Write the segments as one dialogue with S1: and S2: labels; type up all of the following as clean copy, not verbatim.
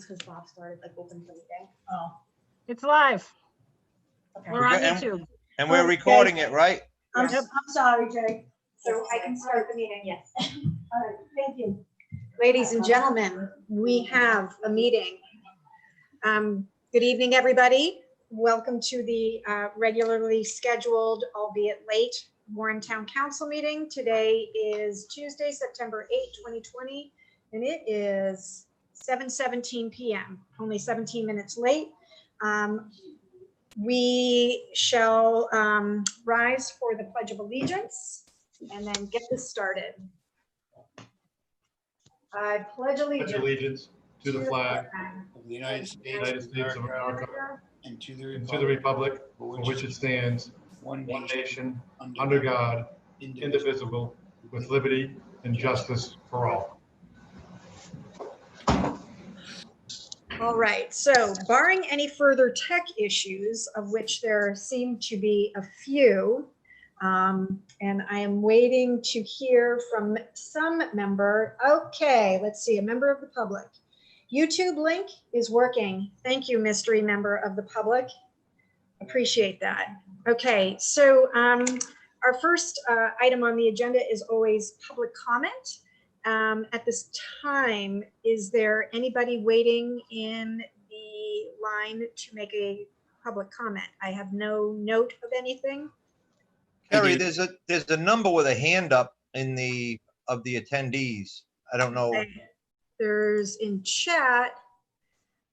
S1: just because Bob started like open the meeting.
S2: Oh,
S3: It's live.
S1: Okay.
S3: We're on
S4: And-
S3: YouTube.
S4: And we're
S1: Okay.
S4: recording it, right?
S2: I'm
S1: Yes.
S2: sorry, Jay.
S1: So I can start the meeting, yes.
S2: All right, thank you.
S1: Ladies and gentlemen, we have a meeting. Good evening, everybody. Welcome to the regularly scheduled, albeit late, Warren Town Council meeting. Today is Tuesday, September 8, 2020, and it is 7:17 p.m., only 17 minutes late. We shall rise for the Pledge of Allegiance and then get this started. I pledge
S5: Pledge
S1: allegiance
S5: allegiance to the flag
S6: of the United
S5: United
S6: States
S5: States of America
S6: and to
S5: and to the republic for which it stands,
S6: one
S5: one nation,
S6: under
S5: under God,
S6: indivisible,
S5: indivisible, with liberty and justice for all.
S1: All right, so barring any further tech issues, of which there seem to be a few, and I am waiting to hear from some member. Okay, let's see, a member of the public. YouTube link is working. Thank you, mystery member of the public. Appreciate that. Okay, so our first item on the agenda is always public comment. At this time, is there anybody waiting in the line to make a public comment? I have no note of anything.
S4: Carrie, there's a number with a hand up in the, of the attendees. I don't know.
S1: There's in chat,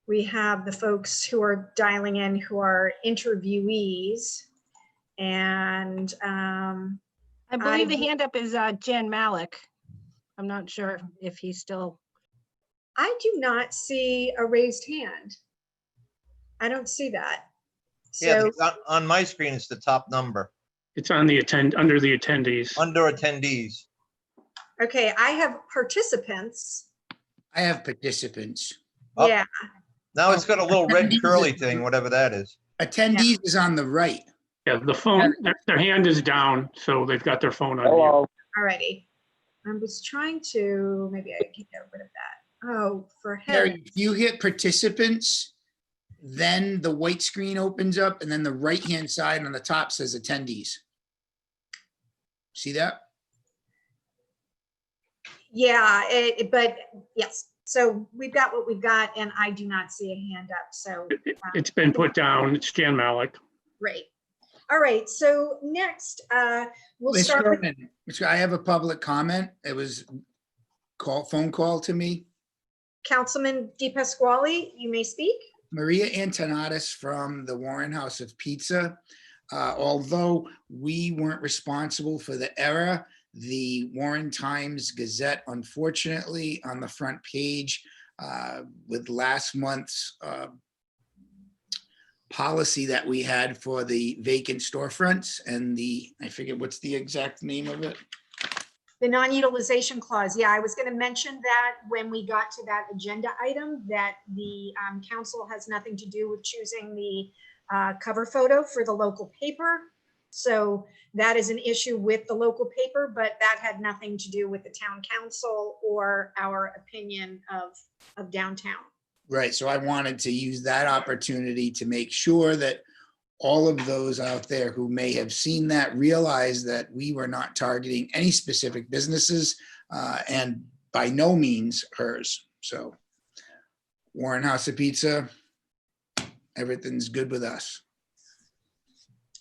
S1: we have the folks who are dialing in who are interviewees. And
S3: I believe the hand up is Jen Malik. I'm not sure if he's still.
S1: I do not see a raised hand. I don't see that.
S4: Yeah,
S1: So,
S4: on my screen, it's the top number,
S7: It's on the under the attendees.
S4: under attendees.
S1: okay, I have participants.
S6: I have participants.
S4: Oh.
S1: Yeah,
S4: Now it's got a little red curly thing, whatever that is.
S6: Attendees is on the right.
S7: Yeah, the phone, their hand is down, so they've got their phone on mute.
S1: alrighty. I was trying to, maybe I can get rid of that. Oh, for
S6: Harry,
S1: heaven.
S6: if you hit participants, then the white screen opens up and then the right-hand side on the top says attendees. See that?
S1: Yeah, but yes. So we've got what we've got and I do not see a hand up. So
S7: It's been put down. It's Jan Malik.
S1: great. All right, so next, we'll
S6: Ms.
S1: start with
S6: Sherman, I have a public comment. It was phone call to me.
S1: Councilman DePasquale. You may speak.
S6: Maria Antonatis from the Warren House of Pizza. Although we weren't responsible for the error, the Warren Times Gazette, unfortunately, on the front page with last month's policy that we had for the vacant storefronts and the, I forget what's the exact name of it.
S1: The non-utilization clause. Yeah, I was going to mention that when we got to that agenda item, that the council has nothing to do with choosing the cover photo for the local paper. So that is an issue with the local paper, but that had nothing to do with the town council or our opinion of downtown.
S6: Right, so I wanted to use that opportunity to make sure that all of those out there who may have seen that realize that we were not targeting any specific businesses and by no means hers. So Warren House of Pizza, everything's good with us.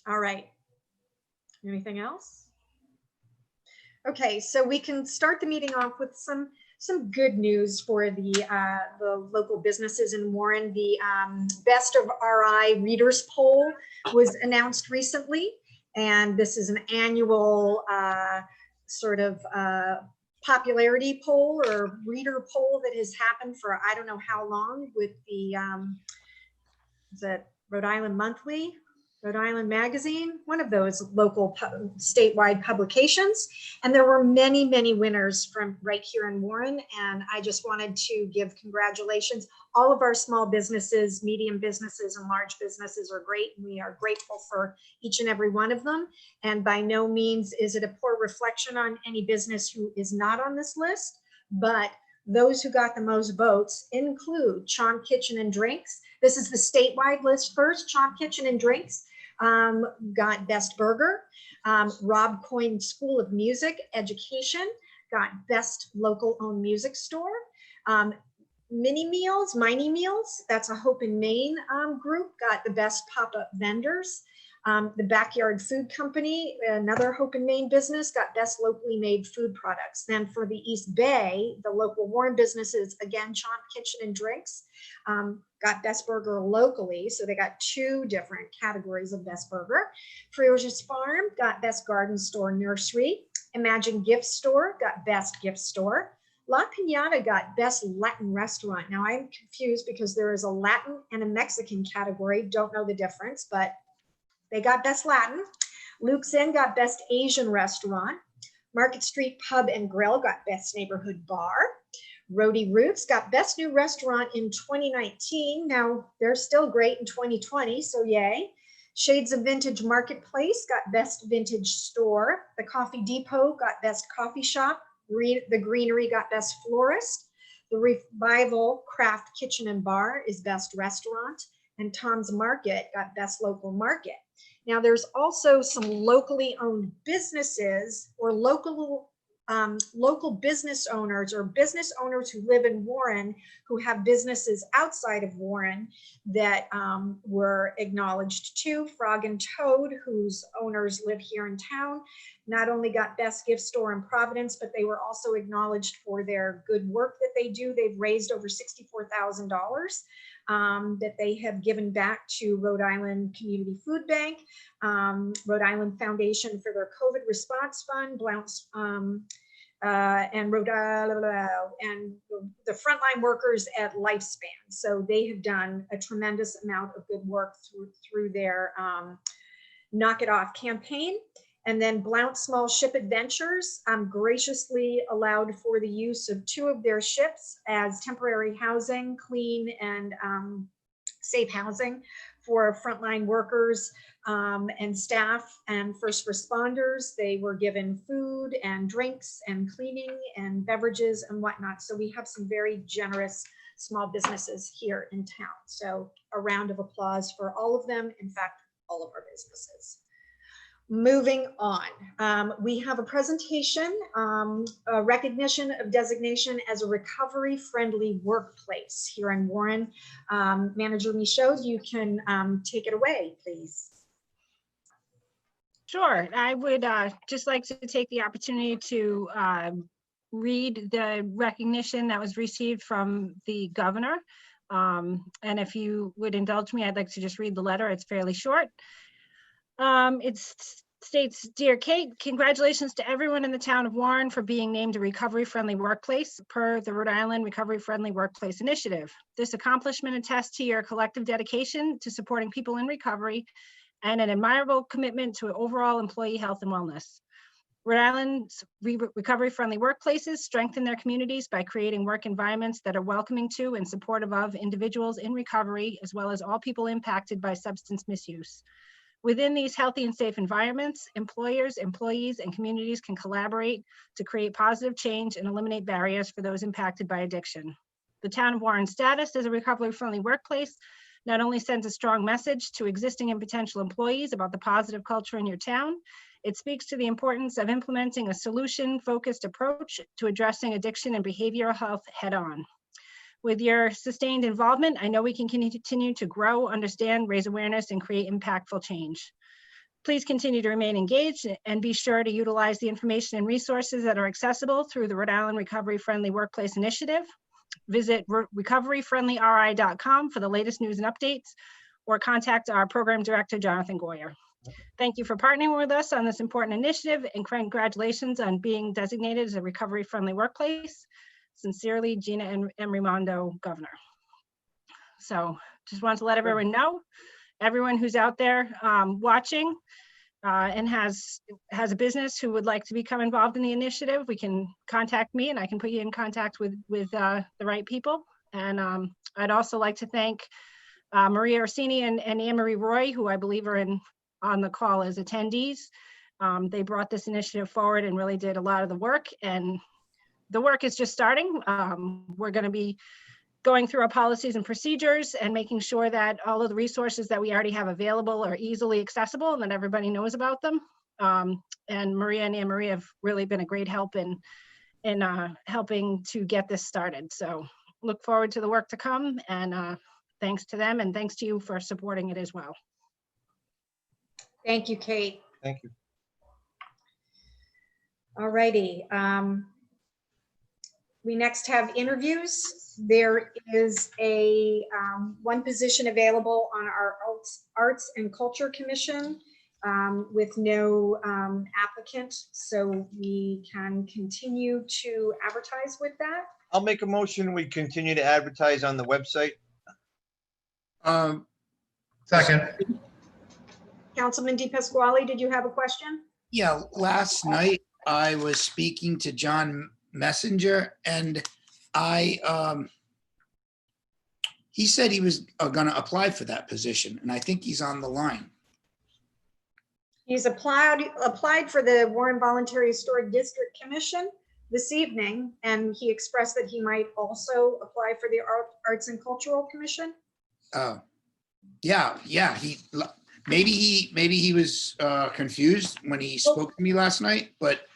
S1: All right. Anything else? Okay, so we can start the meeting off with some good news for the local businesses in Warren. The Best of RI Readers Poll was announced recently, and this is an annual sort of popularity poll or reader poll that has happened for I don't know how long with the is it Rhode Island Monthly, Rhode Island Magazine, one of those local statewide publications. And there were many, many winners from right here in Warren. And I just wanted to give congratulations. All of our small businesses, medium businesses, and large businesses are great. And we are grateful for each and every one of them. And by no means is it a poor reflection on any business who is not on this list, but Those who got the most votes include Chomp Kitchen and Drinks. This is the statewide list first. Chomp Kitchen and Drinks got Best Burger. Rob Coyne School of Music Education got Best Local Owned Music Store. Miney Meals, that's a Hope in Maine group, got the Best Pop-Up Vendors. The Backyard Food Company, another Hope in Maine business, got Best Locally Made Food Products. Then for the East Bay, the local Warren businesses, again, Chomp Kitchen and Drinks, got Best Burger locally. So they got 2 different categories of Best Burger. Frisch's Farm got Best Garden Store Nursery. Imagine Gift Store got Best Gift Store. La Piñata got Best Latin Restaurant. Now I'm confused because there is a Latin and a Mexican category. Don't know the difference, but they got Best Latin. Luke's Inn got Best Asian Restaurant. Market Street Pub and Grill got Best Neighborhood Bar. Rody Roots got Best New Restaurant in 2019. Now they're still great in 2020, so yay. Shades of Vintage Marketplace got Best Vintage Store. The Coffee Depot got Best Coffee Shop. The Greenery got Best Florist. The Revival Craft Kitchen and Bar is Best Restaurant. And Tom's Market got Best Local Market. Now there's also some locally owned businesses or local business owners or business owners who live in Warren who have businesses outside of Warren that were acknowledged too. Frog and Toad, whose owners live here in town, not only got Best Gift Store in Providence, but they were also acknowledged for their good work that they do. They've raised over $64,000 that they have given back to Rhode Island Community Food Bank, Rhode Island Foundation for their COVID Response Fund, Blount's, and and the frontline workers at Lifespan. So they have done a tremendous amount of good work through their Knock It Off campaign. And then Blount Small Ship Adventures graciously allowed for the use of 2 of their ships as temporary housing, clean and safe housing for frontline workers and staff and first responders. They were given food and drinks and cleaning and beverages and whatnot. So we have some very generous small businesses here in town. So a round of applause for all of them. In fact, all of our businesses. Moving on, we have a presentation, a recognition of designation as a recovery-friendly workplace here in Warren. Manager Michaud, you can take it away, please.
S3: Sure. I would just like to take the opportunity to read the recognition that was received from the governor. And if you would indulge me, I'd like to just read the letter. It's fairly short. It states, Dear Kate, congratulations to everyone in the town of Warren for being named a recovery-friendly workplace per the Rhode Island Recovery-Friendly Workplace Initiative. This accomplishment attests to your collective dedication to supporting people in recovery and an admirable commitment to overall employee health and wellness. Rhode Island's recovery-friendly workplaces strengthen their communities by creating work environments that are welcoming to and supportive of individuals in recovery, as well as all people impacted by substance misuse. Within these healthy and safe environments, employers, employees, and communities can collaborate to create positive change and eliminate barriers for those impacted by addiction. The town of Warren's status as a recovery-friendly workplace not only sends a strong message to existing and potential employees about the positive culture in your town, it speaks to the importance of implementing a solution-focused approach to addressing addiction and behavioral health head-on. With your sustained involvement, I know we can continue to grow, understand, raise awareness, and create impactful change. Please continue to remain engaged and be sure to utilize the information and resources that are accessible through the Rhode Island Recovery Friendly Workplace Initiative. Visit recoveryfriendlyri.com for the latest news and updates, or contact our program director, Jonathan Goyer. Thank you for partnering with us on this important initiative, and congratulations on being designated as a recovery-friendly workplace. Sincerely, Gina Enrimondo, Governor. So just wanted to let everyone know, everyone who's out there watching and has a business who would like to become involved in the initiative, we can contact me and I can put you in contact with the right people. And I'd also like to thank Maria Orsini and Anne-Marie Roy, who I believe are on the call as attendees. They brought this initiative forward and really did a lot of the work, and the work is just starting. We're going to be going through our policies and procedures and making sure that all of the resources that we already have available are easily accessible and that everybody knows about them. And Maria and Anne Marie have really been a great help in helping to get this started. So look forward to the work to come, and thanks to them, and thanks to you for supporting it as well.
S1: Thank you, Kate.
S4: Thank you.
S1: All righty. We next have interviews. There is a one position available on our Arts and Culture Commission with no applicant, so we can continue to advertise with that.
S4: I'll make a motion. We continue to advertise on the website.
S5: Second.
S1: Councilman DePasquale, did you have a question?
S6: Yeah, last night I was speaking to John Messenger, and he said he was gonna apply for that position, and I think he's on the line.
S1: He's applied for the Warren Voluntary Historic District Commission this evening, and he expressed that he might also apply for the Arts and Cultural Commission.
S6: Yeah, maybe he was confused when he spoke to me last night, but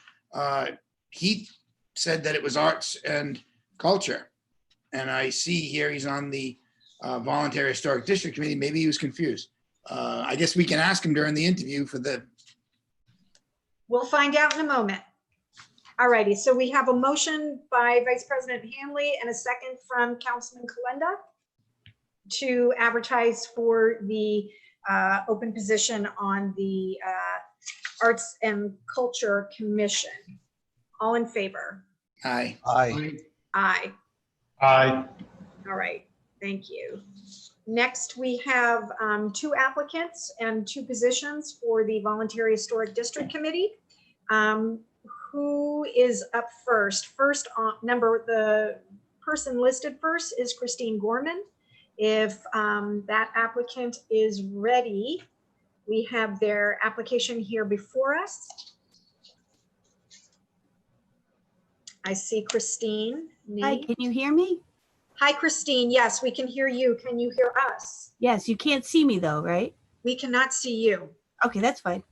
S6: he said that it was arts and culture. And I see here he's on the Voluntary Historic District Committee. Maybe he was confused. I guess we can ask him during the interview for the.
S1: We'll find out in a moment. All righty, so we have a motion by Vice President Hanley and a second from Councilman Kalenda to advertise for the open position on the Arts and Culture Commission. All in favor?
S6: Aye.
S4: Aye.
S1: Aye.
S5: Aye.
S1: All right, thank you. Next, we have 2 applicants and 2 positions for the Voluntary Historic District Committee. Who is up first? First, the person listed first is Christine Gorman. If that applicant is ready, we have their application here before us. I see Christine.
S8: Hi, can you hear me?
S1: Hi, Christine. Yes, we can hear you. Can you hear us?
S8: Yes, you can't see me though, right?
S1: We cannot see you.
S8: Okay, that's fine.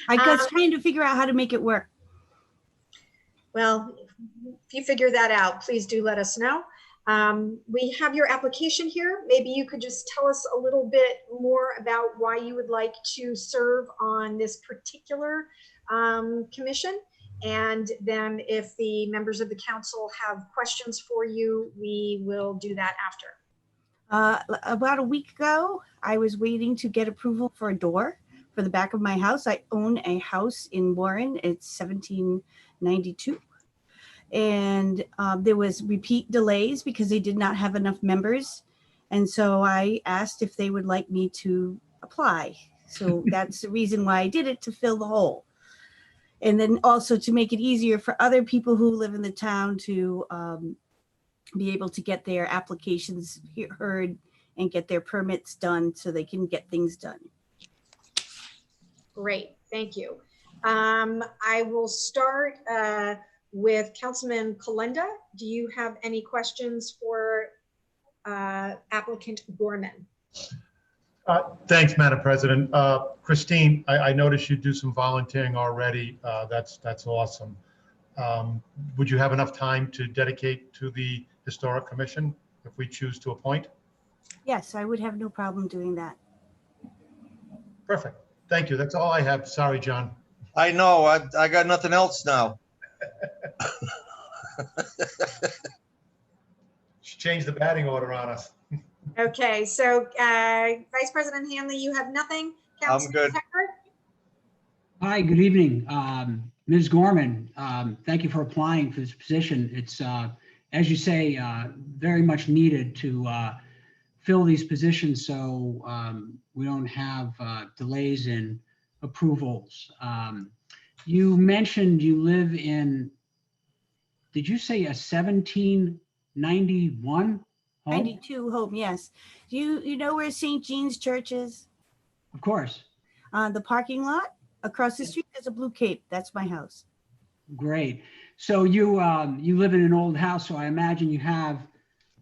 S8: I was trying to figure out how to make it work.
S1: Well, if you figure that out, please do let us know. We have your application here. Maybe you could just tell us a little bit more about why you would like to serve on this particular commission. And then if the members of the council have questions for you, we will do that after.
S8: About a week ago, I was waiting to get approval for a door for the back of my house. I own a house in Warren. It's 1792. And there was repeat delays because they did not have enough members. And so I asked if they would like me to apply. So that's the reason why I did it, to fill the hole. And then also to make it easier for other people who live in the town to be able to get their applications heard and get their permits done so they can get things done.
S1: Great, thank you. I will start with Councilman Kalenda. Do you have any questions for applicant Gorman?
S5: Thanks, Madam President. Christine, I noticed you do some volunteering already. That's awesome. Would you have enough time to dedicate to the Historic Commission if we choose to appoint?
S8: Yes, I would have no problem doing that.
S5: Perfect. Thank you. That's all I have. Sorry, John.
S4: I know. I got nothing else now.
S5: Should change the batting order on us.
S1: Okay, so Vice President Hanley, you have nothing? Councilman
S4: good.
S1: Tucker?
S9: Hi, good evening. Ms. Gorman, thank you for applying for this position. It's, as you say, very much needed to fill these positions so we don't have delays in approvals. You mentioned you live in, did you say a 1791 home?
S8: 92 home, yes. You know where St. Jean's Church is?
S9: Of course.
S8: The parking lot across the street, there's a blue cape. That's my house.
S9: Great. So you live in an old house, so I imagine you have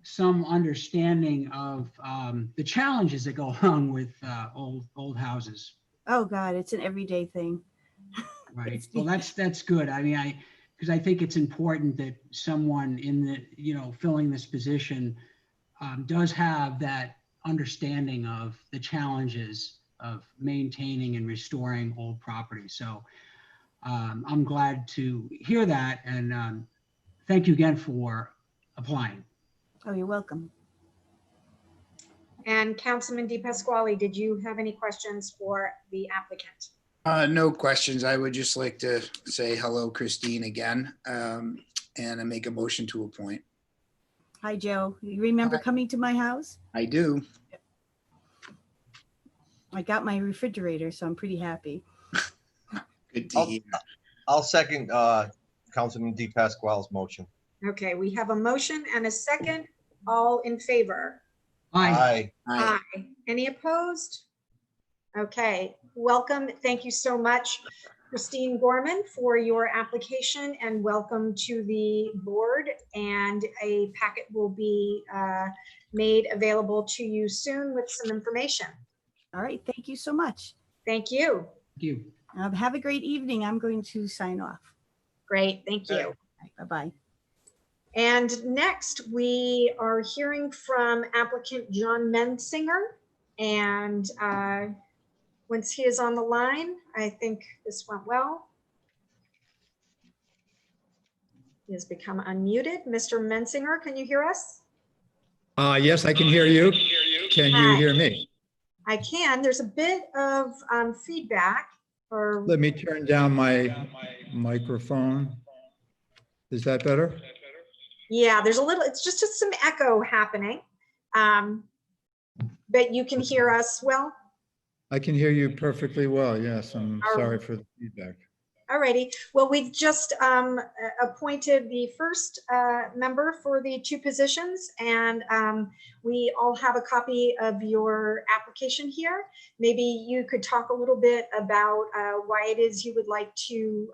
S9: some understanding of the challenges that go along with old houses,
S8: Oh God, it's an everyday thing.
S9: right?
S8: It's-
S9: Well, that's good. I mean, because I think it's important that someone in the, filling this position does have that understanding of the challenges of maintaining and restoring old property. So I'm glad to hear that, and thank you again for applying.
S8: Oh, you're welcome.
S1: And Councilman Di Pasquale, did you have any questions for the applicant?
S6: No questions. I would just like to say hello, Christine, again, and I make a motion to appoint.
S8: Hi, Joe. You remember
S6: Hi.
S8: coming to my house?
S6: I do.
S8: I got my refrigerator, so I'm pretty happy.
S6: Good to
S4: I'll-
S6: hear.
S4: I'll second Councilman Di Pasquale's motion.
S1: Okay, we have a motion and a second. All in favor?
S9: Aye.
S6: Aye.
S1: Aye. Any opposed? Okay, welcome. Thank you so much, Christine Gorman, for your application, and welcome to the board. And a packet will be made available to you soon with some information.
S8: All right, thank you so much.
S1: Thank you.
S9: Thank you.
S8: Have a great evening. I'm going to sign off.
S1: Great, thank you.
S8: All right, bye-bye.
S1: And next, we are hearing from applicant John Mensinger. And once he is on the line, I think this went well. He has become unmuted. Mr. Mensinger, can you hear us?
S10: Yes, I can hear you. Can you hear me?
S1: I can. There's a bit of feedback or
S10: Let me turn down my microphone. Is that better?
S1: yeah, there's a little, it's just some echo happening. But you can hear us well.
S10: I can hear you perfectly well. Yes, I'm
S1: All
S10: sorry for the feedback.
S1: Alrighty, well, we've just appointed the first member for the two positions, and we all have a copy of your application here. Maybe you could talk a little bit about why it is you would like to,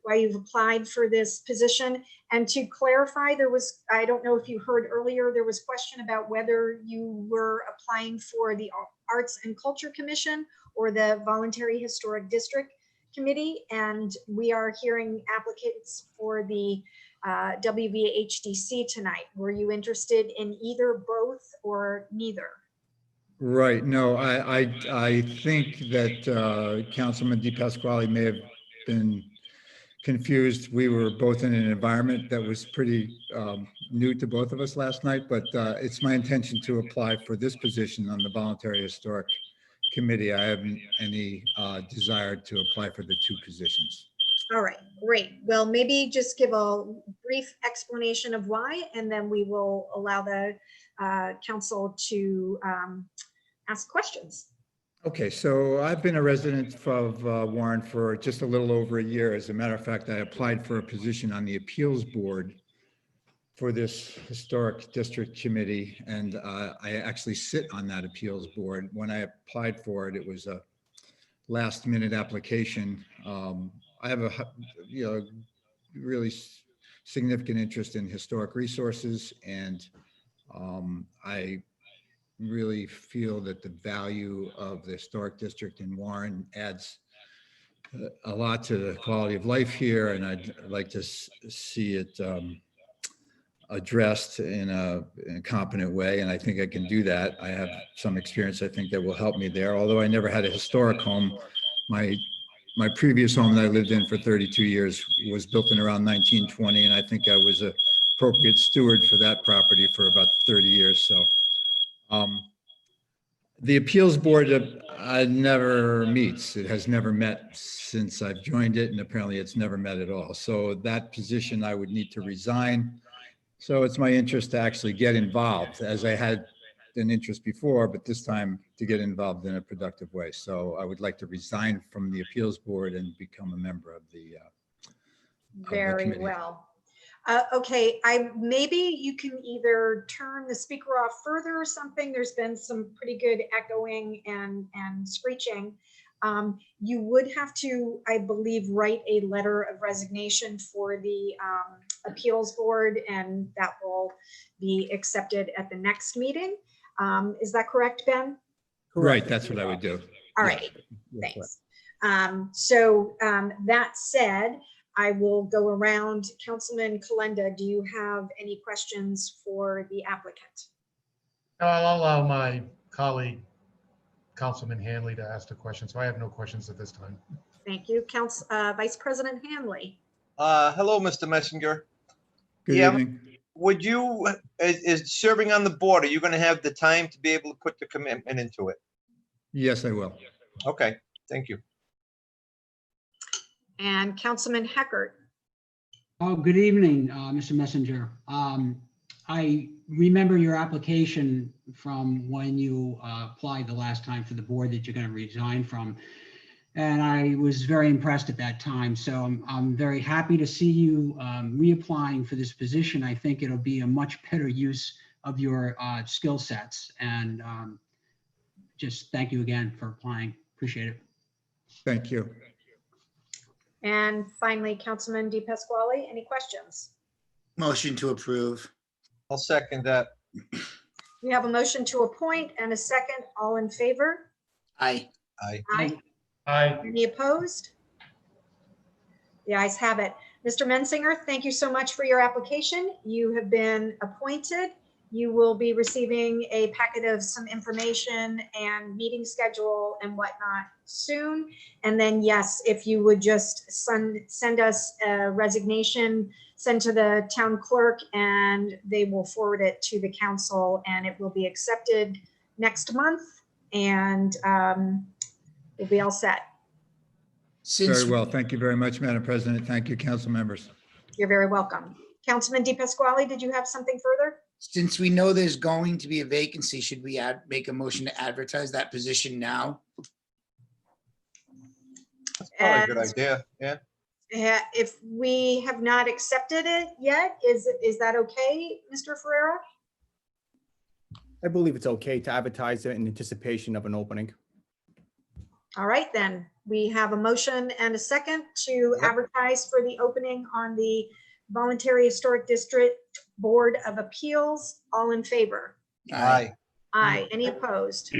S1: why you've applied for this position. And to clarify, there was, I don't know if you heard earlier, there was question about whether you were applying for the Arts and Culture Commission or the Voluntary Historic District Committee, and we are hearing applicants for the WVHDC tonight. Were you interested in either, both, or neither?
S10: Right. No, I think that Councilman Di Pasquale may have been confused. We were both in an environment that was pretty new to both of us last night, but it's my intention to apply for this position on the Voluntary Historic Committee. I haven't any desire to apply for the two positions.
S1: All right, great. Well, maybe just give a brief explanation of why, and then we will allow the council to ask questions.
S10: Okay, so I've been a resident of Warren for just a little over a year. As a matter of fact, I applied for a position on the appeals board for this historic district committee, and I actually sit on that appeals board. When I applied for it, it was a last minute application. I have a really significant interest in historic resources, and I really feel that the value of the historic district in Warren adds a lot to the quality of life here, and I'd like to see it addressed in a competent way, and I think I can do that. I have some experience, I think, that will help me there. Although I never had a historic home, my previous home that I lived in for 32 years was built in around 1920, and I think I was an appropriate steward for that property for about 30 years. So the appeals board never meets. It has never met since I've joined it, and apparently it's never met at all. So that position I would need to resign. So it's my interest to actually get involved, as I had an interest before, but this time to get involved in a productive way. So I would like to resign from the appeals board and become a member of the
S1: Very
S10: committee.
S1: well. Okay, maybe you can either turn the speaker off further or something. There's been some pretty good echoing and screeching. You would have to, I believe, write a letter of resignation for the appeals board, and that will be accepted at the next meeting. Is that correct, Ben?
S10: Right, that's what I would do.
S1: All right, thanks. That said, I will go around. Councilman Kalenda, do you have any questions for the applicant?
S5: I'll allow my colleague, Councilman Hanley, to ask the question, so I have no questions at this time.
S1: Thank you. Vice President Hanley.
S4: Hello, Mr. Messenger.
S10: Good
S4: Yeah.
S10: evening.
S4: Would you, is serving on the board, are you going to have the time to be able to put the commitment into it?
S10: Yes, I will.
S4: Okay, thank you.
S1: And Councilman Heckert.
S9: Oh, good evening, Mr. Messenger. I remember your application from when you applied the last time for the board that you're going to resign from. And I was very impressed at that time. So I'm very happy to see you reapplying for this position. I think it'll be a much better use of your skill sets. And just thank you again for applying. Appreciate it.
S10: Thank you.
S1: And finally, Councilman Di Pasquale, any questions?
S6: Motion to approve.
S4: I'll second that.
S1: We have a motion to appoint and a second. All in favor?
S6: Aye.
S4: Aye.
S1: Aye.
S5: Aye.
S1: Any opposed? The ayes have it. Mr. Mensinger, thank you so much for your application. You have been appointed. You will be receiving a packet of some information and meeting schedule and whatnot soon. And then, yes, if you would just send us a resignation, send to the town clerk, and they will forward it to the council, and it will be accepted next month. And we'll be all set.
S6: Since,
S10: Very well. Thank you very much, Madam President. Thank you, council members.
S1: You're very welcome. Councilman Di Pasquale, did you have something further?
S6: since we know there's going to be a vacancy, should we make a motion to advertise that position now?
S4: That's probably a good
S1: And-
S4: idea, yeah.
S1: If we have not accepted it yet, is that okay, Mr. Ferrera?
S11: I believe it's okay to advertise it in anticipation of an opening.
S1: All right, then. We have a motion and a second to advertise for the opening on the Voluntary Historic District Board of Appeals. All in favor?
S4: Aye.
S1: Aye. Any opposed?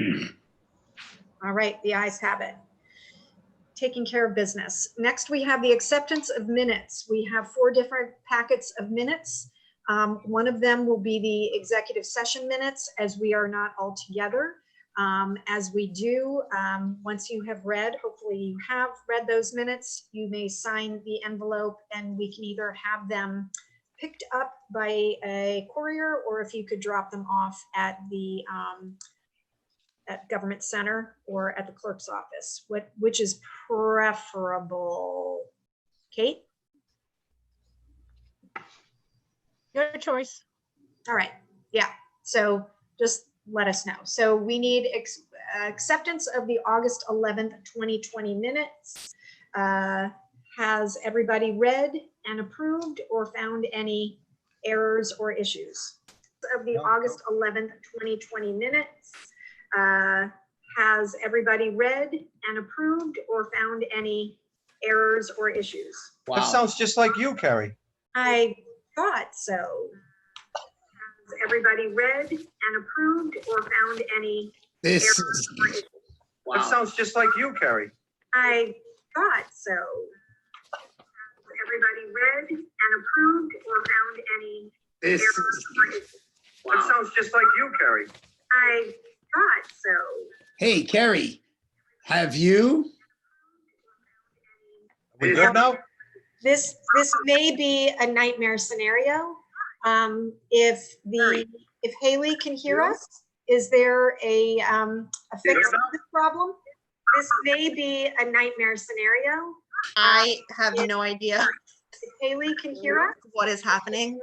S1: All right, the ayes have it. Taking care of business. Next, we have the acceptance of minutes. We have 4 different packets of minutes. One of them will be the executive session minutes, as we are not all together. As we do, once you have read, hopefully you have read those minutes, you may sign the envelope and we can either have them picked up by a courier, or if you could drop them off at the at Government Center or at the clerk's office. Which is preferable? Kate?
S3: Your choice.
S1: All right, yeah, so just let us know. So we need acceptance of the August 11th, 2020 minutes. Has everybody read and approved or found any errors or issues? Of the
S4: No.
S1: August 11th, 2020 minutes. Has everybody read and approved or found any errors or issues?
S4: That
S6: Wow.
S4: sounds just like you, Carrie.
S1: I thought so. Has everybody read and approved or found any
S6: This
S1: errors
S6: is,
S1: or issues?
S4: That
S6: wow.
S4: sounds just like you, Carrie.
S1: I thought so. Has everybody read and approved or found any
S6: This
S1: errors
S6: is,
S1: or issues?
S4: That sounds just like you, Carrie.
S1: I thought so.
S6: hey, Carrie, have you?
S4: We good now?
S1: This may be a nightmare scenario. If Haley can hear us, is there a fix to this problem? This may be a nightmare scenario.
S12: I have no idea
S1: If Haley can hear us.
S12: what is happening.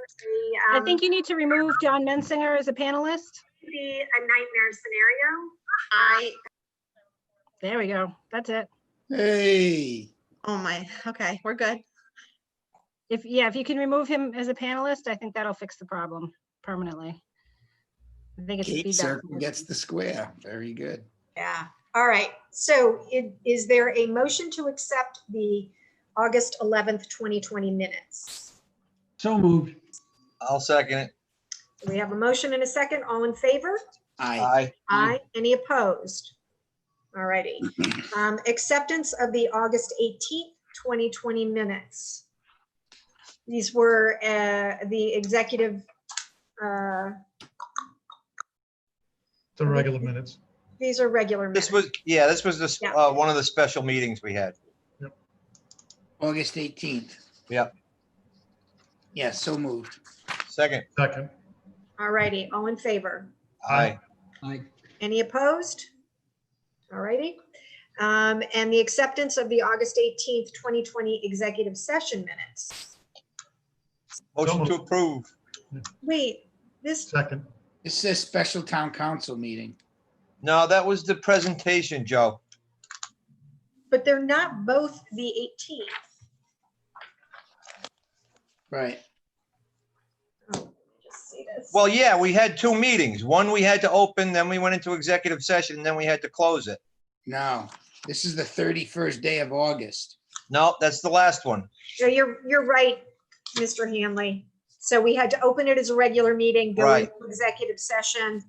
S3: I think you need to remove John Mensinger as a panelist.
S1: Be a nightmare scenario.
S12: I,
S3: There we go. That's it.
S6: Hey,
S12: oh my, okay, we're good.
S3: If you can remove him as a panelist, I think that'll fix the problem permanently. I think it's a
S6: Kate
S3: feedback.
S6: Circle gets the square. Very good.
S1: Yeah. All right, so is there a motion to accept the August 11th, 2020 minutes?
S9: So moved.
S4: I'll second it.
S1: We have a motion and a second. All in favor?
S6: Aye.
S4: Aye.
S1: Aye. Any opposed? All righty. Acceptance of the August 18th, 2020 minutes. These were the executive,
S5: The regular minutes.
S1: these are regular minutes.
S4: This was the,
S1: Yeah.
S4: one of the special meetings we had.
S6: August 18th.
S4: Yep.
S6: Yes, so moved.
S4: Second.
S5: Second.
S1: All righty. All in favor?
S4: Aye.
S9: Aye.
S1: Any opposed? All righty. And the acceptance of the August 18th, 2020 executive session minutes.
S4: Motion to approve.
S1: Wait, this,
S5: Second.
S6: This says special town council meeting.
S4: No, that was the presentation, Joe.
S1: but they're not both the 18th.
S6: Right.
S1: Oh, let me just see this.
S4: Well, yeah, we had two meetings. One we had to open, then we went into executive session, and then we had to close it.
S6: No, this is the 31st day of August.
S4: No, that's the last one.
S1: No, you're right, Mr. Hanley. So we had to open it as a regular meeting, go
S4: Right.
S1: into executive session,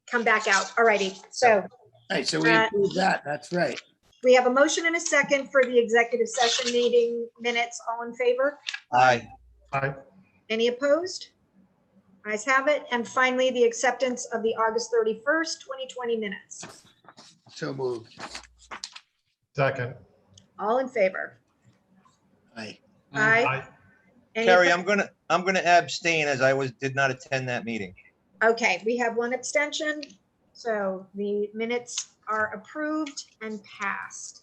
S1: come back out. All righty. So
S6: All right, so we approved that. That's right.
S1: we have a motion and a second for the executive session meeting minutes. All in favor?
S4: Aye.
S5: Aye.
S1: Any opposed? Ayes have it. And finally, the acceptance of the August 31st, 2020 minutes.
S6: So moved.
S5: Second.
S1: All in favor?
S6: Aye.
S1: Aye.
S5: Aye.
S1: Any
S4: Carrie,
S1: opposed?
S4: I'm gonna abstain as I did not attend that meeting.
S1: Okay, we have one abstention. So the minutes are approved and passed.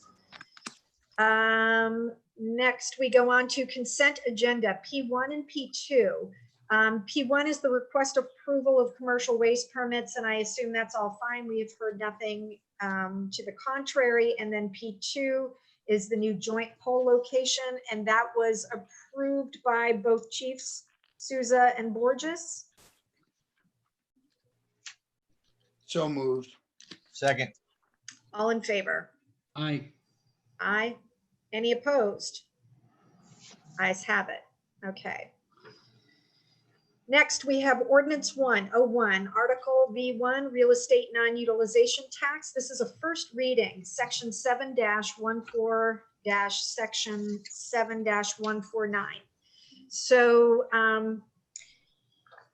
S1: Next, we go on to consent agenda, P1 and P2. P1 is the request approval of commercial waste permits, and I assume that's all fine. We have heard nothing to the contrary. And then P2 is the new joint poll location, and that was approved by both chiefs, Souza and Borges.
S6: So moved.
S4: Second.
S1: All in favor?
S9: Aye.
S1: Aye. Any opposed? Ayes have it. Okay. Next, we have ordinance 101, Article V1, Real Estate Non-Utilization Tax. This is a first reading, Section 7-14- Section 7-149. So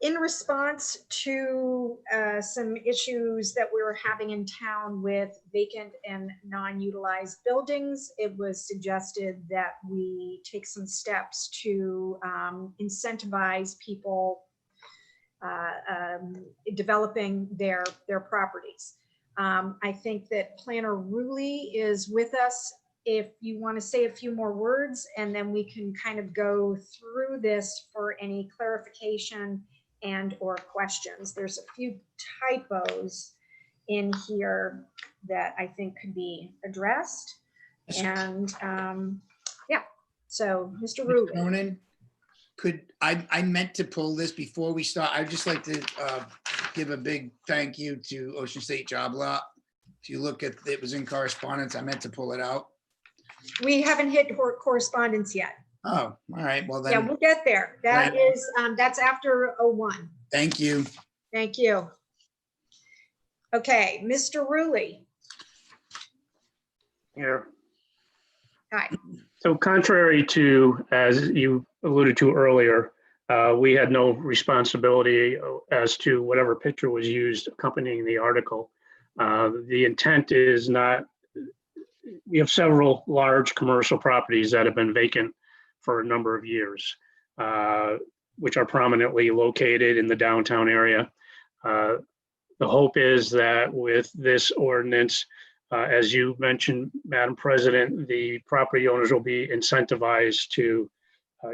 S1: in response to some issues that we were having in town with vacant and non-utilized buildings, it was suggested that we take some steps to incentivize people developing their properties. I think that Planner Ruley is with us. If you want to say a few more words, and then we can kind of go through this for any clarification and or questions. There's a few typos in here that I think could be addressed. And yeah, so Mr. Ruley.
S6: Cronin, I meant to pull this before we start. I'd just like to give a big thank you to Ocean State Job Lot. If you look at, it was in correspondence, I meant to pull it out.
S1: We haven't hit correspondence yet.
S6: Oh, all right, well
S1: Yeah,
S6: then,
S1: we'll get there. That
S6: Right.
S1: is, that's after 01.
S6: thank you.
S1: Thank you. Okay, Mr. Ruley.
S7: Here.
S1: Hi.
S7: So contrary to, as you alluded to earlier, we had no responsibility as to whatever picture was used accompanying the article. The intent is not, we have several large commercial properties that have been vacant for a number of years, which are prominently located in the downtown area. The hope is that with this ordinance, as you mentioned, Madam President, the property owners will be incentivized to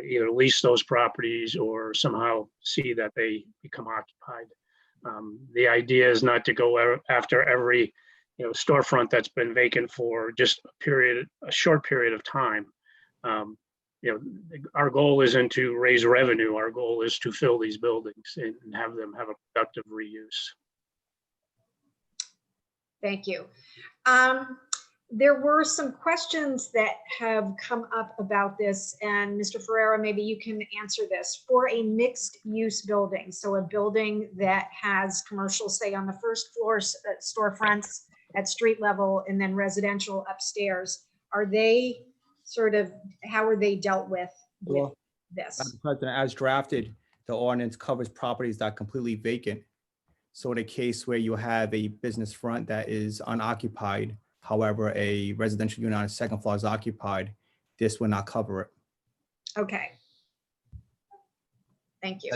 S7: either lease those properties or somehow see that they become occupied. The idea is not to go after every storefront that's been vacant for just a short period of time. Our goal isn't to raise revenue. Our goal is to fill these buildings and have them have a productive reuse.
S1: Thank you. There were some questions that have come up about this, and Mr. Ferrera, maybe you can answer this. For a mixed-use building, so a building that has commercial, say, on the first floor, storefronts at street level, and then residential upstairs, are they how are they dealt with
S11: Well,
S1: this?
S11: Madam President, as drafted, the ordinance covers properties that are completely vacant. So in a case where you have a business front that is unoccupied, however, a residential unit on the second floor is occupied, this will not cover it.
S1: Okay. Thank you.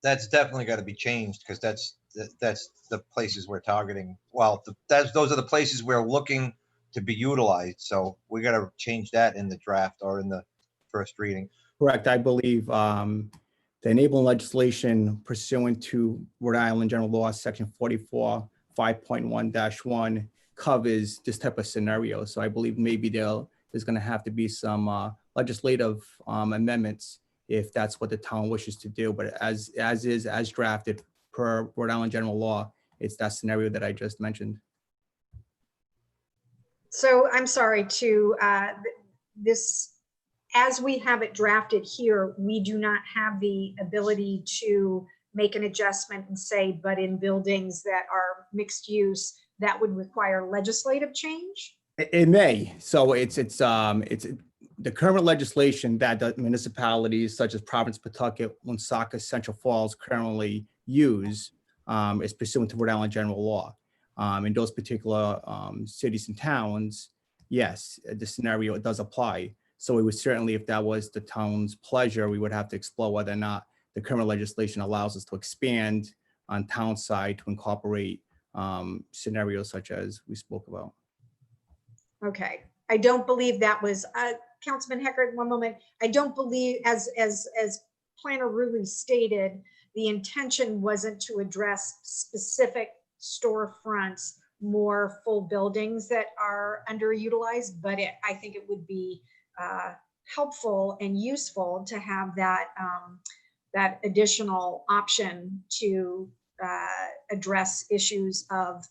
S4: That's definitely got to be changed because that's the places we're targeting. Well, those are the places we're looking to be utilized. So we got to change that in the draft or in the first reading.
S11: Correct. I believe the enabling legislation pursuant to Rhode Island General Law, Section 44, 5.1-1 covers this type of scenario. So I believe maybe there's going to have to be some legislative amendments if that's what the town wishes to do. But as drafted per Rhode Island General Law, it's that scenario that I just mentioned.
S1: So I'm sorry to this, as we have it drafted here, we do not have the ability to make an adjustment and say, but in buildings that are mixed use, that would require legislative change?
S11: It may. So it's the current legislation that the municipalities such as Providence, Pawtucket, Woonsocket, Central Falls currently use is pursuant to Rhode Island General Law. In those particular cities and towns, yes, the scenario does apply. So it would certainly, if that was the town's pleasure, we would have to explore whether or not the current legislation allows us to expand on town side to incorporate scenarios such as we spoke about.
S1: Okay, I don't believe that was, Councilman Heckert, one moment. I don't believe, as Planner Rulli stated, the intention wasn't to address specific storefronts, more full buildings that are underutilized, but I think it would be helpful and useful to have that that additional option to address issues of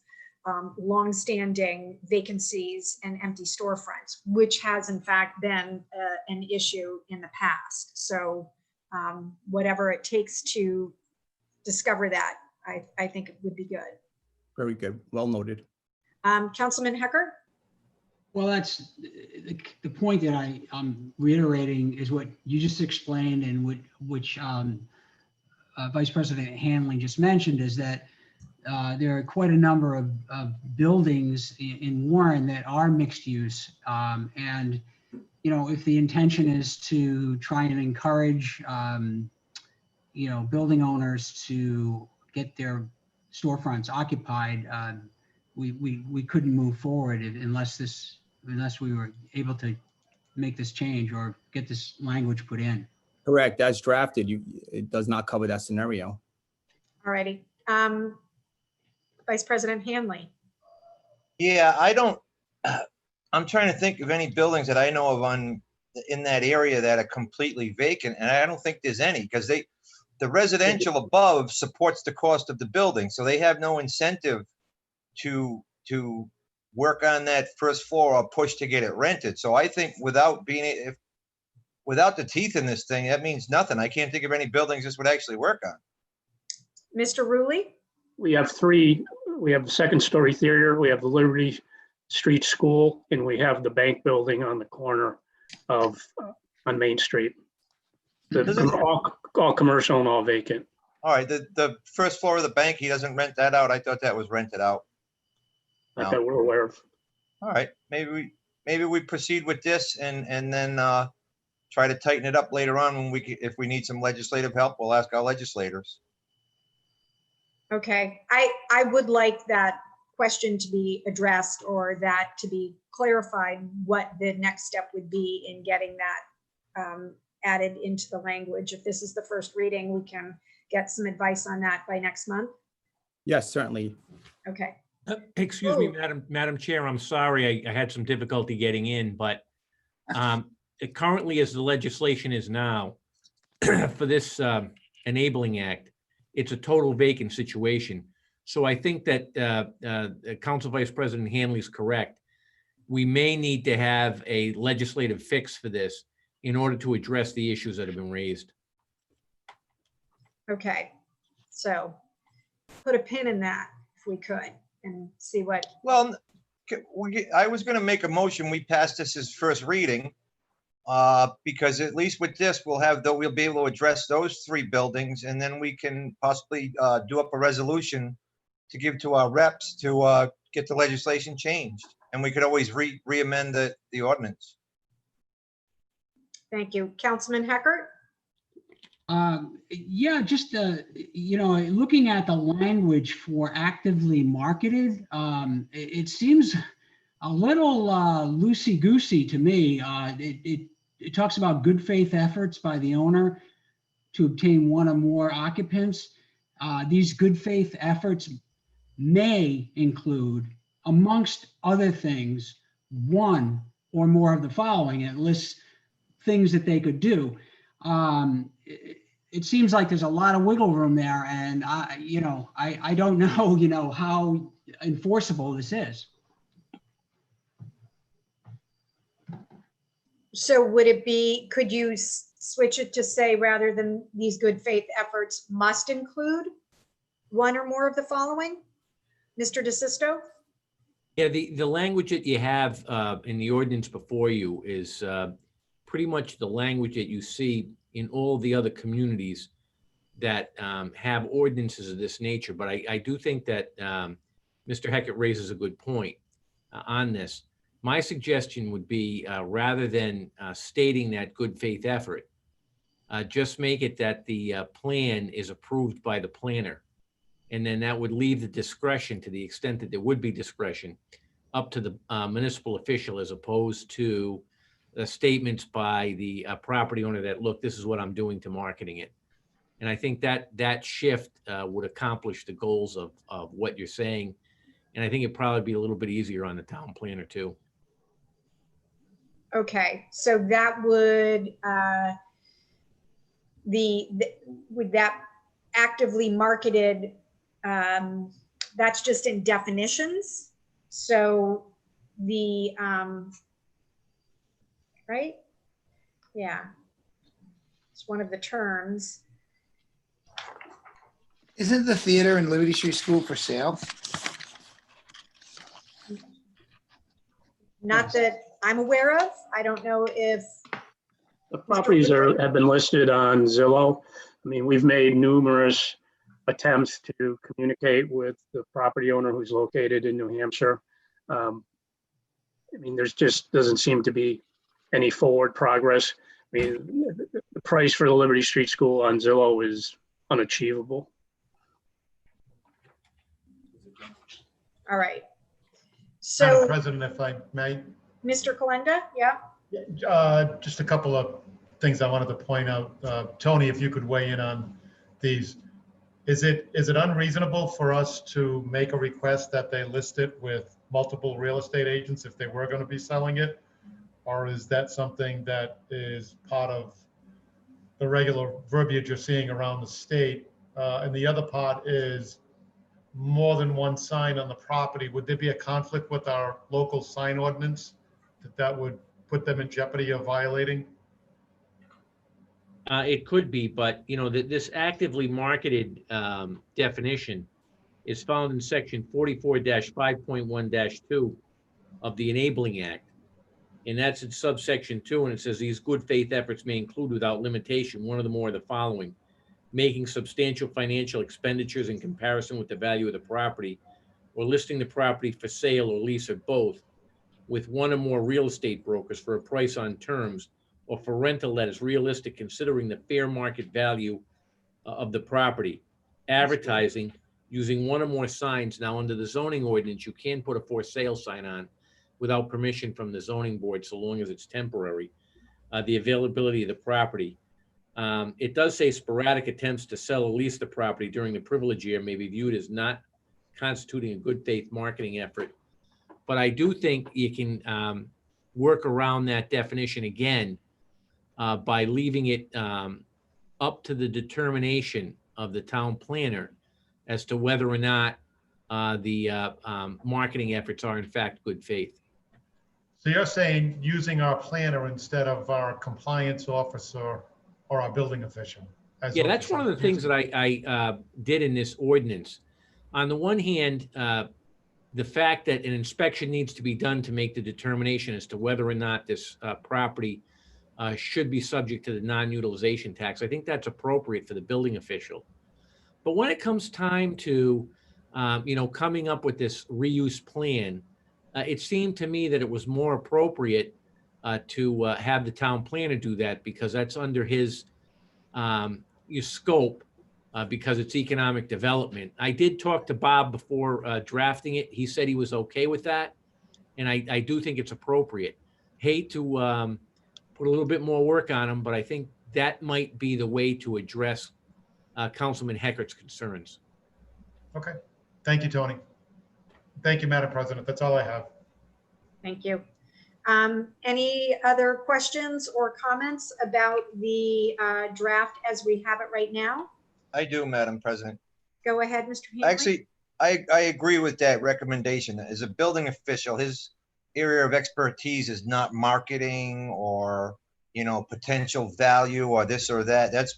S1: longstanding vacancies and empty storefronts, which has in fact been an issue in the past. So whatever it takes to discover that, I think it would be good.
S11: Very good. Well noted.
S1: Councilman Hecker?
S9: Well, that's the point that I'm reiterating is what you just explained and which Vice President Hanley just mentioned, is that there are quite a number of buildings in Warren that are mixed use. And, you know, if the intention is to try and encourage, you know, building owners to get their storefronts occupied, we couldn't move forward unless we were able to make this change or get this language put in.
S11: Correct. As drafted, it does not cover that scenario.
S1: All righty. Vice President Hanley.
S4: Yeah, I'm trying to think of any buildings that I know of in that area that are completely vacant, and I don't think there's any, because the residential above supports the cost of the building, so they have no incentive to work on that first floor or push to get it rented. So I think without the teeth in this thing, that means nothing. I can't think of any buildings this would actually work on.
S1: Mr. Rulli?
S7: We have three. We have the second story theater, we have the Liberty Street School, and we have the bank building on the corner of on Main Street. All commercial and all vacant.
S4: All right, the first floor of the bank, he doesn't rent that out. I thought that was rented out.
S7: Not that we're aware of.
S4: All right, maybe we proceed with this and then try to tighten it up later on when if we need some legislative help, we'll ask our legislators.
S1: Okay, I would like that question to be addressed, or that to be clarified, what the next step would be in getting that added into the language. If this is the first reading, we can get some advice on that by next month.
S11: Yes, certainly.
S1: Okay.
S13: Excuse me, Madam Chair, I'm sorry, I had some difficulty getting in, but currently, as the legislation is now for this enabling act, it's a total vacant situation. So I think that Council Vice President Hanley's correct. We may need to have a legislative fix for this in order to address the issues that have been raised.
S1: Okay, so put a pin in that if we could and see what,
S4: Well, I was gonna make a motion, we pass this as first reading. Because at least with this, we'll be able to address those 3 buildings, and then we can possibly do up a resolution to give to our reps to get the legislation changed. And we could always re-amend the ordinance.
S1: thank you. Councilman Heckert?
S9: Yeah, just, looking at the language for actively marketed, it seems a little loosey-goosey to me. It talks about good faith efforts by the owner to obtain one or more occupants. These good faith efforts may include, amongst other things, one or more of the following. It lists things that they could do. It seems like there's a lot of wiggle room there, and I don't know, how enforceable this is.
S1: So would it be, could you switch it to say, rather than these good faith efforts must include one or more of the following? Mr. DeSisto?
S13: Yeah, the language that you have in the ordinance before you is pretty much the language that you see in all the other communities that have ordinances of this nature. But I do think that Mr. Heckett raises a good point on this. My suggestion would be, rather than stating that good faith effort, just make it that the plan is approved by the planner. And then that would leave the discretion, to the extent that there would be discretion, up to the municipal official, as opposed to statements by the property owner that, look, this is what I'm doing to marketing it. And I think that shift would accomplish the goals of what you're saying. And I think it'd probably be a little bit easier on the town planner too.
S1: Okay, so that would, would that actively marketed, that's just in definitions. So the, right? Yeah. It's one of the terms.
S6: Isn't the theater in Liberty Street School for sale?
S1: Not that I'm aware of. I don't know if.
S7: The properties have been listed on Zillow. I mean, we've made numerous attempts to communicate with the property owner who's located in New Hampshire. I mean, there's just doesn't seem to be any forward progress. I mean, the price for the Liberty Street School on Zillow is unachievable.
S1: All right.
S5: Madam
S1: So,
S5: President, if I may,
S1: Mr. Kalenda, yeah?
S5: just a couple of things I wanted to point out. Tony, if you could weigh in on these. Is it unreasonable for us to make a request that they list it with multiple real estate agents if they were going to be selling it? Or is that something that is part of the regular verbiage you're seeing around the state? And the other part is more than one sign on the property. Would there be a conflict with our local sign ordinance that would put them in jeopardy of violating?
S13: It could be, but this actively marketed definition is found in section 44-5.1-2 of the Enabling Act. And that's in subsection 2, and it says these good faith efforts may include without limitation one or the more of the following: making substantial financial expenditures in comparison with the value of the property, or listing the property for sale or lease, or both, with one or more real estate brokers for a price on terms, or for rental that is realistic considering the fair market value of the property. Advertising, using one or more signs. Now, under the zoning ordinance, you can put a for sale sign on without permission from the zoning board, so long as it's temporary. The availability of the property. It does say sporadic attempts to sell or lease the property during the privilege year may be viewed as not constituting a good faith marketing effort. But I do think you can work around that definition again by leaving it up to the determination of the town planner as to whether or not marketing efforts are in fact good faith.
S5: So you're saying using our planner instead of our compliance officer or our building official? as
S13: Yeah, that's one of the things
S5: using-
S13: that I did in this ordinance. On the one hand, the fact that an inspection needs to be done to make the determination as to whether or not this property should be subject to the non-utilization tax, I think that's appropriate for the building official. But when it comes time to, coming up with this reuse plan, it seemed to me that it was more appropriate to have the town planner do that, because that's under his scope, because it's economic development. I did talk to Bob before drafting it. He said he was okay with that. And I do think it's appropriate. Hate to put a little bit more work on him, but I think that might be the way to address Councilman Heckert's concerns.
S5: Okay, thank you, Tony. Thank you, Madam President. That's all I have.
S1: Thank you. Any other questions or comments about the draft as we have it right now?
S4: I do, Madam President.
S1: Go ahead, Mr. Hanley.
S4: Actually, I agree with that recommendation. As a building official, his area of expertise is not marketing or, potential value or this or that. That's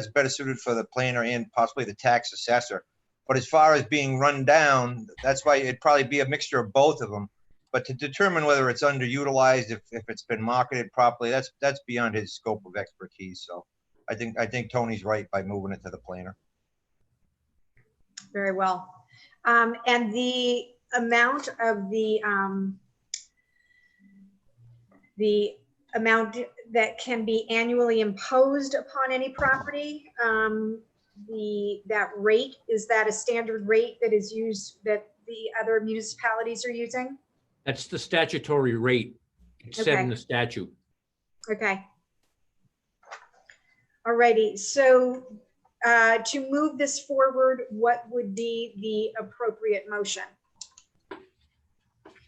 S4: better suited for the planner and possibly the tax assessor. But as far as being run down, that's why it'd probably be a mixture of both of them. But to determine whether it's underutilized, if it's been marketed properly, that's beyond his scope of expertise. So I think Tony's right by moving it to the planner.
S1: Very well. And the amount of the amount that can be annually imposed upon any property, that rate, is that a standard rate that is used that the other municipalities are using?
S13: That's the statutory rate. It's set in
S1: Okay.
S13: the statute.
S1: Okay. All righty. So to move this forward, what would be the appropriate motion?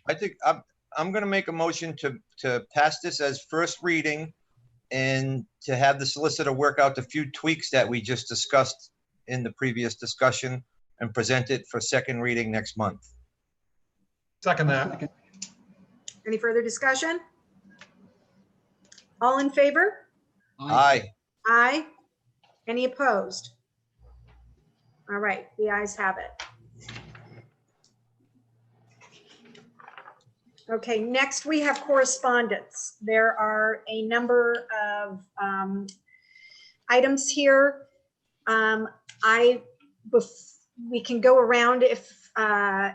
S4: I think I'm going to make a motion to pass this as first reading and to have the solicitor work out the few tweaks that we just discussed in the previous discussion and present it for second reading next month.
S5: Second that.
S1: Any further discussion? All in favor?
S4: Aye.
S1: Aye. Any opposed? All right, the ayes have it. Okay, next we have correspondence. There are a number of items here. We can go around if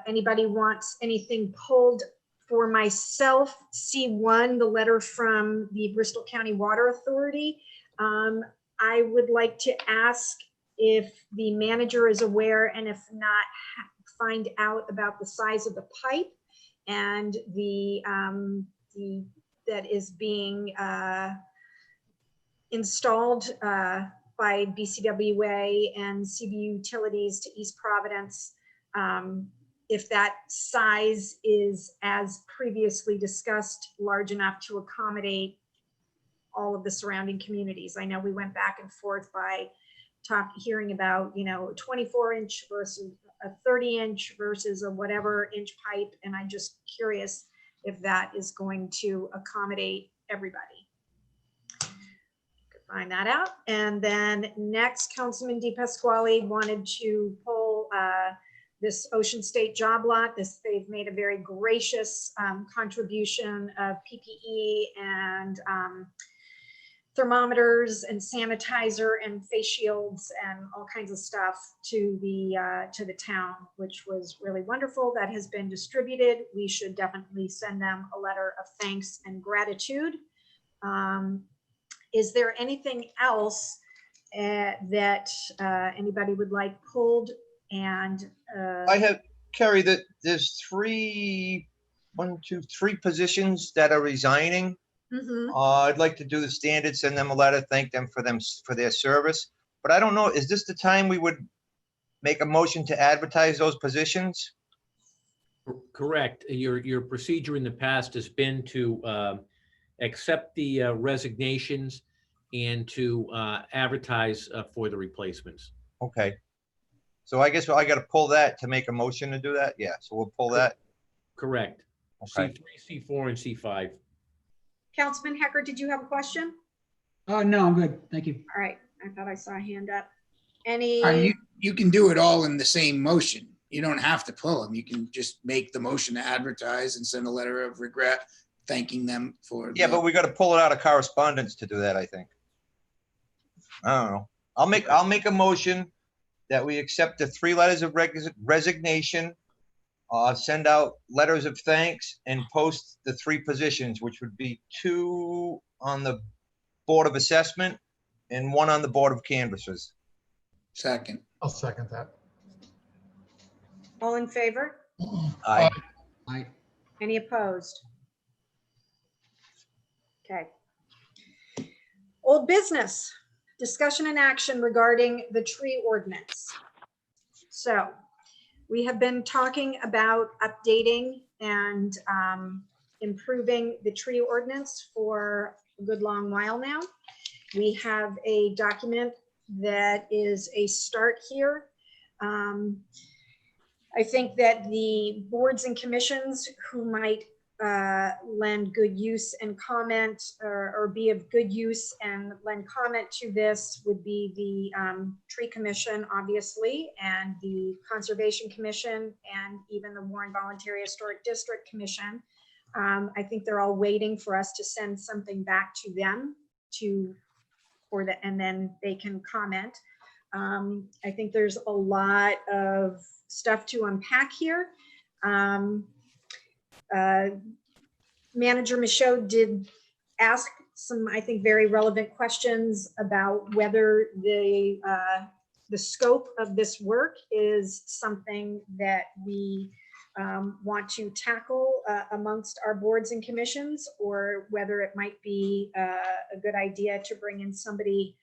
S1: anybody wants anything pulled. For myself, C1, the letter from the Bristol County Water Authority, I would like to ask if the manager is aware, and if not, find out about the size of the pipe and that is being installed by BCWA and CB Utilities to East Providence. If that size is, as previously discussed, large enough to accommodate all of the surrounding communities. I know we went back and forth by hearing about, 24-inch versus a 30-inch versus a whatever inch pipe. And I'm just curious if that is going to accommodate everybody. Could find that out. And then next, Councilman DePasquale wanted to pull this Ocean State job lot. They've made a very gracious contribution of PPE and thermometers and sanitizer and face shields and all kinds of stuff to the town, which was really wonderful. That has been distributed. We should definitely send them a letter of thanks and gratitude. Is there anything else that anybody would like pulled? And
S4: I have, Kerry, that there's three positions that are resigning. I'd like to do the standard, send them a letter, thank them for their service. But I don't know, is this the time we would make a motion to advertise those positions?
S13: Correct. Your procedure in the past has been to accept the resignations and to advertise for the replacements.
S4: Okay. So I guess I got to pull that to make a motion to do that. Yeah, so we'll pull that.
S13: Correct.
S4: Okay.
S13: C3, C4, and C5.
S1: Councilman Hecker, did you have a question?
S9: No, I'm good. Thank you.
S1: All right, I thought I saw a hand up.
S6: You,
S1: Any,
S6: you can do it all in the same motion. You don't have to pull them. You can just make the motion to advertise and send a letter of regret, thanking them for.
S4: Yeah, but we got to pull it out of correspondence to do that, I think. I don't know. I'll make a motion that we accept the 3 letters of resignation, send out letters of thanks, and post the 3 positions, which would be 2 on the Board of Assessment and 1 on the Board of Canvassers.
S6: Second.
S5: I'll second that.
S1: all in favor?
S4: Aye.
S9: I,
S1: Any opposed? Okay. Old business, discussion and action regarding the tree ordinance. So we have been talking about updating and improving the tree ordinance for a good long while now. We have a document that is a start here. I think that the boards and commissions who might lend good use and comment or be of good use and lend comment to this would be the Tree Commission, obviously, and the Conservation Commission, and even the Warren Voluntary Historic District Commission. I think they're all waiting for us to send something back to them and then they can comment. I think there's a lot of stuff to unpack here. Manager Michaud did ask some, I think, very relevant questions about whether the scope of this work is something that we want to tackle amongst our boards and commissions, or whether it might be a good idea to bring in somebody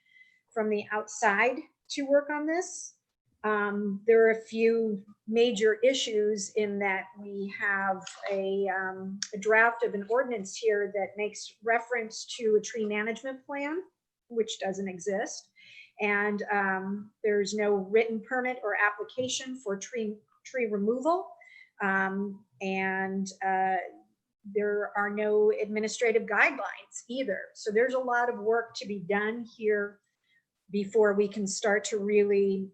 S1: from the outside to work on this. There are a few major issues in that we have a draft of an ordinance here that makes reference to a tree management plan, which doesn't exist. And there's no written permit or application for tree removal. There are no administrative guidelines either. So there's a lot of work to be done here before we can start to really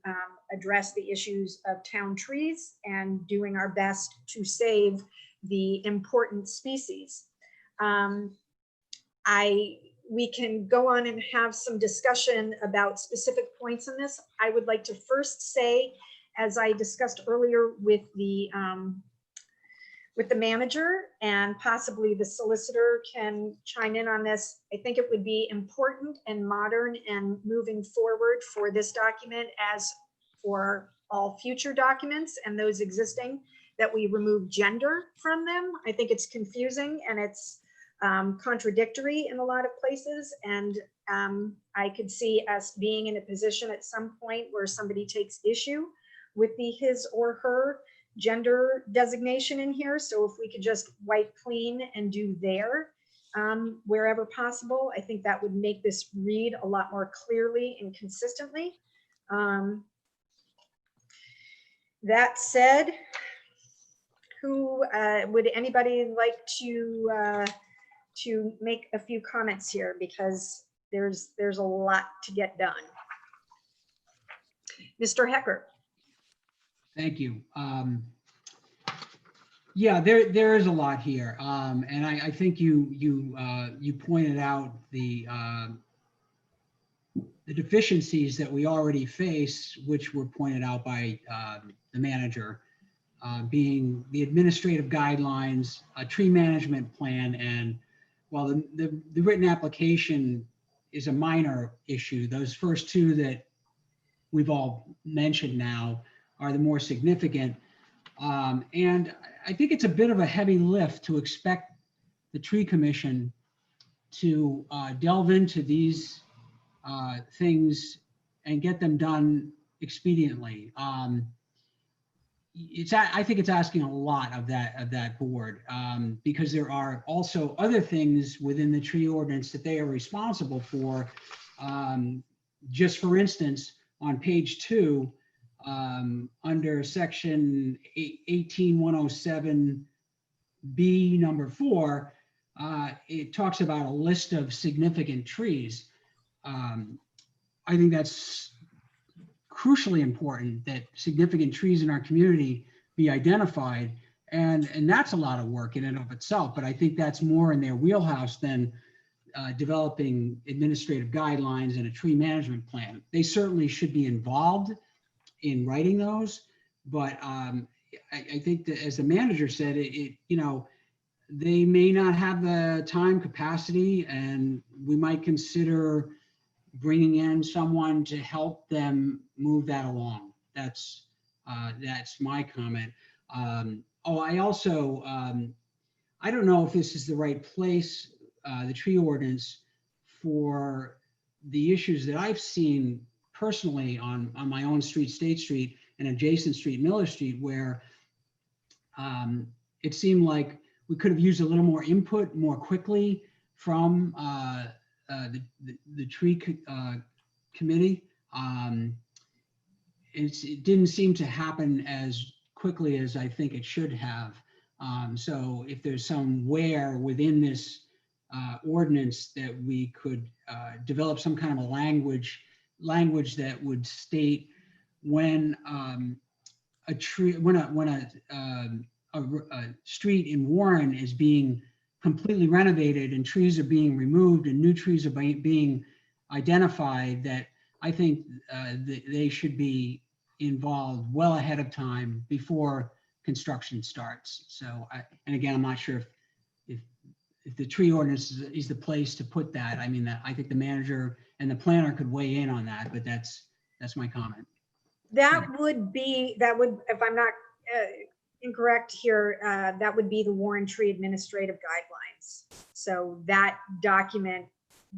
S1: address the issues of town trees and doing our best to save the important species. We can go on and have some discussion about specific points in this. I would like to first say, as I discussed earlier with the manager, and possibly the solicitor can chime in on this, I think it would be important and modern and moving forward for this document, as for all future documents and those existing, that we remove gender from them. I think it's confusing and it's contradictory in a lot of places. And I could see us being in a position at some point where somebody takes issue with the his or her gender designation in here. So if we could just wipe clean and do there wherever possible, I think that would make this read a lot more clearly and consistently. That said, would anybody like to make a few comments here, because there's a lot to get done. Mr. Hecker.
S9: Thank you. Yeah, there is a lot here, and I think you pointed out the deficiencies that we already face, which were pointed out by the manager, being the administrative guidelines, a tree management plan, and while the written application is a minor issue, those first two that we've all mentioned now are the more significant. And I think it's a bit of a heavy lift to expect the Tree Commission to delve into these things and get them done expediently. I think it's asking a lot of that board, because there are also other things within the tree ordinance that they are responsible for. Just for instance, on page 2, under section 18107B number 4, it talks about a list of significant trees. I think that's crucially important, that significant trees in our community be identified. And that's a lot of work in and of itself, but I think that's more in their wheelhouse than developing administrative guidelines and a tree management plan. They certainly should be involved in writing those, but I think that, as the manager said, they may not have the time capacity, and we might consider bringing in someone to help them move that along. That's my comment. I also, I don't know if this is the right place, the tree ordinance, for the issues that I've seen personally on my own street, State Street, and adjacent street, Miller Street, where it seemed like we could have used a little more input more quickly from the tree committee. It didn't seem to happen as quickly as I think it should have. So if there's somewhere within this ordinance that we could develop some kind of a language that would state when a street in Warren is being completely renovated and trees are being removed and new trees are being identified, that I think they should be involved well ahead of time before construction starts. So, and again, I'm not sure if the tree ordinance is the place to put that. I mean, I think the manager and the planner could weigh in on that, but that's my comment.
S1: That would, if I'm not incorrect here, that would be the Warren Tree Administrative Guidelines. So that document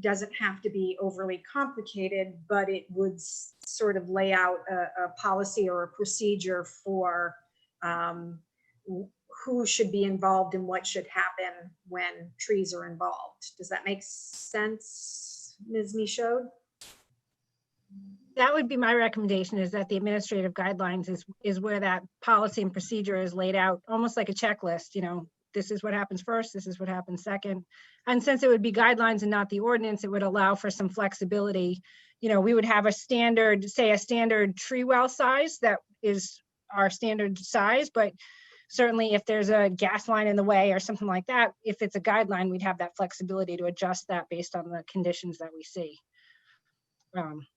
S1: doesn't have to be overly complicated, but it would sort of lay out a policy or a procedure for who should be involved and what should happen when trees are involved. Does that make sense, Ms. Michaud?
S3: That would be my recommendation, is that the administrative guidelines is where that policy and procedure is laid out, almost like a checklist. This is what happens first, this is what happens second. And since it would be guidelines and not the ordinance, it would allow for some flexibility. We would have a standard tree well size that is our standard size, but certainly if there's a gas line in the way or something like that, if it's a guideline, we'd have that flexibility to adjust that based on the conditions that we see.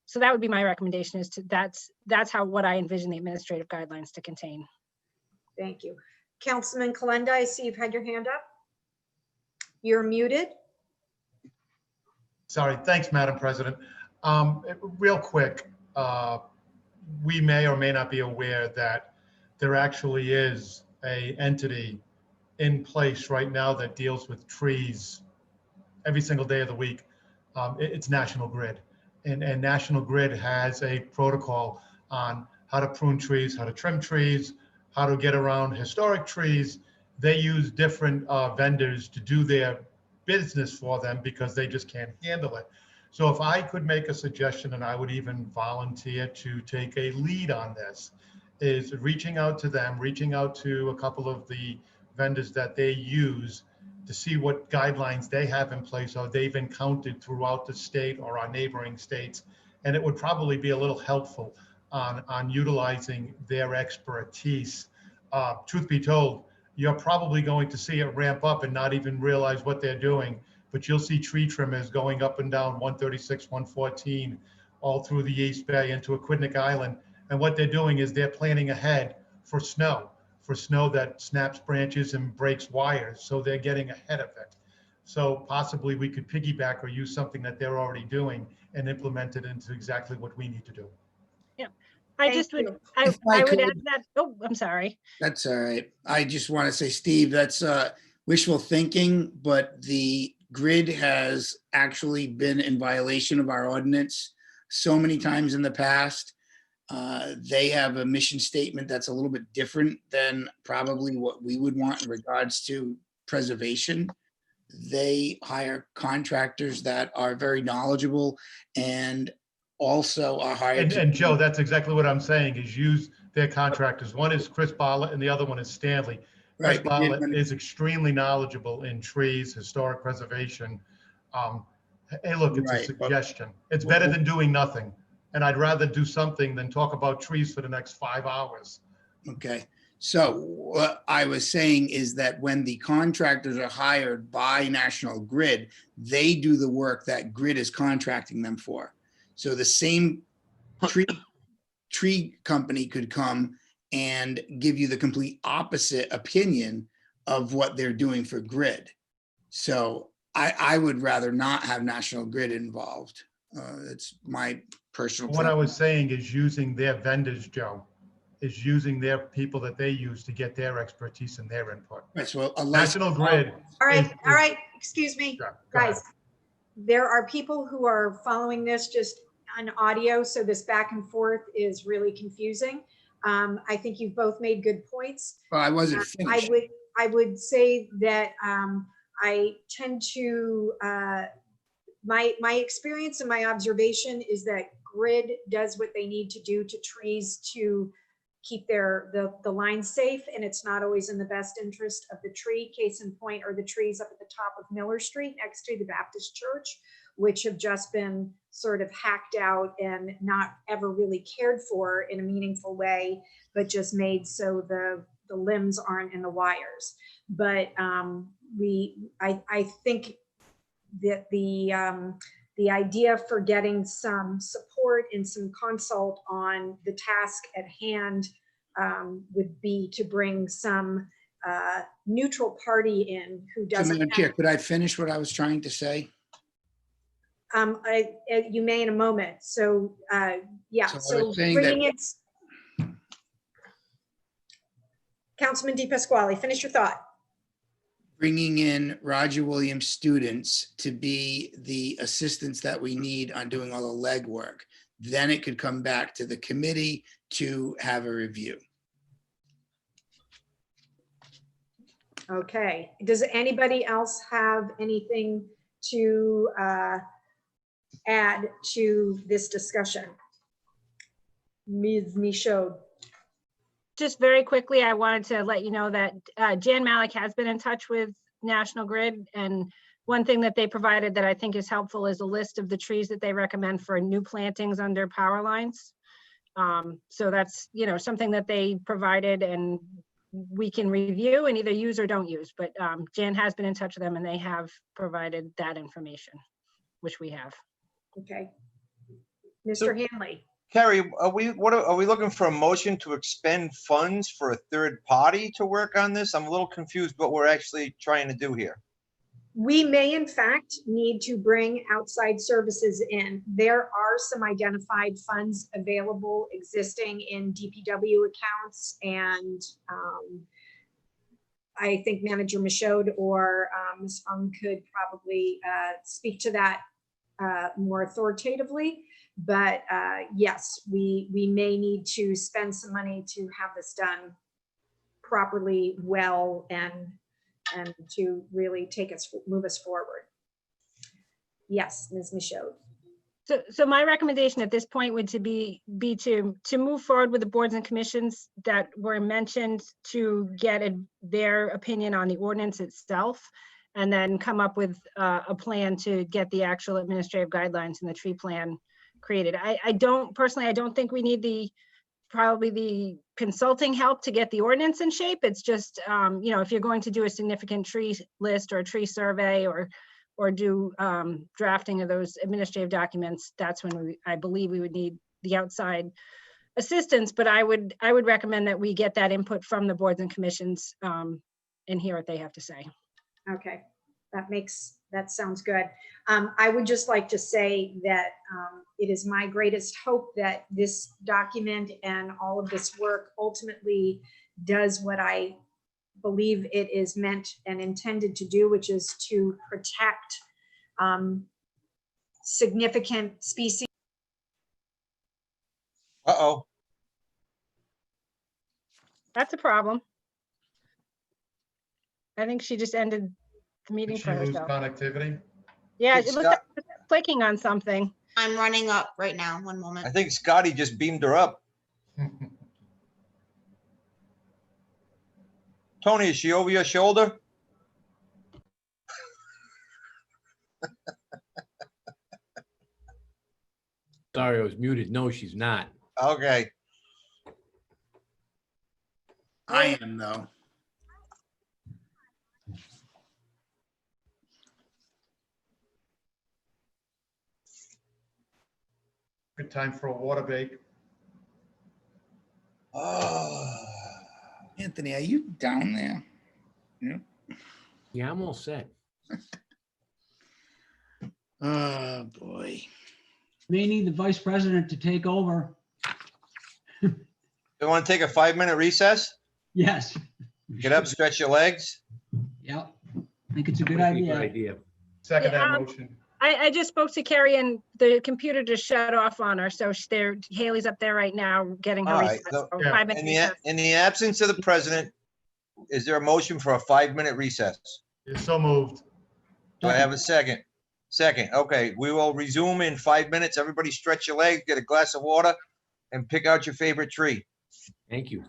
S3: So that would be my recommendation, is that's what I envision the administrative guidelines to contain.
S1: Thank you. Councilman Kalenda, I see you've had your hand up. You're muted.
S5: Sorry, thanks, Madam President. Real quick, we may or may not be aware that there actually is an entity in place right now that deals with trees every single day of the week. It's National Grid. And National Grid has a protocol on how to prune trees, how to trim trees, how to get around historic trees. They use different vendors to do their business for them because they just can't handle it. So if I could make a suggestion, and I would even volunteer to take a lead on this, is reaching out to them, reaching out to a couple of the vendors that they use to see what guidelines they have in place or they've encountered throughout the state or our neighboring states. And it would probably be a little helpful on utilizing their expertise. Truth be told, you're probably going to see it ramp up and not even realize what they're doing, but you'll see tree trimmers going up and down 136, 114, all through the East Bay into Aquidneck Island. And what they're doing is they're planning ahead for snow that snaps branches and breaks wires. So they're getting ahead of it. So possibly we could piggyback or use something that they're already doing and implement it into exactly what we need to do.
S3: Yeah, I would add that. Oh, I'm sorry.
S6: That's all right. I just want to say, Steve, that's wishful thinking, but the grid has actually been in violation of our ordinance so many times in the past. They have a mission statement that's a little bit different than probably what we would want in regards to preservation. They hire contractors that are very knowledgeable, and also are hired.
S5: And,
S6: to
S5: and
S6: do-
S5: Joe, that's exactly what I'm saying, is use their contractors. One is Chris Bartlett and the other one is Stanley. Chris
S6: Right, but you're
S5: Bartlett
S6: gonna-
S5: is extremely knowledgeable in trees, historic preservation. Hey, look, it's a
S6: Right, but-
S5: suggestion. It's better than doing nothing. And I'd rather do something than talk about trees for the next 5 hours.
S6: Okay, so what I was saying is that when the contractors are hired by National Grid, they do the work that Grid is contracting them for. So the same tree company could come and give you the complete opposite opinion of what they're doing for Grid. So I would rather not have National Grid involved. It's my personal.
S5: What I was saying is using their vendors, Joe, is using their people that they use to get their expertise and their input.
S6: Right, so unless.
S5: National Grid.
S1: All right,
S5: is-
S1: all right, excuse me,
S5: Yeah, go ahead.
S1: guys. There are people who are following this just on audio, so this back and forth is really confusing. I think you've both made good points.
S6: Well, I wasn't finished.
S1: I would say that I tend to, my experience and my observation is that Grid does what they need to do to trees to keep the line safe, and it's not always in the best interest of the tree. Case in point are the trees up at the top of Miller Street next to the Baptist Church, which have just been sort of hacked out and not ever really cared for in a meaningful way, but just made so the limbs aren't in the wires. But I think that the idea for getting some support and some consult on the task at hand would be to bring some neutral party in who
S6: So,
S1: doesn't.
S6: Madam Chair, could I finish what I was trying to say?
S1: You may in a moment. So, yeah,
S6: So I
S1: so
S6: was saying that-
S1: bringing it. Councilman Di Pasquale, finish your thought.
S6: Bringing in Roger Williams students to be the assistants that we need on doing all the legwork. Then it could come back to the committee to have a review.
S1: Okay, does anybody else have anything to add to this discussion? Ms. Michaud.
S3: Just very quickly, I wanted to let you know that Jan Malik has been in touch with National Grid, and one thing that they provided that I think is helpful is a list of the trees that they recommend for new plantings under power lines. So that's, something that they provided and we can review and either use or don't use, but Jan has been in touch with them and they have provided that information, which we have.
S1: Okay. Mr. Hanley.
S4: Carrie, are we looking for a motion to expend funds for a third party to work on this? I'm a little confused what we're actually trying to do here.
S1: We may in fact need to bring outside services in. There are some identified funds available existing in DPW accounts, and I think Manager Michaud or Ms. Fung could probably speak to that more authoritatively. But yes, we may need to spend some money to have this done properly, well, and to really move us forward. Yes, Ms. Michaud.
S3: So my recommendation at this point would be to move forward with the boards and commissions that were mentioned, to get their opinion on the ordinance itself, and then come up with a plan to get the actual administrative guidelines and the tree plan created. I don't think we need probably the consulting help to get the ordinance in shape. It's just, if you're going to do a significant tree list or a tree survey or do drafting of those administrative documents, that's when I believe we would need the outside assistance. But I would recommend that we get that input from the boards and commissions and hear what they have to say.
S1: Okay, that sounds good. I would just like to say that it is my greatest hope that this document and all of this work ultimately does what I believe it is meant and intended to do, which is to protect significant species.
S4: Uh-oh.
S3: That's a problem. I think she just ended the meeting
S5: Did she
S3: for
S5: lose
S3: herself.
S5: connectivity?
S3: Yeah,
S4: Did
S3: it looks like she's clicking on something.
S12: I'm running up right now. One
S4: I
S12: moment.
S4: think Scotty just beamed her up. Tony, is she over your shoulder?
S13: Sorry, I was muted. No, she's not.
S4: Okay.
S6: I am though.
S5: Good time for a water break.
S4: Oh.
S6: Anthony, are you down there?
S13: Yeah, I'm all set.
S6: Oh, boy.
S9: May need the vice president to take over.
S4: You want to take a 5-minute recess?
S9: Yes.
S4: Get up, stretch your legs.
S9: Yep. I think it's a good
S13: Might be a
S9: idea.
S5: Second that
S3: Yeah,
S5: motion.
S3: I just spoke to Carrie and the computer just shut off on her. So Haley's up there right now getting her
S4: All right,
S3: reset.
S4: so-
S3: So
S5: Yeah.
S3: 5 minutes recess.
S4: In the absence of the president, is there a motion for a 5-minute recess?
S5: You're so moved.
S4: Do I have a second? Second, okay, we will resume in 5 minutes. Everybody stretch your legs, get a glass of water, and pick out your favorite tree.
S13: Thank you.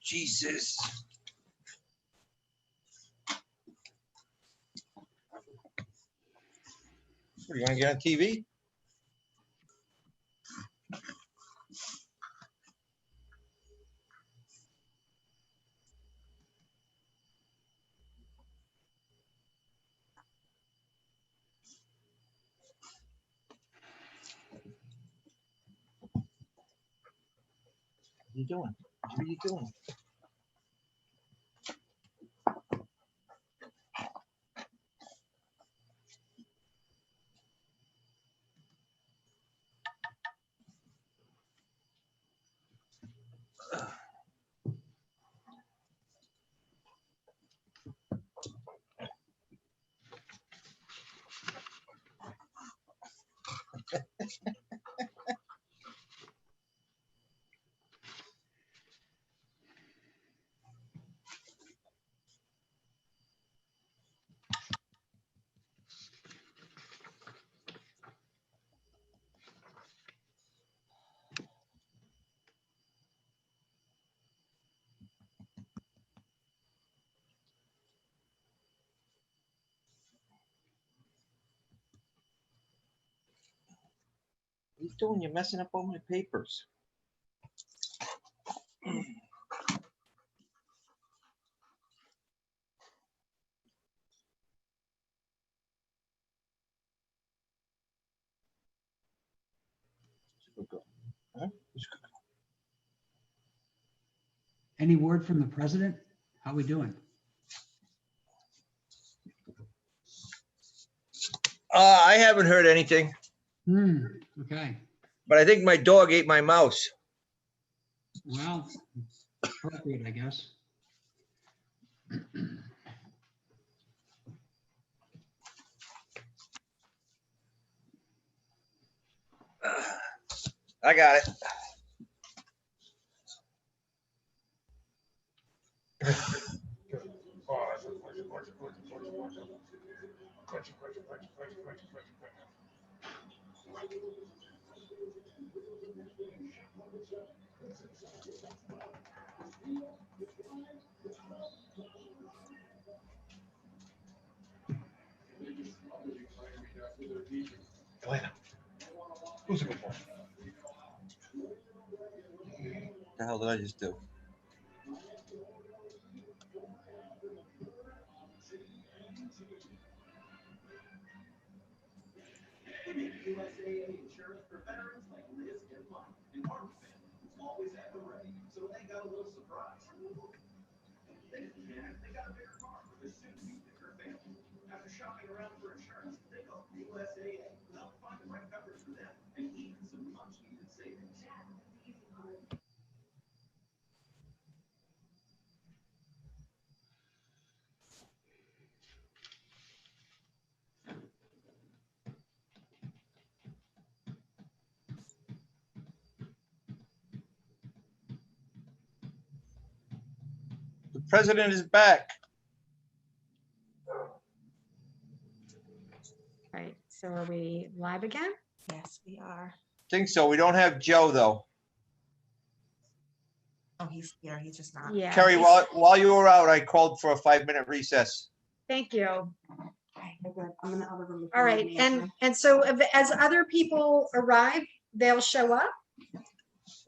S4: Jesus. What, you want to get on TV? What are you doing? What are you doing? What are you doing? You're messing up all my papers. Huh?
S9: Any word from the president? How we doing?
S4: I haven't heard anything,
S9: Okay,
S4: but I think my dog ate my mouse.
S9: well, appropriate, I guess.
S4: I got it.
S5: Elena, who's a good one?
S4: What the hell did I just do? The president is back.
S1: Right, so are we live again?
S12: Yes, we are.
S4: Think so. We don't have Joe, though.
S12: Oh, he's here. He's just not.
S1: Yeah.
S4: Kerry, while you were out, I called for a 5-minute recess.
S1: Thank you.
S12: Okay, we're good. I'm in the other room.
S1: All right, and so as other people arrive, they'll show up?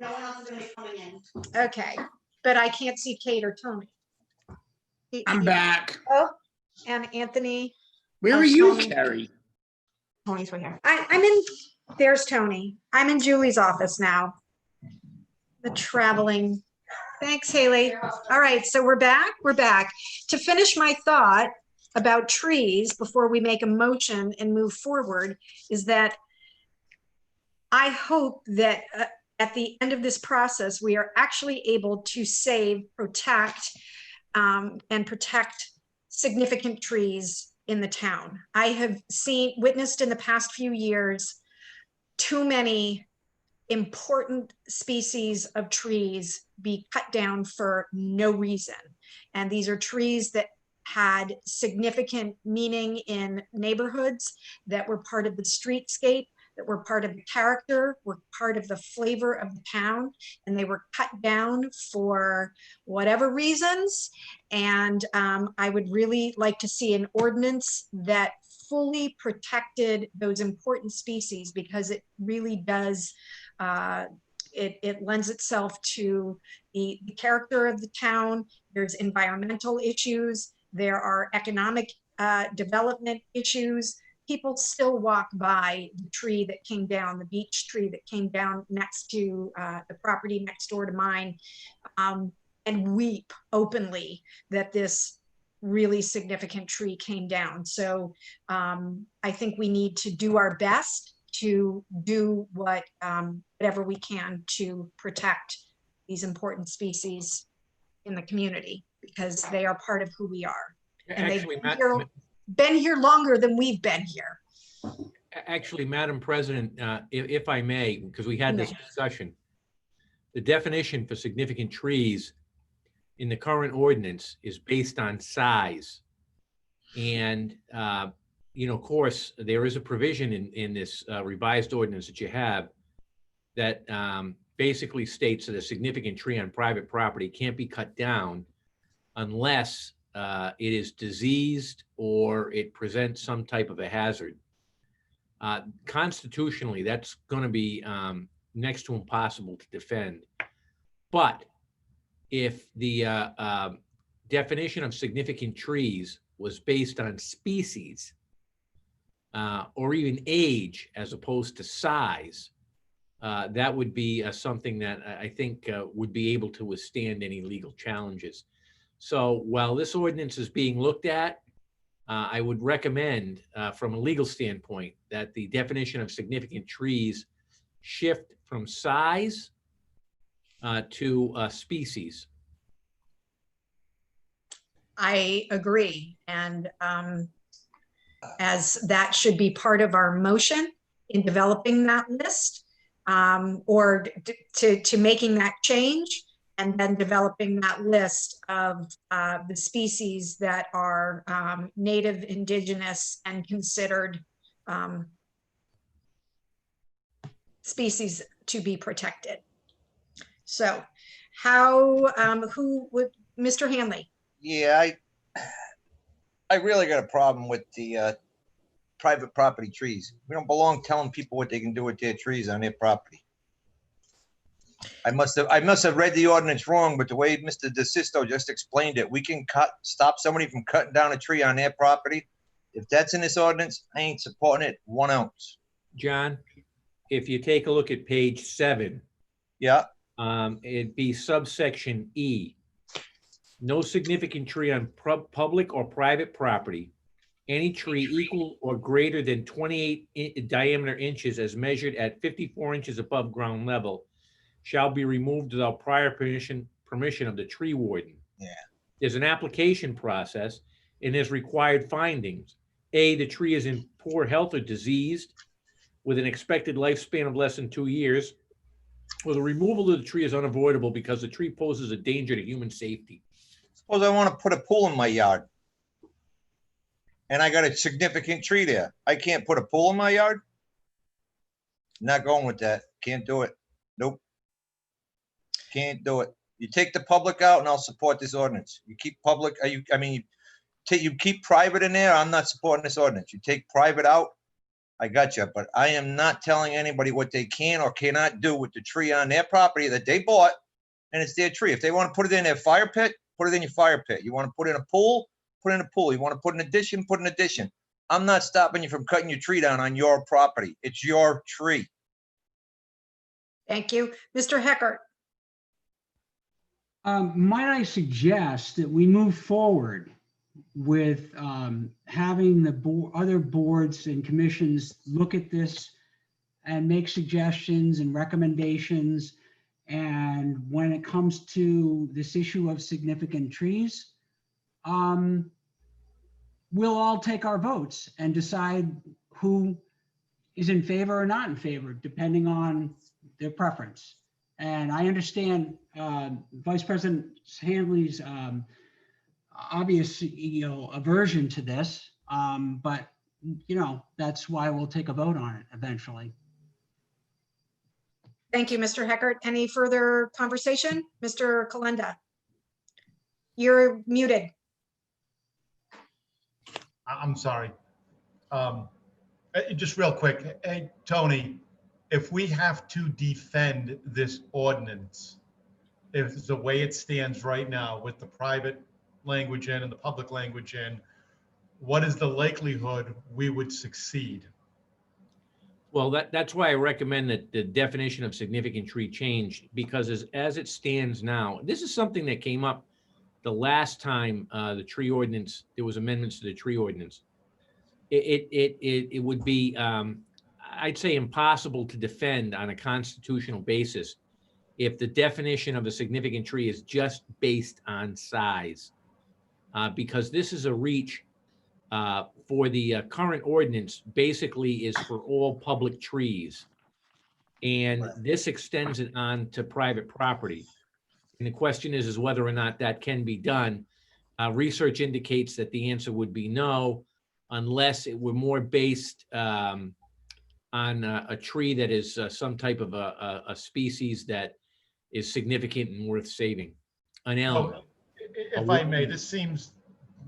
S12: No one else is gonna be coming in.
S1: Okay, but I can't see Kate or Tony.
S6: I'm back.
S1: Oh, and Anthony.
S6: Where
S1: Oh,
S6: are you,
S1: Tony.
S6: Carrie?
S12: Tony's right here.
S1: I'm in, there's Tony. I'm in Julie's office now. The traveling. Thanks, Haley. All right, so we're back. We're back. To finish my thought about trees before we make a motion and move forward is that I hope that at the end of this process, we are actually able to save, protect, and protect significant trees in the town. I have witnessed in the past few years too many important species of trees be cut down for no reason. And these are trees that had significant meaning in neighborhoods, that were part of the streetscape, that were part of the character, were part of the flavor of the town, and they were cut down for whatever reasons. And I would really like to see an ordinance that fully protected those important species, because it really does, it lends itself to the character of the town. There's environmental issues. There are economic development issues. People still walk by the tree that came down, the beech tree that came down next to the property next door to mine, and weep openly that this really significant tree came down. So I think we need to do our best to do whatever we can to protect these important species in the community, because they are part of who we are. And
S13: Actually,
S1: they've been here longer than we've been here.
S13: Actually, Madam President, if I may, because we had this discussion, the definition for significant trees in the current ordinance is based on size. And, of course, there is a provision in this revised ordinance that you have that basically states that a significant tree on private property can't be cut down unless it is diseased or it presents some type of a hazard. Constitutionally, that's going to be next to impossible to defend. But if the definition of significant trees was based on species or even age as opposed to size, that would be something that I think would be able to withstand any legal challenges. So while this ordinance is being looked at, I would recommend from a legal standpoint that the definition of significant trees shift from size to species.
S1: I agree. And as that should be part of our motion in developing that list, or to making that change, and then developing that list of the species that are native, indigenous, and considered species to be protected. So who would, Mr. Hanley?
S4: Yeah, I really got a problem with the private property trees. We don't belong telling people what they can do with their trees on their property. I must have read the ordinance wrong, but the way Mr. DeSisto just explained it, we can stop somebody from cutting down a tree on their property. If that's in this ordinance, I ain't supporting it 1 ounce.
S13: John, if you take a look at page 7,
S4: yeah,
S13: it'd be subsection E. No significant tree on public or private property. Any tree equal or greater than 28 diameter inches as measured at 54 inches above ground level shall be removed without prior permission of the tree warden.
S4: Yeah.
S13: There's an application process and there's required findings. A, the tree is in poor health or diseased with an expected lifespan of less than 2 years, or the removal of the tree is unavoidable because the tree poses a danger to human safety.
S4: Suppose I want to put a pool in my yard and I got a significant tree there. I can't put a pool in my yard? Not going with that. Can't do it. Nope. Can't do it. You take the public out and I'll support this ordinance. You keep public, you keep private in there, I'm not supporting this ordinance. You take private out, I got you. But I am not telling anybody what they can or cannot do with the tree on their property that they bought, and it's their tree. If they want to put it in their fire pit, put it in your fire pit. You want to put in a pool, put in a pool. You want to put an addition, put an addition. I'm not stopping you from cutting your tree down on your property. It's your tree.
S1: Thank you. Mr. Heckert.
S9: Might I suggest that we move forward with having the other boards and commissions look at this and make suggestions and recommendations. And when it comes to this issue of significant trees, we'll all take our votes and decide who is in favor or not in favor, depending on their preference. And I understand Vice President Hanley's obvious, aversion to this, but that's why we'll take a vote on it eventually.
S1: Thank you, Mr. Heckert. Any further conversation? Mr. Kalenda, you're muted.
S5: I'm sorry. Just real quick, hey, Tony, if we have to defend this ordinance, if it's the way it stands right now with the private language in and the public language in, what is the likelihood we would succeed?
S13: Well, that's why I recommend that the definition of significant tree changed, because as it stands now, this is something that came up the last time the tree ordinance, there was amendments to the tree ordinance. It would be, I'd say, impossible to defend on a constitutional basis if the definition of a significant tree is just based on size. Because this is a reach for the current ordinance, basically is for all public trees. And this extends it on to private property. And the question is whether or not that can be done. Research indicates that the answer would be no, unless it were more based on a tree that is some type of a species that is significant and worth saving. An elm.
S5: Oh, if I may, this seems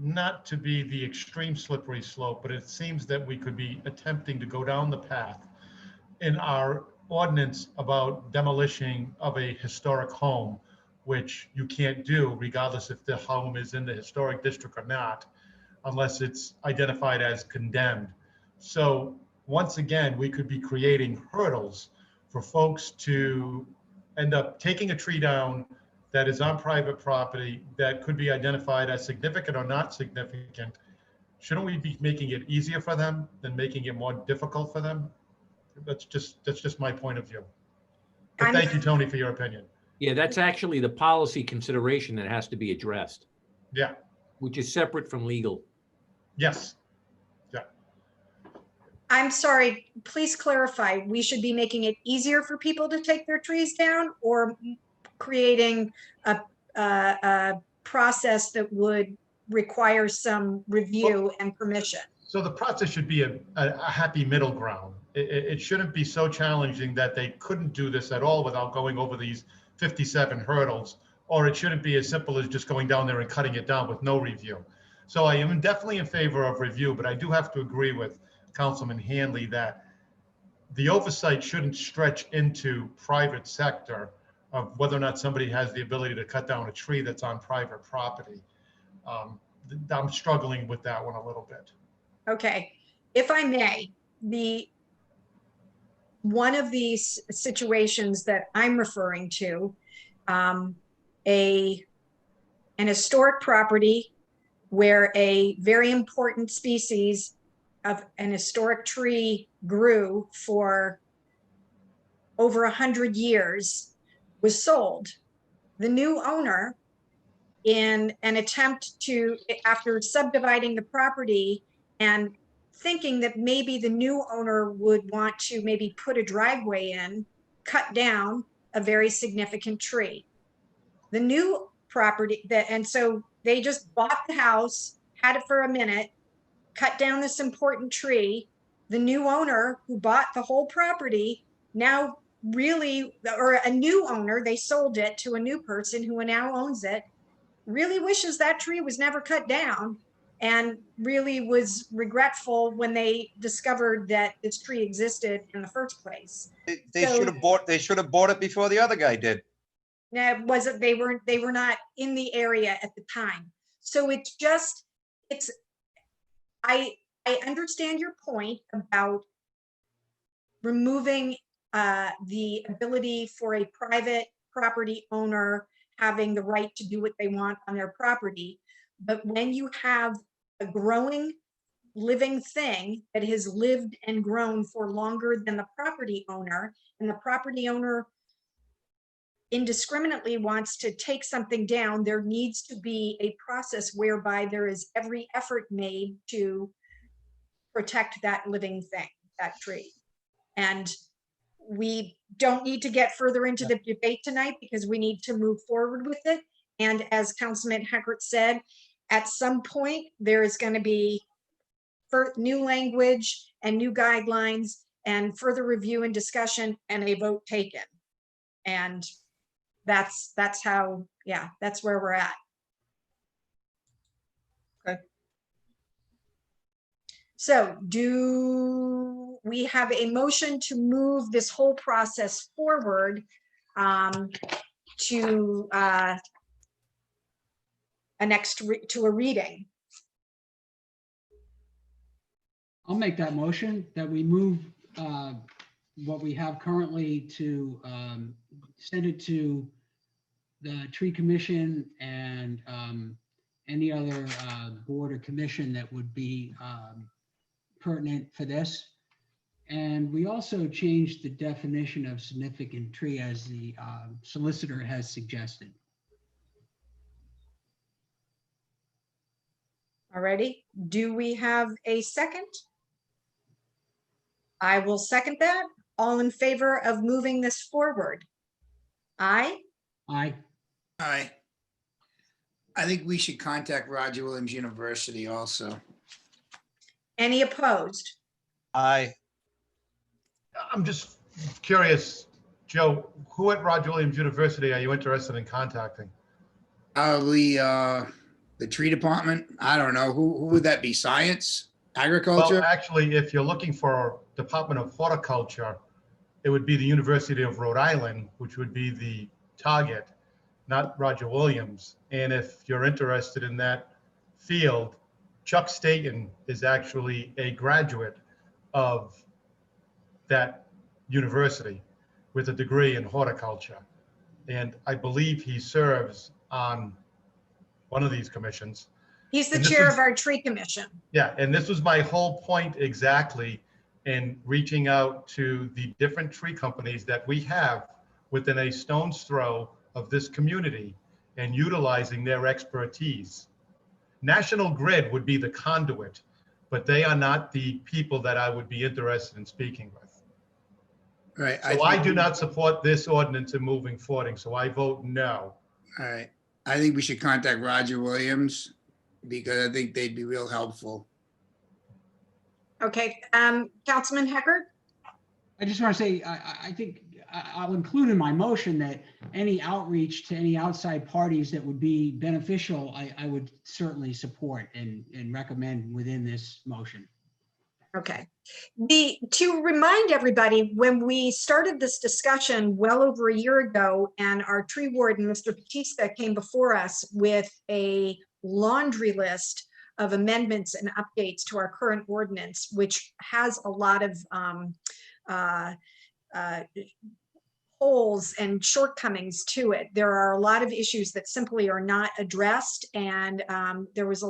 S5: not to be the extreme slippery slope, but it seems that we could be attempting to go down the path in our ordinance about demolition of a historic home, which you can't do regardless if the home is in the historic district or not, unless it's identified as condemned. So once again, we could be creating hurdles for folks to end up taking a tree down that is on private property that could be identified as significant or not significant. Shouldn't we be making it easier for them than making it more difficult for them? That's just my point of view. But thank you, Tony, for your opinion.
S13: Yeah, that's actually the policy consideration that has to be addressed.
S5: Yeah.
S13: Which is separate from legal.
S5: Yes. Yeah.
S1: I'm sorry, please clarify. We should be making it easier for people to take their trees down, or creating a process that would require some review and permission?
S5: So the process should be a happy middle ground. It shouldn't be so challenging that they couldn't do this at all without going over these 57 hurdles, or it shouldn't be as simple as just going down there and cutting it down with no review. So I am definitely in favor of review, but I do have to agree with Councilman Hanley that the oversight shouldn't stretch into private sector of whether or not somebody has the ability to cut down a tree that's on private property. I'm struggling with that one a little bit. Okay.
S1: If I may, one of these situations that I'm referring to, an historic property where a very important species of an historic tree grew for over 100 years, was sold. The new owner, in an attempt to, after subdividing the property and thinking that maybe the new owner would want to maybe put a driveway in, cut down a very significant tree. The new property, and so they just bought the house, had it for a minute, cut down this important tree. The new owner who bought the whole property now really, or a new owner, they sold it to a new person who now owns it, really wishes that tree was never cut down, and really was regretful when they discovered that this tree existed in the first place.
S4: They should have bought it before the other guy did.
S1: Now, wasn't, they were not in the area at the time. So I understand your point about removing the ability for a private property owner having the right to do what they want on their property. But when you have a growing living thing that has lived and grown for longer than the property owner, and the property owner indiscriminately wants to take something down, there needs to be a process whereby there is every effort made to protect that living thing, that tree. And we don't need to get further into the debate tonight because we need to move forward with it. And as Councilman Heckert said, at some point, there is going to be new language and new guidelines and further review and discussion and a vote taken. And that's how, yeah, that's where we're at.
S4: Okay.
S1: So do we have a motion to move this whole process forward to a to a reading?
S9: I'll make that motion that we move what we have currently to send it to the tree commission and any other board or commission that would be pertinent for this. And we also changed the definition of significant tree as the solicitor has suggested.
S1: Alrighty, do we have a second? I will second that. All in favor of moving this forward? Aye.
S9: Aye.
S6: Aye. I think we should contact Roger Williams University also.
S1: Any opposed?
S4: Aye.
S5: I'm just curious, Joe, who at Roger Williams University are you interested in contacting?
S6: Probably the tree department. I don't know. Who would that be? Science?
S5: Well,
S6: Agriculture?
S5: actually, if you're looking for Department of Horticulture, it would be the University of Rhode Island, which would be the target, not Roger Williams. And if you're interested in that field, Chuck Staten is actually a graduate of that university with a degree in horticulture. And I believe he serves on one of these commissions.
S1: He's the
S5: And this
S1: chair
S5: is-
S1: of our tree commission.
S5: Yeah, and this was my whole point exactly in reaching out to the different tree companies that we have within a stone's throw of this community and utilizing their expertise. National Grid would be the conduit, but they are not the people that I would be interested in speaking with.
S6: Right.
S5: So I do not support this ordinance and moving forward, so I vote no.
S6: All right. I think we should contact Roger Williams because I think they'd be real helpful.
S1: Okay, Councilman Heckert?
S9: I just want to say, I think I'll include in my motion that any outreach to any outside parties that would be beneficial, I would certainly support and recommend within this motion.
S1: Okay. To remind everybody, when we started this discussion well over a year ago, and our tree warden, Mr. Batista, came before us with a laundry list of amendments and updates to our current ordinance, which has a lot of holes and shortcomings to it. There are a lot of issues that simply are not addressed, and there were a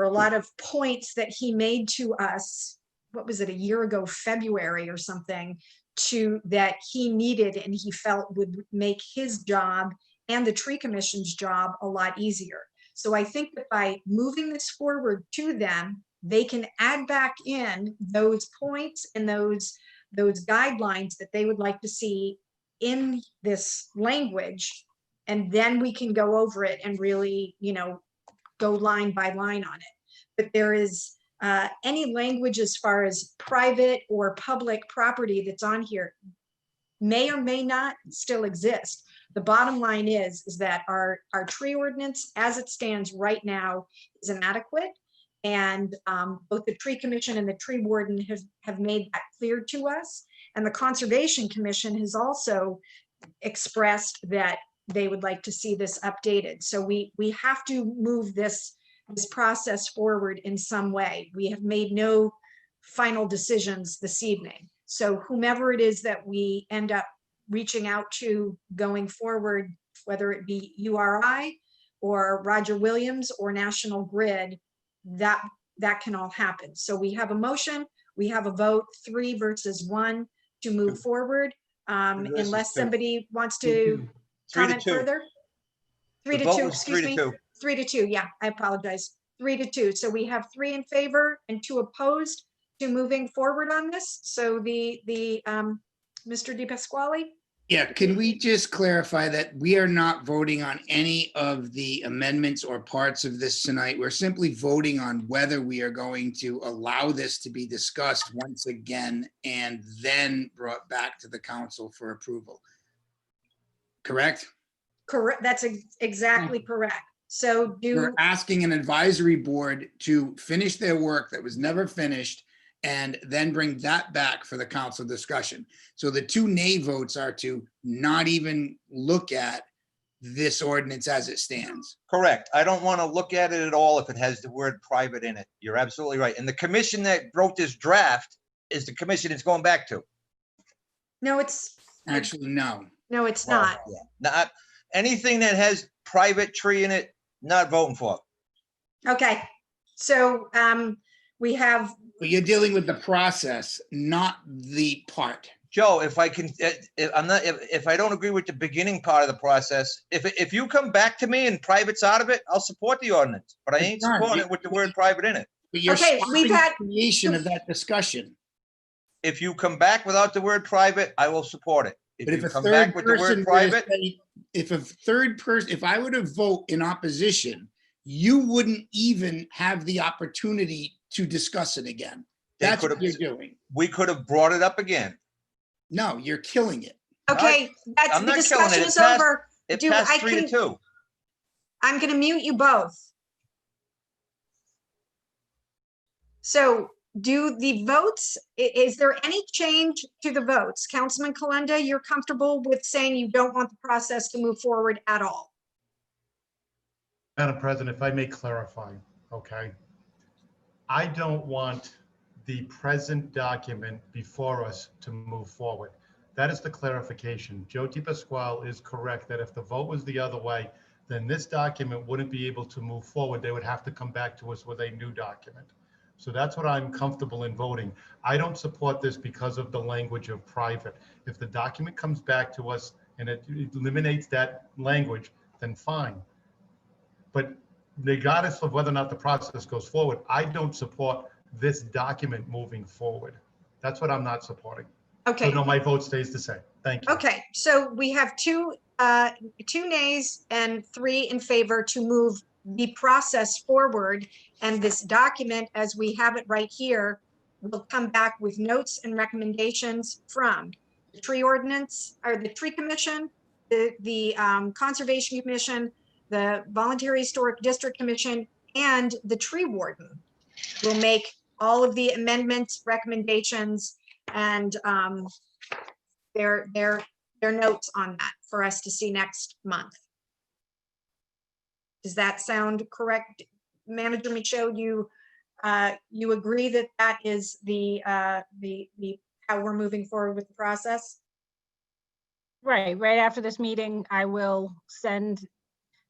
S1: lot of points that he made to us. What was it, a year ago, February or something, that he needed and he felt would make his job and the tree commission's job a lot easier. So I think that by moving this forward to them, they can add back in those points and those guidelines that they would like to see in this language. And then we can go over it and really, go line by line on it. But there is any language as far as private or public property that's on here may or may not still exist. The bottom line is that our tree ordinance as it stands right now is inadequate. And both the tree commission and the tree warden have made that clear to us. And the Conservation Commission has also expressed that they would like to see this updated. So we have to move this process forward in some way. We have made no final decisions this evening. So whomever it is that we end up reaching out to going forward, whether it be URI or Roger Williams or National Grid, that can all happen. So we have a motion, we have a vote, 3 versus 1 to move forward. Unless somebody wants to comment further. 3 to 2, excuse me. 3 to 2, yeah, I apologize. 3 to 2. So we have 3 in favor and 2 opposed to moving forward on this. So Mr. Di Pasquale?
S6: Yeah, can we just clarify that we are not voting on any of the amendments or parts of this tonight? We're simply voting on whether we are going to allow this to be discussed once again and then brought back to the council for approval. Correct?
S1: Correct. That's exactly correct. So
S6: We're asking an advisory board to finish their work that was never finished and then bring that back for the council discussion. So the 2 nay votes are to not even look at this ordinance as it stands.
S4: Correct. I don't want to look at it at all if it has the word private in it. You're absolutely right. And the commission that wrote this draft is the commission it's going back to.
S1: no, it's,
S6: Actually, no.
S1: no, it's not.
S4: Not anything that has private tree in it, not voting for.
S1: Okay, so we have,
S6: But you're dealing with the process, not the part.
S4: Joe, if I can, if I don't agree with the beginning part of the process, if you come back to me and private's out of it, I'll support the ordinance, but I ain't
S6: John,
S4: supporting it with the word private in it.
S6: But you're
S1: Okay, we've
S6: stopping the
S1: had-
S6: creation of that discussion.
S4: If you come back without the word private, I will support it. If
S6: But if
S4: you
S6: a
S4: come
S6: third
S4: back with the
S6: person
S4: word
S6: were to
S4: private,
S6: say, if I were to vote in opposition, you wouldn't even have the opportunity to discuss it again.
S4: They
S6: That's what
S4: could've-
S6: you're doing.
S4: we could have brought it up again.
S6: No, you're killing it.
S1: okay, that's,
S4: I'm
S1: the
S4: not killing it.
S1: discussion
S4: It
S1: is
S4: passed-
S1: over.
S4: It
S1: Do
S4: passed
S1: I
S4: 3-2.
S1: I'm gonna mute you both. So do the votes, is there any change to the votes? Councilman Kalenda, you're comfortable with saying you don't want the process to move forward at all?
S5: Madam President, if I may clarify, okay? I don't want the present document before us to move forward. That is the clarification. Joe DePasquale is correct that if the vote was the other way, then this document wouldn't be able to move forward. They would have to come back to us with a new document. So that's what I'm comfortable in voting. I don't support this because of the language of private. If the document comes back to us and it eliminates that language, then fine. But regardless of whether or not the process goes forward, I don't support this document moving forward. That's what I'm not supporting.
S1: Okay.
S5: So no, my vote stays the same. Thank you.
S1: Okay, so we have two nays and 3 in favor to move the process forward. And this document, as we have it right here, will come back with notes and recommendations from the tree ordinance, or the tree commission, the conservation commission, the voluntary historic district commission, and the tree warden will make all of the amendments, recommendations, and their notes on that for us to see next month. Does that sound correct? Manager Michaud, you agree that that is the how we're moving forward with the process?
S3: Right after this meeting, I will send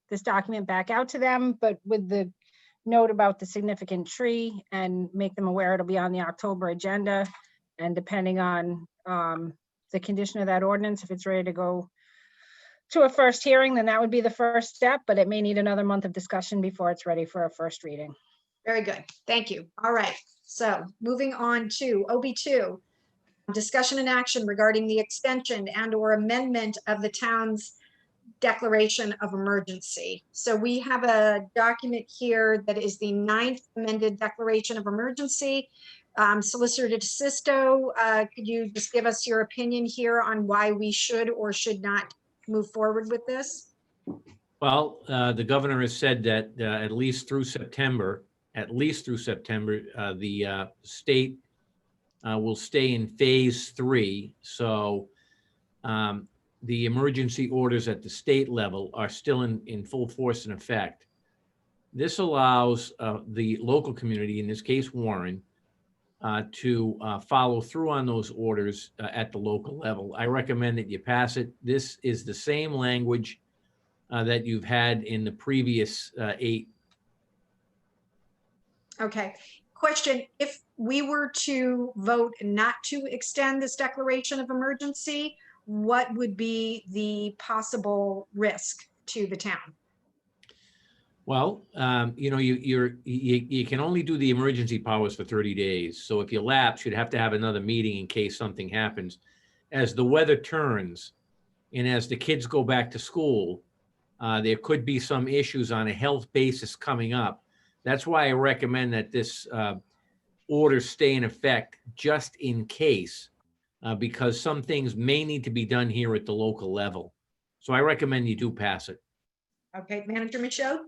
S3: this document back out to them, but with the note about the significant tree, and make them aware it'll be on the October agenda. And depending on the condition of that ordinance, if it's ready to go to a first hearing, then that would be the first step, but it may need another month of discussion before it's ready for a first reading.
S1: Very good. Thank you. All right. So moving on to OB2, discussion and action regarding the extension and or amendment of the town's declaration of emergency. So we have a document here that is the 9th amended declaration of emergency. Solicitor DeSisto, could you just give us your opinion here on why we should or should not move forward with this?
S13: Well, the governor has said that at least through September, the state will stay in phase 3. So the emergency orders at the state level are still in full force and effect. This allows the local community, in this case Warren, to follow through on those orders at the local level. I recommend that you pass it. This is the same language that you've had in the previous 8.
S1: Okay. Question, if we were to vote not to extend this declaration of emergency, what would be the possible risk to the town?
S13: Well, you can only do the emergency powers for 30 days. So if you lapse, you'd have to have another meeting in case something happens. As the weather turns and as the kids go back to school, there could be some issues on a health basis coming up. That's why I recommend that this order stay in effect just in case, because some things may need to be done here at the local level. So I recommend you do pass it.
S1: Okay, Manager Michaud?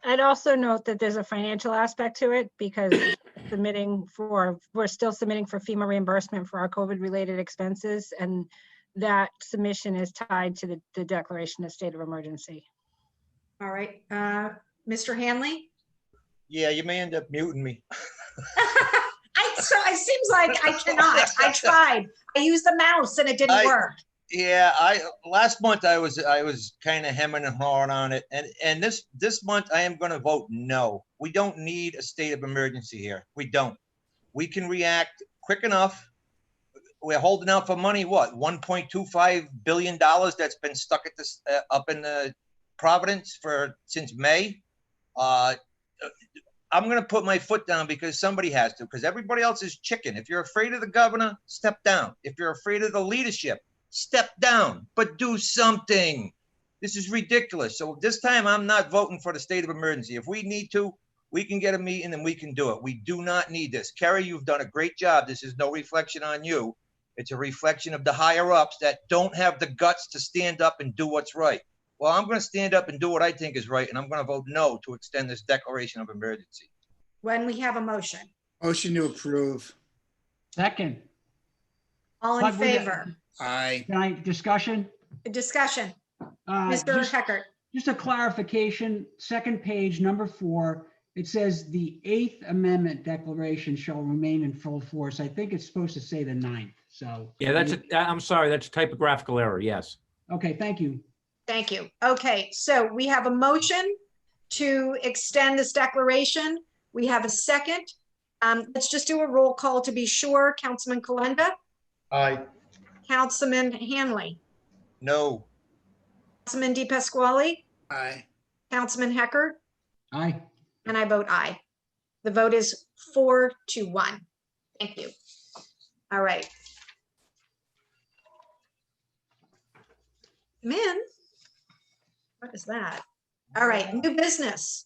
S3: I'd also note that there's a financial aspect to it because we're still submitting for FEMA reimbursement for our COVID-related expenses, and that submission is tied to the declaration of state of emergency.
S1: All right, Mr. Hanley?
S4: Yeah, you may end up muting me.
S1: It seems like I cannot. I tried. I used the mouse and it didn't work.
S4: Yeah, last month I was kind of hemming and hawing on it, and this month I am going to vote no. We don't need a state of emergency here. We don't. We can react quick enough. We're holding out for money. What, $1.25 billion that's been stuck at this up in the Providence since May. I'm going to put my foot down because somebody has to, because everybody else is chicken. If you're afraid of the governor, step down. If you're afraid of the leadership, step down, but do something. This is ridiculous. So this time I'm not voting for the state of emergency. If we need to, we can get a meeting and we can do it. We do not need this. Kerry, you've done a great job. This is no reflection on you. It's a reflection of the higher ups that don't have the guts to stand up and do what's right. Well, I'm going to stand up and do what I think is right, and I'm going to vote no to extend this declaration of emergency.
S1: When we have a motion.
S6: Motion to approve.
S9: Second.
S1: All in
S9: But we-
S1: favor?
S6: Aye.
S9: Can I, discussion?
S1: Discussion. Mr.
S9: Just-
S1: Heckert.
S9: Just a clarification, second page, number 4, it says the 8th Amendment Declaration shall remain in full force. I think it's supposed to say the 9th, so.
S13: Yeah, I'm sorry, that's a typographical error, yes.
S9: Okay, thank you.
S1: Thank you. Okay, so we have a motion to extend this declaration. We have a second. Let's just do a roll call to be sure. Councilman Kalenda,
S5: Aye.
S1: Councilman Hanley,
S4: No.
S1: Councilman DePasquale,
S6: Aye.
S1: Councilman Heckert,
S9: Aye.
S1: and I vote aye. The vote is 4-1. Thank you. All right. Min, what is that? All right, new business.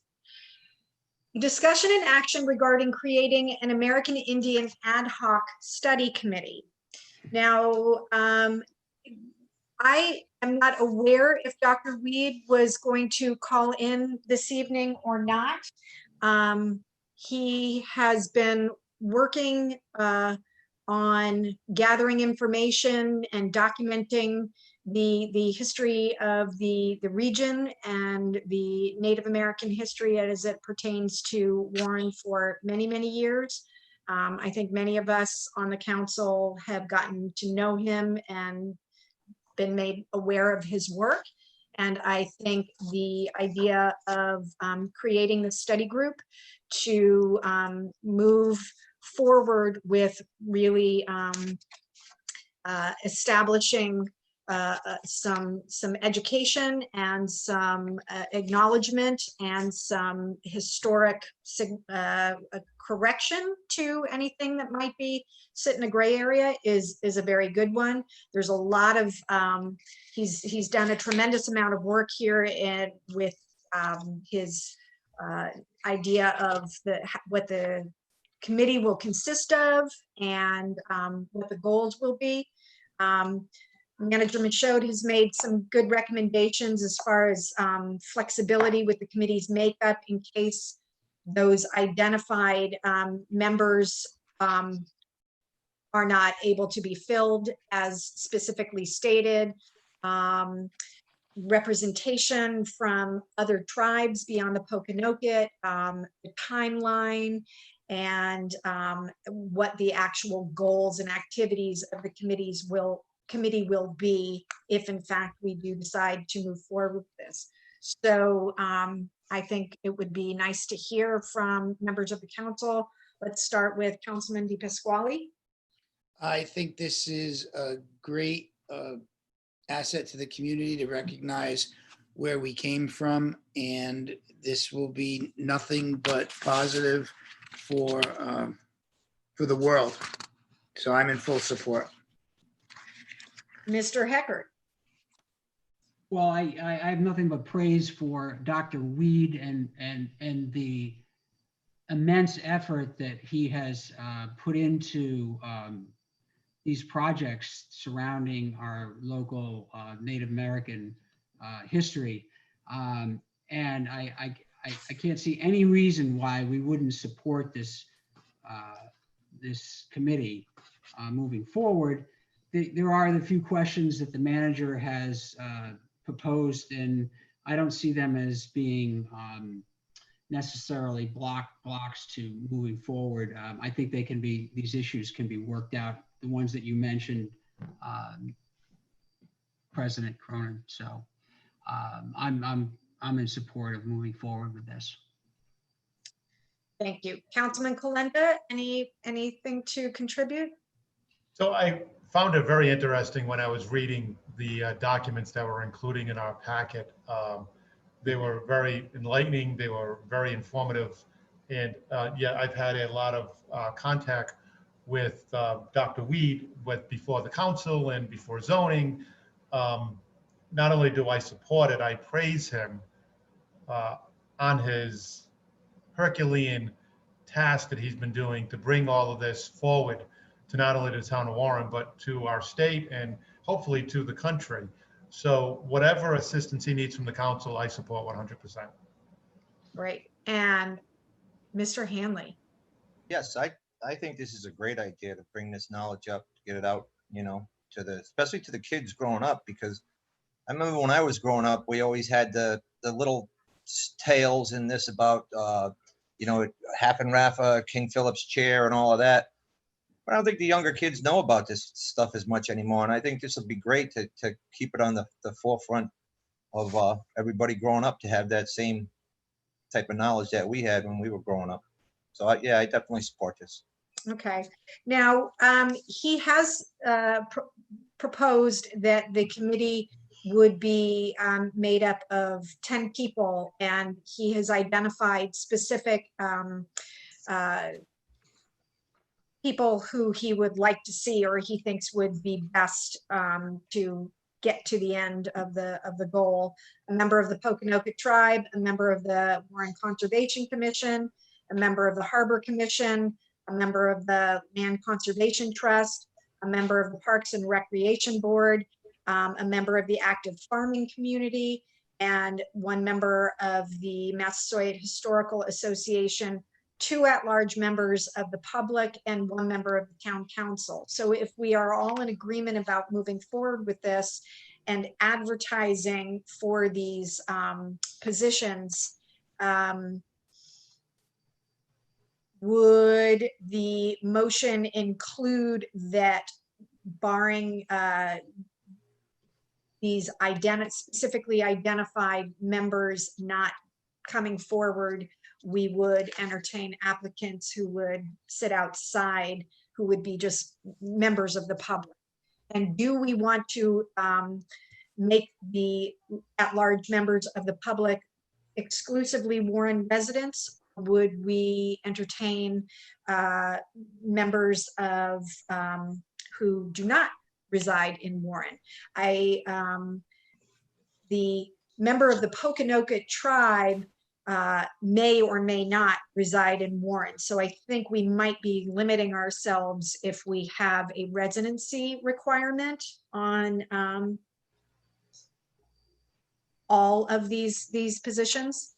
S1: Discussion and action regarding creating an American Indian ad hoc study committee. Now, I am not aware if Dr. Weed was going to call in this evening or not. He has been working on gathering information and documenting the history of the region and the Native American history as it pertains to Warren for many, many years. I think many of us on the council have gotten to know him and been made aware of his work. And I think the idea of creating the study group to move forward with really establishing some education and some acknowledgement and some historic correction to anything that might be sit in a gray area is a very good one. There's a lot of he's done a tremendous amount of work here with his idea of what the committee will consist of and what the goals will be. Manager Michaud has made some good recommendations as far as flexibility with the committee's makeup in case those identified members are not able to be filled as specifically stated. Representation from other tribes beyond the Pokanoket, the timeline, and what the actual goals and activities of the committee will be if in fact we do decide to move forward with this. So I think it would be nice to hear from members of the council. Let's start with Councilman DePasquale.
S6: I think this is a great asset to the community to recognize where we came from, and this will be nothing but positive for the world. So I'm in full support.
S1: Mr. Heckert.
S9: Well, I have nothing but praise for Dr. Weed and the immense effort that he has put into these projects surrounding our local Native American history. And I I can't see any reason why we wouldn't support this, this committee moving forward. There are the few questions that the manager has proposed, and I don't see them as being necessarily blocks to moving forward. I think they can be, these issues can be worked out, the ones that you mentioned, President Cronin. So I'm in support of moving forward with this.
S1: Thank you. Councilman Kalenda, anything to contribute?
S5: So I found it very interesting when I was reading the documents that were included in our packet. They were very enlightening. They were very informative. And yeah, I've had a lot of contact with Dr. Weed before the council and before zoning. Not only do I support it, I praise him on his Herculean task that he's been doing to bring all of this forward to not only the town of Warren, but to our state and hopefully to the country. So whatever assistance he needs from the council, I support 100%.
S1: Great. And Mr. Hanley?
S4: Yes, I think this is a great idea to bring this knowledge up, to get it out, you know, especially to the kids growing up, because I remember when I was growing up, we always had the little tales in this about, you know, Happen Rafa, King Philip's chair and all of that. But I don't think the younger kids know about this stuff as much anymore. And I think this would be great to keep it on the forefront of everybody growing up, to have that same type of knowledge that we had when we were growing up. So yeah, I definitely support this.
S1: Okay. Now, he has proposed that the committee would be made up of 10 people, and he has identified specific people who he would like to see, or he thinks would be best to get to the end of the goal. A member of the Pokanoket tribe, a member of the Warren Conservation Commission, a member of the Harbor Commission, a member of the Land Conservation Trust, a member of the Parks and Recreation Board, a member of the Active Farming Community, and one member of the Massasoit Historical Association, 2 at-large members of the public, and 1 member of the town council. So if we are all in agreement about moving forward with this and advertising for these positions, would the motion include that, barring these specifically identified members not coming forward, we would entertain applicants who would sit outside, who would be just members of the public? And do we want to make the at-large members of the public exclusively Warren residents? Would we entertain members of who do not reside in Warren? The member of the Pokanoket tribe may or may not reside in Warren. So I think we might be limiting ourselves if we have a residency requirement on all of these positions.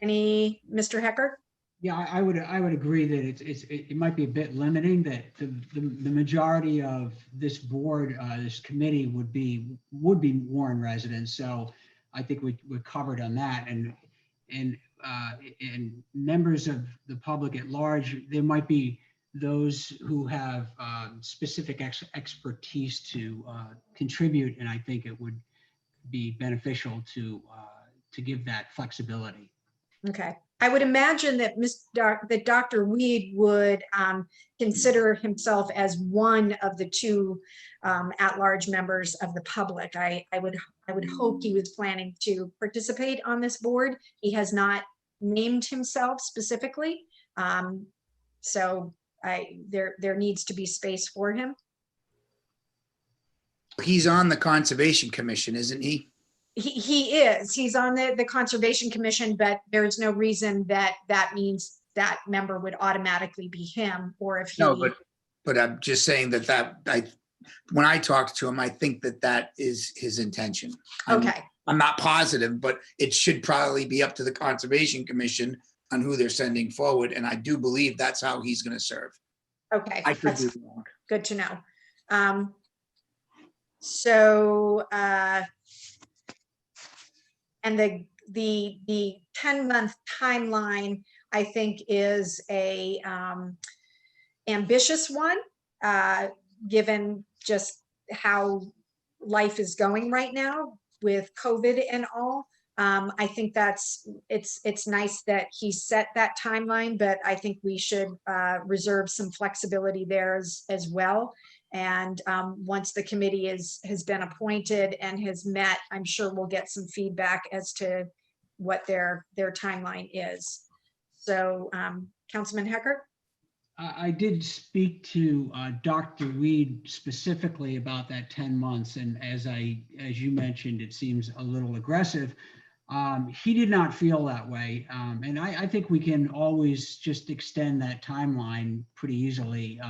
S1: Mr. Hecker?
S9: Yeah, I would agree that it might be a bit limiting, that the majority of this board, this committee would be Warren residents. So I think we're covered on that, and members of the public at large, there might be those who have specific expertise to contribute, and I think it would be beneficial to give that flexibility.
S1: Okay, I would imagine that that Dr. Weed would consider himself as one of the 2 at-large members of the public. I would hope he was planning to participate on this board. He has not named himself specifically, so there needs to be space for him.
S6: He's on the Conservation Commission, isn't he?
S1: He is. He's on the Conservation Commission, but there's no reason that means that member would automatically be him, or if he.
S6: No, but I'm just saying that when I talked to him, I think that is his intention.
S1: Okay.
S6: I'm not positive, but it should probably be up to the Conservation Commission on who they're sending forward. And I do believe that's how he's going to serve.
S1: Okay,
S6: I could
S1: that's
S6: be wrong.
S1: good to know. So, and the 10-month timeline, I think, is a ambitious one, given just how life is going right now with COVID and all. I think it's nice that he set that timeline, but I think we should reserve some flexibility there as well. And once the committee has been appointed and has met, I'm sure we'll get some feedback as to what their timeline is. So, Councilman Heckert?
S9: I did speak to Dr. Reed specifically about that 10 months. And as you mentioned, it seems a little aggressive. He did not feel that way. And I think we can always just extend that timeline pretty easily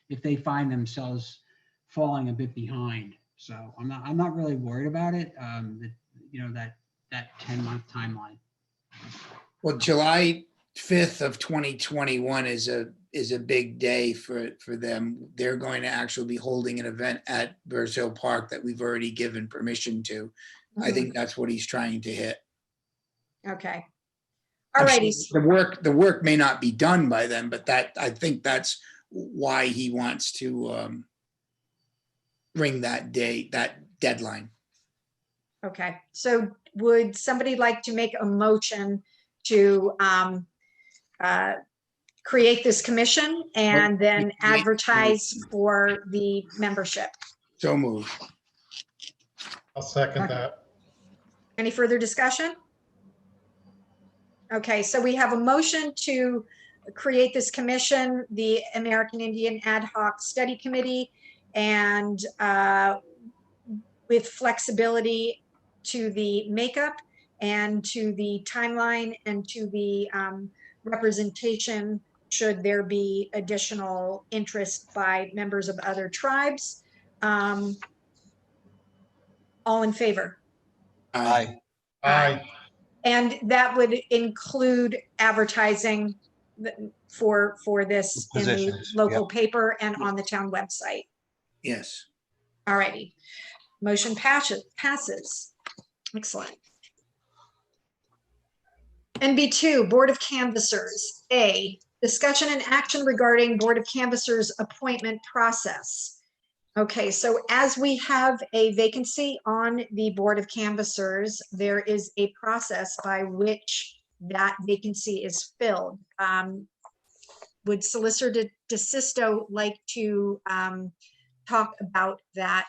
S9: if they find themselves falling a bit behind. So I'm not really worried about it. That 10-month timeline.
S6: Well, July 5th of 2021 is a big day for them. They're going to actually be holding an event at Burrs Hill Park that we've already given permission to. I think that's what he's trying to hit.
S1: Okay. All righty.
S6: The work may not be done by then, but I think that's why he wants to bring that deadline.
S1: Okay. So would somebody like to make a motion to create this commission and then advertise for the membership?
S6: So moved.
S5: I'll second that.
S1: Any further discussion? Okay, so we have a motion to create this commission, the American Indian Ad Hoc Study Committee, and with flexibility to the makeup and to the timeline and to the representation should there be additional interest by members of other tribes. All in favor?
S4: Aye.
S5: Aye.
S1: And that would include advertising for this in the
S4: Positions,
S1: local paper and on the town website.
S6: Yes.
S1: All righty. Motion passes. Excellent. NB2, Board of Canvassers. A, discussion and action regarding Board of Canvassers appointment process. Okay, so as we have a vacancy on the Board of Canvassers, there is a process by which that vacancy is filled. Would Solicitor DeSisto like to talk about that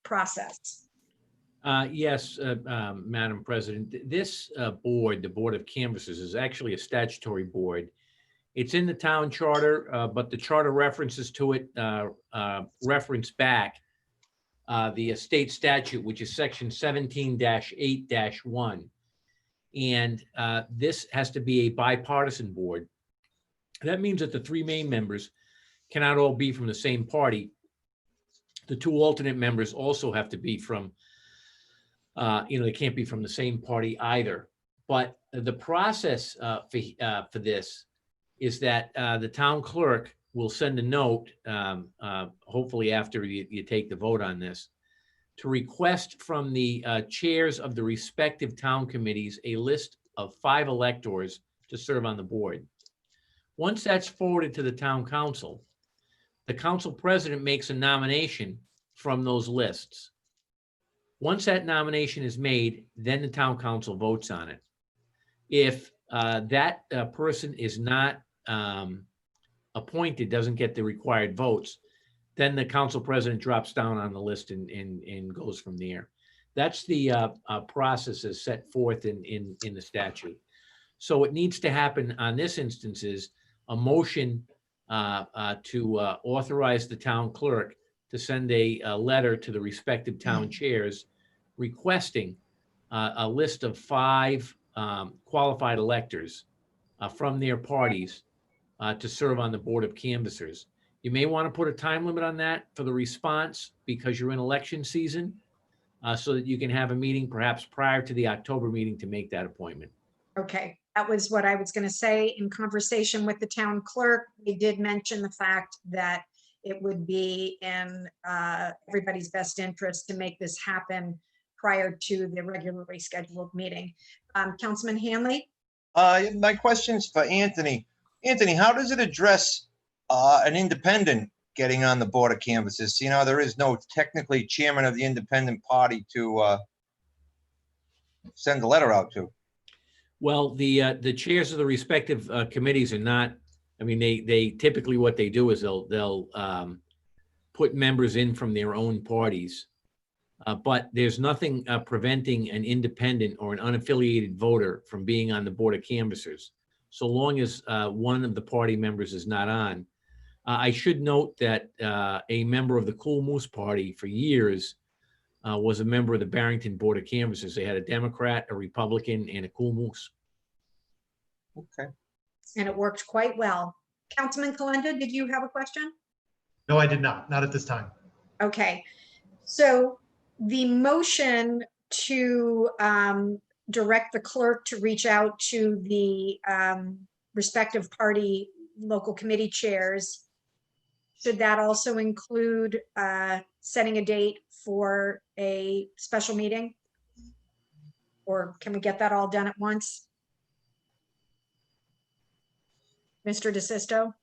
S1: process?
S13: Yes, Madam President. This board, the Board of Canvassers, is actually a statutory board. It's in the town charter, but the charter references to it reference back the state statute, which is section 17-8-1. And this has to be a bipartisan board. That means that the three main members cannot all be from the same party. The two alternate members also have to be from, they can't be from the same party either. But the process for this is that the town clerk will send a note, hopefully after you take the vote on this, to request from the chairs of the respective town committees a list of 5 electors to serve on the board. Once that's forwarded to the town council, the council president makes a nomination from those lists. Once that nomination is made, then the town council votes on it. If that person is not appointed, doesn't get the required votes, then the council president drops down on the list and goes from there. That's the process as set forth in the statute. So it needs to happen on this instance is a motion to authorize the town clerk to send a letter to the respective town chairs requesting a list of 5 qualified electors from their parties to serve on the Board of Canvassers. You may want to put a time limit on that for the response because you're in election season. so that you can have a meeting perhaps prior to the October meeting to make that appointment.
S1: Okay, that was what I was going to say. In conversation with the town clerk, we did mention the fact that it would be in everybody's best interest to make this happen prior to the regularly scheduled meeting. Councilman Hanley?
S4: My question's for Anthony. Anthony, how does it address an independent getting on the Board of Canvassers? You know, there is no technically chairman of the independent party to send a letter out to.
S13: Well, the chairs of the respective committees are not, I mean, they typically what they do is they'll put members in from their own parties. But there's nothing preventing an independent or an unaffiliated voter from being on the Board of Canvassers, so long as one of the party members is not on. I should note that a member of the Cool Moose Party for years was a member of the Barrington Board of Canvassers. They had a Democrat, a Republican, and a Cool Moose.
S4: Okay.
S1: And it worked quite well. Councilman Kalenda, did you have a question?
S5: No, I did not. Not at this time.
S1: Okay, so the motion to direct the clerk to reach out to the respective party local committee chairs, should that also include setting a date for a special meeting? Or can we get that all done at once? Mr. DeSisto?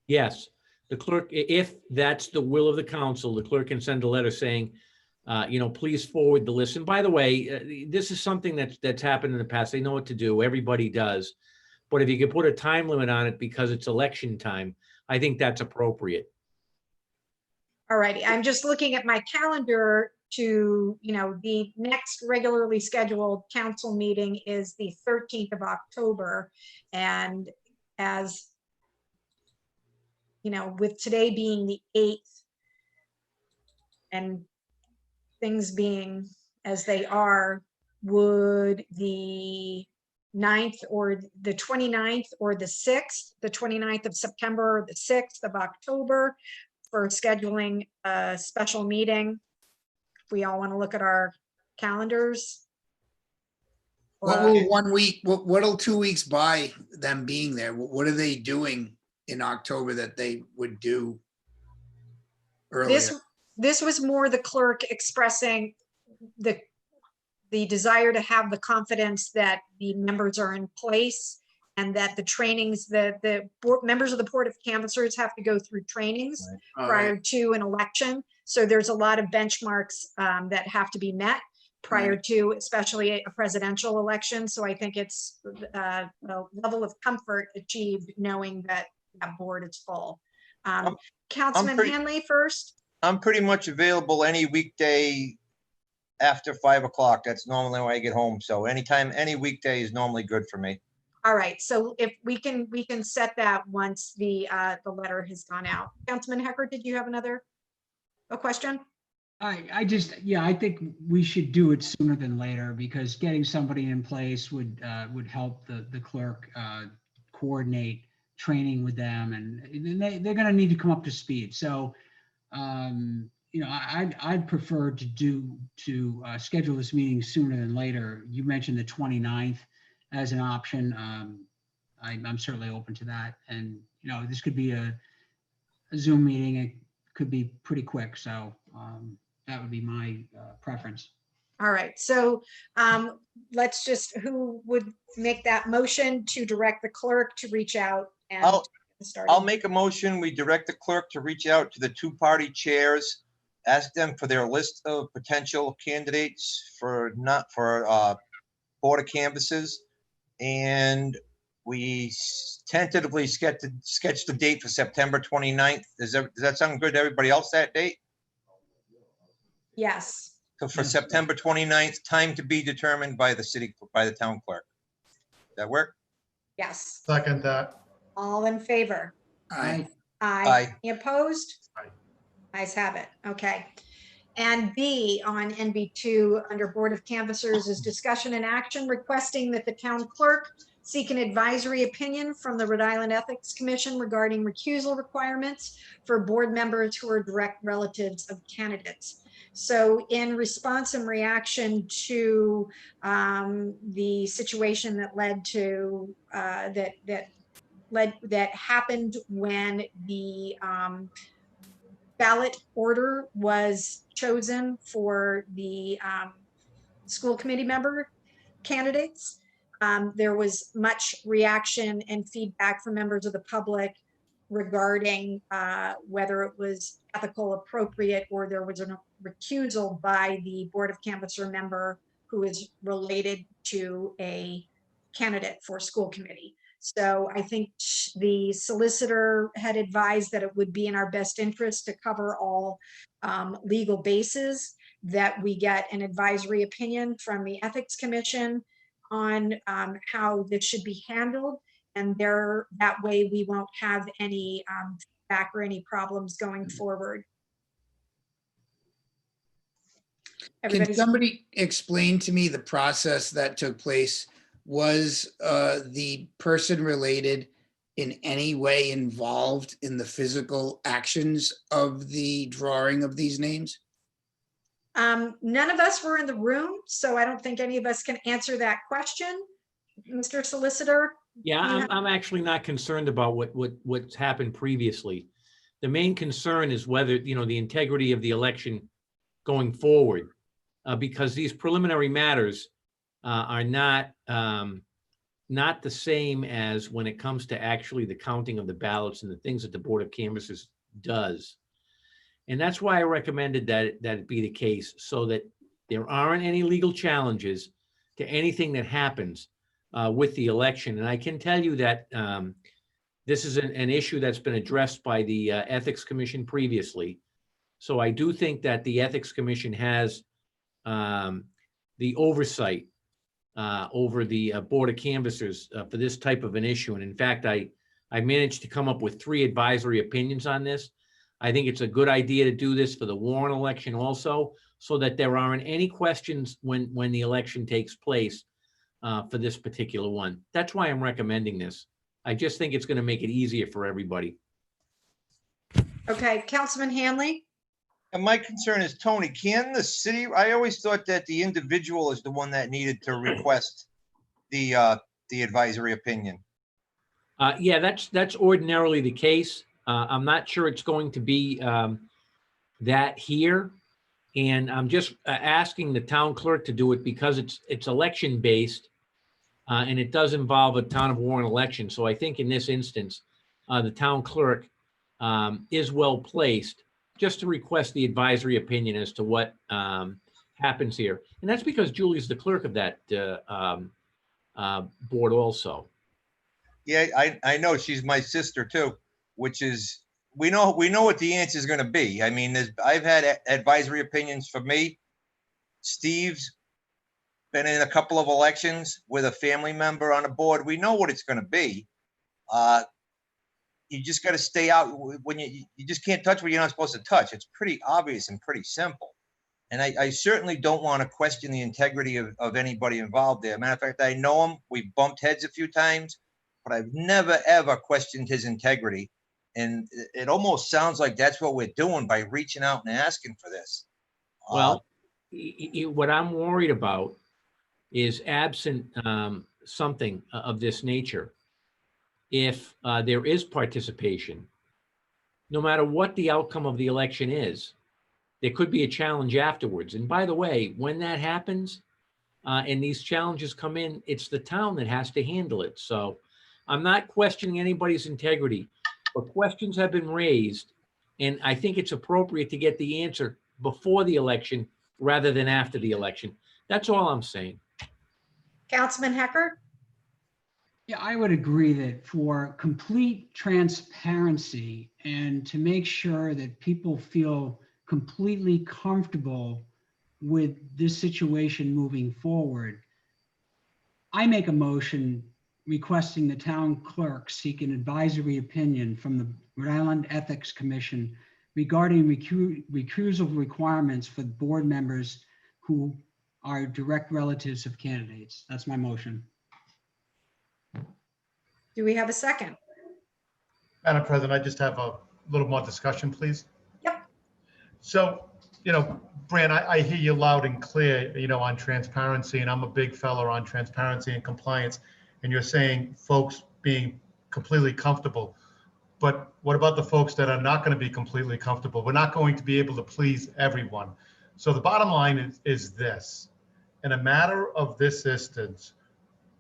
S13: Yes, the clerk, if that's the will of the council, the clerk can send a letter saying, please forward the list. And by the way, this is something that's happened in the past. They know what to do. Everybody does. But if you could put a time limit on it because it's election time, I think that's appropriate.
S1: All righty, I'm just looking at my calendar to, the next regularly scheduled council meeting is the 13th of October. And as, with today being the 8th and things being as they are, would the 9th or the 29th or the 6th, the 29th of September, or the 6th of October for scheduling a special meeting? If we all want to look at our calendars.
S6: What will 1 week, what'll 2 weeks by them being there? What are they doing in October that they would do earlier?
S1: This was more the clerk expressing the desire to have the confidence that the members are in place and that the trainings, the members of the Board of Canvassers have to go through trainings prior to an election. So there's a lot of benchmarks that have to be met prior to, especially a presidential election. So I think it's a level of comfort achieved knowing that that board is full. Councilman Hanley first.
S4: I'm pretty much available any weekday after 5 o'clock. That's normally when I get home. So anytime, any weekday is normally good for me.
S1: All right. So if we can set that once the letter has gone out. Councilman Hecker, did you have a question?
S9: I think we should do it sooner than later because getting somebody in place would help the clerk coordinate training with them, and they're going to need to come up to speed. So, I'd prefer to schedule this meeting sooner than later. You mentioned the 29th as an option. I'm certainly open to that, and this could be a Zoom meeting. It could be pretty quick, so that would be my preference.
S1: All right, so who would make that motion to direct the clerk to reach out and start?
S4: I'll make a motion. We direct the clerk to reach out to the two party chairs, ask them for their list of potential candidates for Board of Canvassers, and we tentatively sketch the date for September 29th. Does that sound good to everybody else, that date?
S1: Yes.
S4: So for September 29th, time to be determined by the town clerk. Does that work?
S1: Yes.
S5: Second that.
S1: All in favor?
S6: Aye.
S1: Aye. Any opposed?
S5: Aye.
S1: Ayes have it. Okay. And B on NB2 under Board of Canvassers is discussion and action requesting that the town clerk seek an advisory opinion from the Rhode Island Ethics Commission regarding recusal requirements for board members who are direct relatives of candidates. So in response and reaction to the situation that led to that happened when the ballot order was chosen for the school committee member candidates. There was much reaction and feedback from members of the public regarding whether it was ethical, appropriate, or there was a recusal by the Board of Canvasser member who is related to a candidate for school committee. So I think the solicitor had advised that it would be in our best interest to cover all legal bases, that we get an advisory opinion from the Ethics Commission on how this should be handled. And that way we won't have any feedback or any problems going forward.
S6: Can
S1: Everybody's,
S6: somebody explain to me the process that took place? Was the person related in any way involved in the physical actions of the drawing of these names?
S1: none of us were in the room, so I don't think any of us can answer that question. Mr. Solicitor?
S13: Yeah, I'm actually not concerned about what's happened previously. The main concern is whether, the integrity of the election going forward, because these preliminary matters are not the same as when it comes to actually the counting of the ballots and the things that the Board of Canvassers does. And that's why I recommended that it be the case, so that there aren't any legal challenges to anything that happens with the election. And I can tell you that this is an issue that's been addressed by the Ethics Commission previously. So I do think that the Ethics Commission has the oversight over the Board of Canvassers for this type of an issue. And in fact, I managed to come up with 3 advisory opinions on this. I think it's a good idea to do this for the Warren election also, so that there aren't any questions when the election takes place for this particular one. That's why I'm recommending this. I just think it's going to make it easier for everybody.
S1: Okay, Councilman Hanley?
S4: And my concern is, Tony, can the city, I always thought that the individual is the one that needed to request the advisory opinion.
S13: Yeah, that's ordinarily the case. I'm not sure it's going to be that here. And I'm just asking the town clerk to do it because it's election based and it does involve a town of Warren election. So I think in this instance, the town clerk is well placed just to request the advisory opinion as to what happens here. And that's because Julie's the clerk of that board also.
S4: Yeah, I know, she's my sister too, which is, we know what the answer is going to be. I mean, I've had advisory opinions for me. Steve's been in a couple of elections with a family member on a board. We know what it's going to be. You just got to stay out when you just can't touch what you're not supposed to touch. It's pretty obvious and pretty simple. And I certainly don't want to question the integrity of anybody involved there. Matter of fact, I know him. We bumped heads a few times, but I've never, ever questioned his integrity. And it almost sounds like that's what we're doing by reaching out and asking for this.
S13: Well, what I'm worried about is absent something of this nature. If there is participation, no matter what the outcome of the election is, there could be a challenge afterwards. And by the way, when that happens and these challenges come in, it's the town that has to handle it. So I'm not questioning anybody's integrity, but questions have been raised. And I think it's appropriate to get the answer before the election rather than after the election. That's all I'm saying.
S1: Councilman Hecker?
S9: Yeah, I would agree that for complete transparency and to make sure that people feel completely comfortable with this situation moving forward, I make a motion requesting the town clerk seek an advisory opinion from the Rhode Island Ethics Commission regarding recusal requirements for board members who are direct relatives of candidates. That's my motion.
S1: Do we have a second?
S5: Madam President, I just have a little more discussion, please.
S1: Yep.
S5: So you know, Bran, I hear you loud and clear, you know, on transparency, and I'm a big fella on transparency and compliance. And you're saying folks being completely comfortable. But what about the folks that are not going to be completely comfortable? We're not going to be able to please everyone. So the bottom line is this. In a matter of this instance,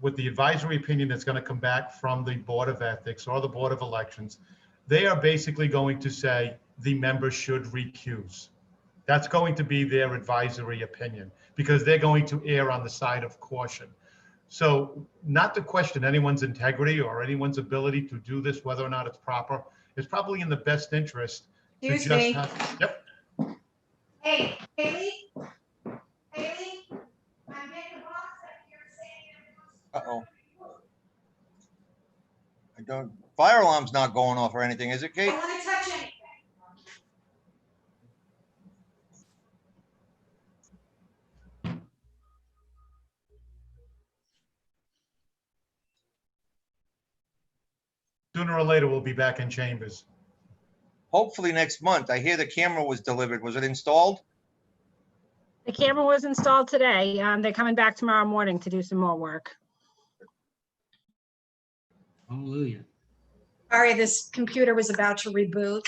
S5: with the advisory opinion that's going to come back from the Board of Ethics or the Board of Elections, they are basically going to say the members should recuse. That's going to be their advisory opinion because they're going to err on the side of caution. So not to question anyone's integrity or anyone's ability to do this, whether or not it's proper, it's probably in the best interest to
S1: Excuse
S5: just
S1: me.
S5: have, yep.
S12: Hey, Haley? Haley? I'm making a box up here saying
S4: Uh-oh. I don't, fire alarm's not going off or anything, is it,
S12: I
S4: Kate?
S12: don't want to touch anything.
S5: Sooner or later, we'll be back in chambers.
S4: Hopefully next month. I hear the camera was delivered. Was it installed?
S3: The camera was installed today. They're coming back tomorrow morning to do some more work.
S9: Hallelujah.
S1: Sorry, this computer was about to reboot.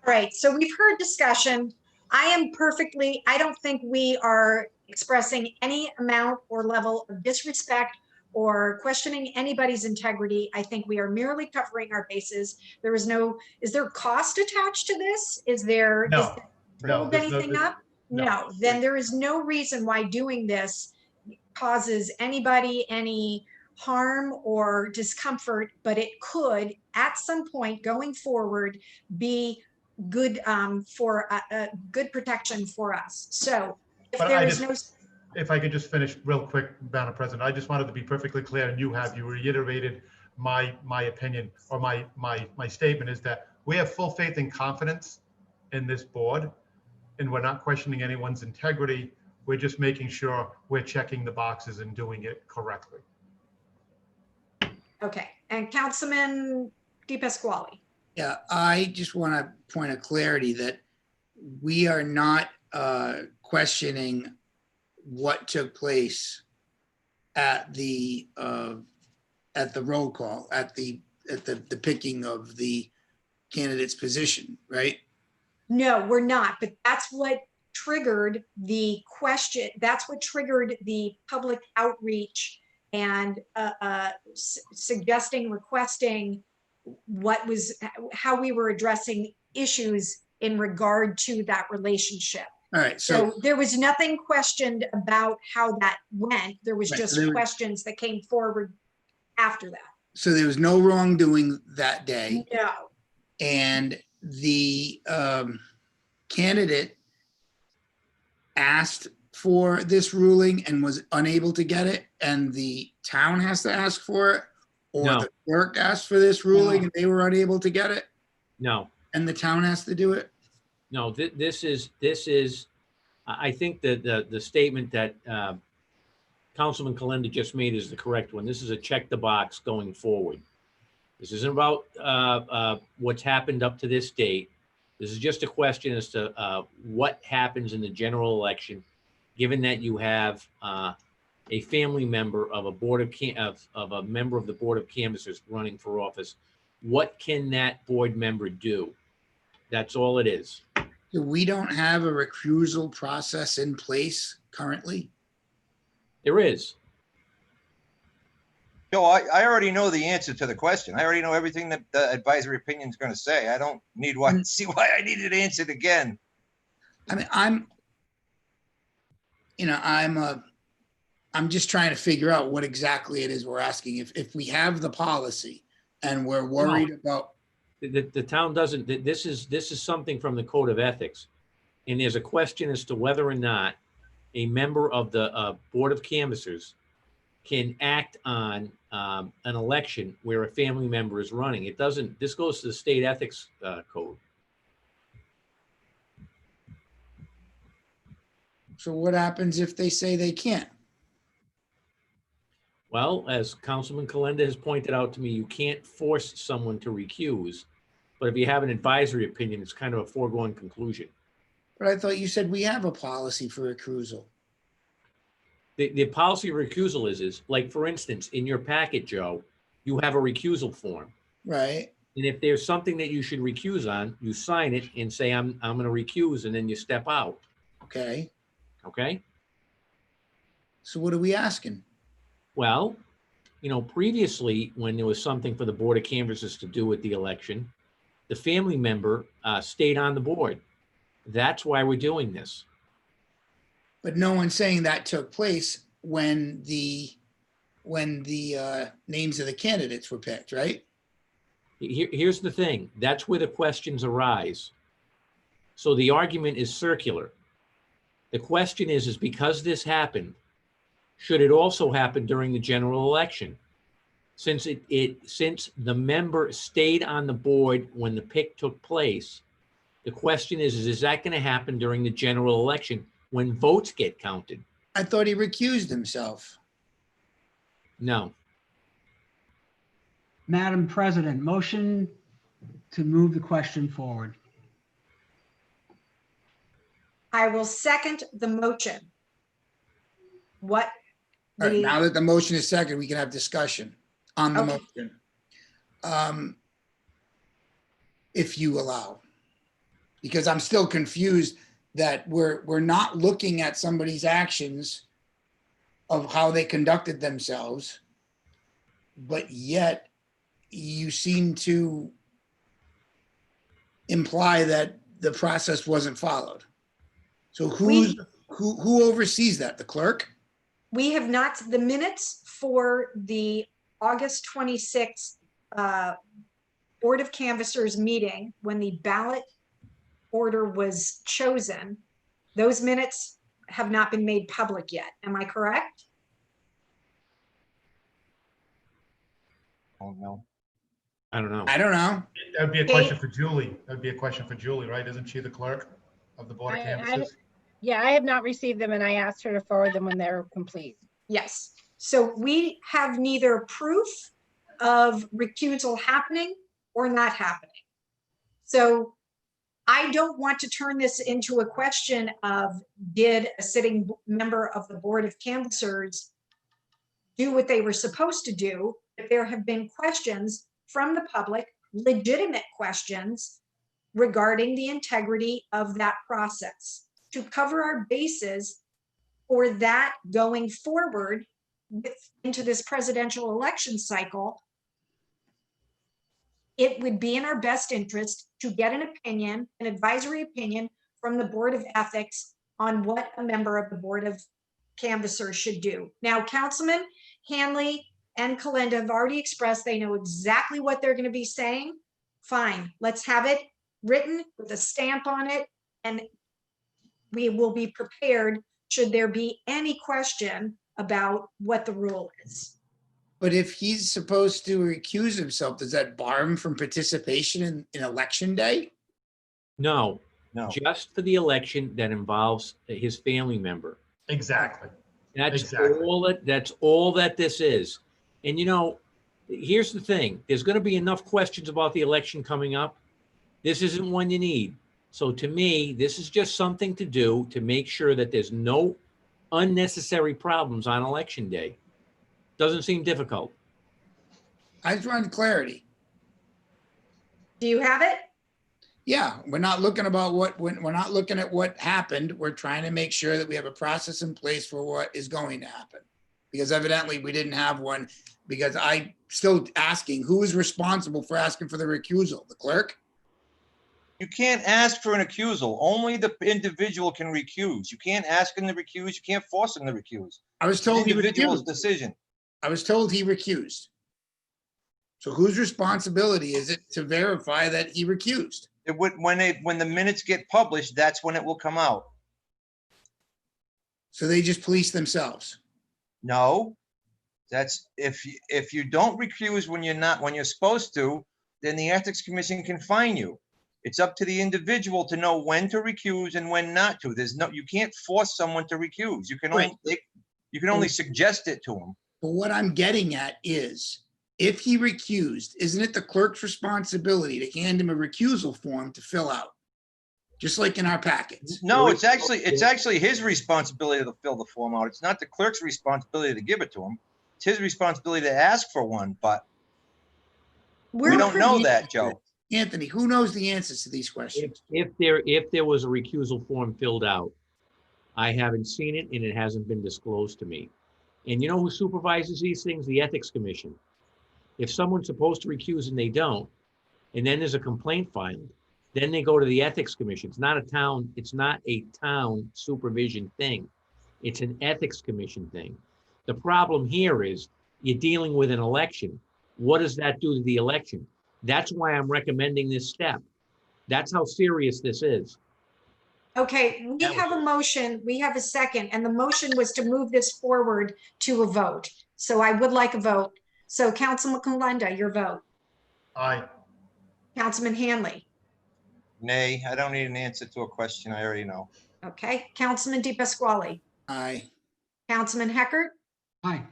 S1: All right, so we've heard discussion. I don't think we are expressing any amount or level of disrespect or questioning anybody's integrity. I think we are merely covering our bases. Is there cost attached to this? Is there?
S5: No,
S1: Hold
S5: there's
S1: anything up? No, then there is no reason why doing this causes anybody any harm or discomfort, but it could at some point going forward be good for good protection for us. So if
S5: But
S1: there
S5: I
S1: is
S5: just- If I could just finish real quick, Madam President, I just wanted to be perfectly clear, and you reiterated my opinion or my statement is that we have full faith and confidence in this board, and we're not questioning anyone's integrity. We're just making sure we're checking the boxes and doing it correctly.
S1: okay, and Councilman DePasquale.
S6: Yeah, I just want to point of clarity that we are not questioning what took place at the roll call, at the picking of the candidate's position, right?
S1: No, we're not, but that's what triggered the question. That's what triggered the public outreach and requesting how we were addressing issues in regard to that relationship.
S6: All right,
S1: So there was nothing questioned about how that went. There was
S6: Right,
S1: just
S6: so there-
S1: questions that came forward after that.
S6: so there was no wrongdoing that day.
S1: No,
S6: And the candidate asked for this ruling and was unable to get it, and the town has to ask for it, or
S13: No.
S6: the clerk asked for this ruling and they were unable to get it,
S13: No,
S6: and the town has to do it?
S13: no, this is, I think that the statement that Councilman Kalenda just made is the correct one. This is a check the box going forward. This isn't about what's happened up to this date. This is just a question as to what happens in the general election, given that you have a family member of a member of the Board of Canvassers running for office. What can that board member do? That's all it is.
S6: So we don't have a recusal process in place currently?
S13: There is.
S4: Joe, I already know the answer to the question. I already know everything that the advisory opinion is going to say. I don't need see why I need it answered again.
S6: I mean, I'm just trying to figure out what exactly it is we're asking. If we have the policy and we're worried about.
S13: The town doesn't, this is something from the Code of Ethics. And there's a question as to whether or not a member of the Board of Canvassers can act on an election where a family member is running. It doesn't, this goes to the state ethics code.
S6: So what happens if they say they can't?
S13: Well, as Councilman Kalenda has pointed out to me, you can't force someone to recuse. But if you have an advisory opinion, it's kind of a foregone conclusion.
S6: But I thought you said we have a policy for recusal.
S13: The policy of recusal is like, for instance, in your packet, Joe, you have a recusal form.
S6: Right.
S13: And if there's something that you should recuse on, you sign it and say, I'm going to recuse, and then you step out.
S6: Okay.
S13: Okay?
S6: So what are we asking?
S13: Well, previously, when there was something for the Board of Canvassers to do with the election, the family member stayed on the board. That's why we're doing this.
S6: But no one's saying that took place when the names of the candidates were picked, right?
S13: Here's the thing. That's where the questions arise. So the argument is circular. The question is because this happened, should it also happen during the general election? Since since the member stayed on the board when the pick took place, the question is that going to happen during the general election when votes get counted?
S6: I thought he recused himself.
S13: No.
S9: Madam President, motion to move the question forward.
S1: I will second the motion. What?
S6: All right,
S1: the-
S6: now that the motion is second, we can have discussion on the
S1: Okay.
S6: motion. If you allow, because I'm still confused that we're not looking at somebody's actions of how they conducted themselves, but yet you seem to imply that the process wasn't followed. So who oversees that? The clerk?
S1: We have not, the minutes for the August 26th Board of Canvassers meeting, when the ballot order was chosen, those minutes have not been made public yet. Am I correct?
S4: Oh, no.
S13: I don't know.
S6: I don't know.
S5: That'd be a question for Julie. That'd be a question for Julie, right? Isn't she the clerk of the Board of Canvassers?
S3: Yeah, I have not received them and I asked her to forward them when they're complete.
S1: Yes. So we have neither proof of recusal happening or not happening. So I don't want to turn this into a question of did a sitting member of the Board of Canvassers do what they were supposed to do? But there have been questions from the public, legitimate questions regarding the integrity of that process. To cover our bases for that going forward into this presidential election cycle, it would be in our best interest to get an opinion, an advisory opinion from the Board of Ethics on what a member of the Board of Canvassers should do. Now, Councilman Hanley and Kalenda have already expressed they know exactly what they're going to be saying. Fine, let's have it written with a stamp on it, and we will be prepared should there be any question about what the rule is.
S6: But if he's supposed to recuse himself, does that bar him from participation in election day?
S13: No,
S4: No.
S13: just for the election that involves his family member.
S5: Exactly.
S13: That's
S5: Exactly.
S13: that's all that this is. And here's the thing, there's going to be enough questions about the election coming up. This isn't one you need. So to me, this is just something to do to make sure that there's no unnecessary problems on election day. Doesn't seem difficult.
S6: I just wanted clarity.
S1: Do you have it?
S6: Yeah, we're not looking we're not looking at what happened. We're trying to make sure that we have a process in place for what is going to happen. Because evidently we didn't have one, because I'm still asking, who is responsible for asking for the recusal? The clerk?
S4: You can't ask for an recusal. Only the individual can recuse. You can't ask him to recuse. You can't force him to recuse.
S6: I was told he
S4: Individual's
S6: recused.
S4: decision.
S6: I was told he recused. So whose responsibility is it to verify that he recused?
S4: It would, when the minutes get published, that's when it will come out.
S6: So they just police themselves.
S4: No, that's, if you don't recuse when you're supposed to, then the Ethics Commission can fine you. It's up to the individual to know when to recuse and when not to. You can't force someone to recuse. You can only suggest it to them.
S6: But what I'm getting at is, if he recused, isn't it the clerk's responsibility to hand him a recusal form to fill out? just like in our packets.
S4: No, it's actually his responsibility to fill the form out. It's not the clerk's responsibility to give it to him. It's his responsibility to ask for one, but we don't know that, Joe.
S6: Anthony, who knows the answers to these questions?
S13: If there was a recusal form filled out, I haven't seen it and it hasn't been disclosed to me. And you know who supervises these things? The Ethics Commission. If someone's supposed to recuse and they don't, and then there's a complaint filed, then they go to the Ethics Commission. It's not a town supervision thing. It's an Ethics Commission thing. The problem here is you're dealing with an election. What does that do to the election? That's why I'm recommending this step. That's how serious this is.
S1: Okay, we have a motion, we have a second, and the motion was to move this forward to a vote. So I would like a vote. So Councilman Kalenda, your vote.
S5: Aye.
S1: Councilman Hanley.
S4: Nay, I don't need an answer to a question I already know.
S1: Okay, Councilman De Pasquale.
S6: Aye.
S1: Councilman Heckert.
S9: Aye.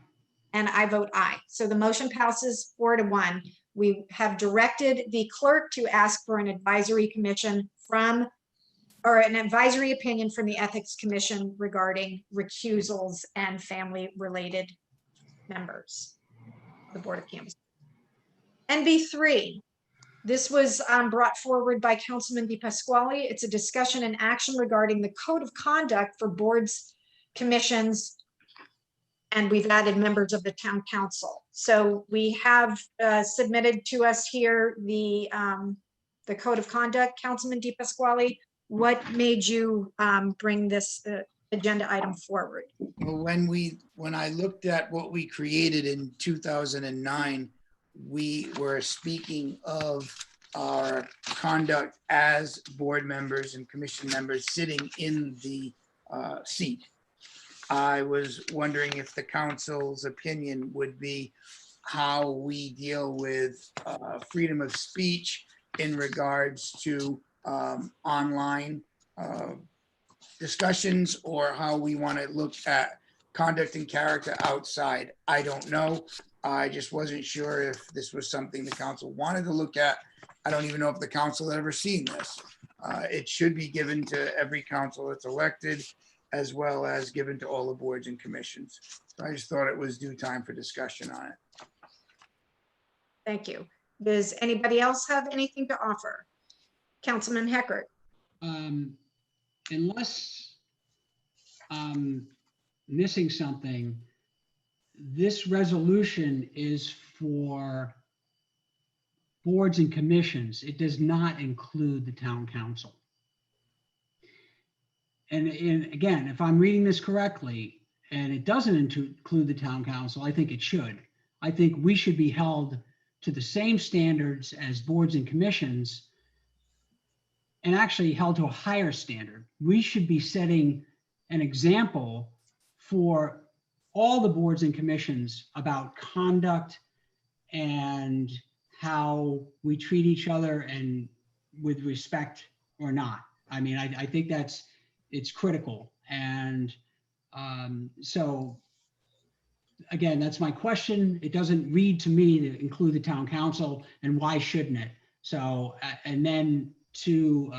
S1: And I vote aye. So the motion passes 4-1. We have directed the clerk to ask for an advisory commission from, or an advisory opinion from the Ethics Commission regarding recusals and family-related members of the Board of Canvassers. NB3, this was brought forward by Councilman De Pasquale. It's a discussion and action regarding the code of conduct for boards, commissions, and we've added members of the town council. So we have submitted to us here the code of conduct. Councilman De Pasquale, what made you bring this agenda item forward?
S6: Well, when I looked at what we created in 2009, we were speaking of our conduct as board members and commission members sitting in the seat. I was wondering if the council's opinion would be how we deal with freedom of speech in regards to online discussions, or how we want to look at conduct and character outside. I don't know. I just wasn't sure if this was something the council wanted to look at. I don't even know if the council had ever seen this. It should be given to every council that's elected, as well as given to all the boards and commissions. So I just thought it was due time for discussion on it.
S1: Thank you. Does anybody else have anything to offer? Councilman Heckert.
S9: Unless I'm missing something, this resolution is for boards and commissions. It does not include the town council. And again, if I'm reading this correctly, and it doesn't include the town council, I think it should. I think we should be held to the same standards as boards and commissions, and actually held to a higher standard. We should be setting an example for all the boards and commissions about conduct and how we treat each other and with respect or not. I mean, I think it's critical. And so again, that's my question. It doesn't read to me to include the town council, and why shouldn't it? So, and then to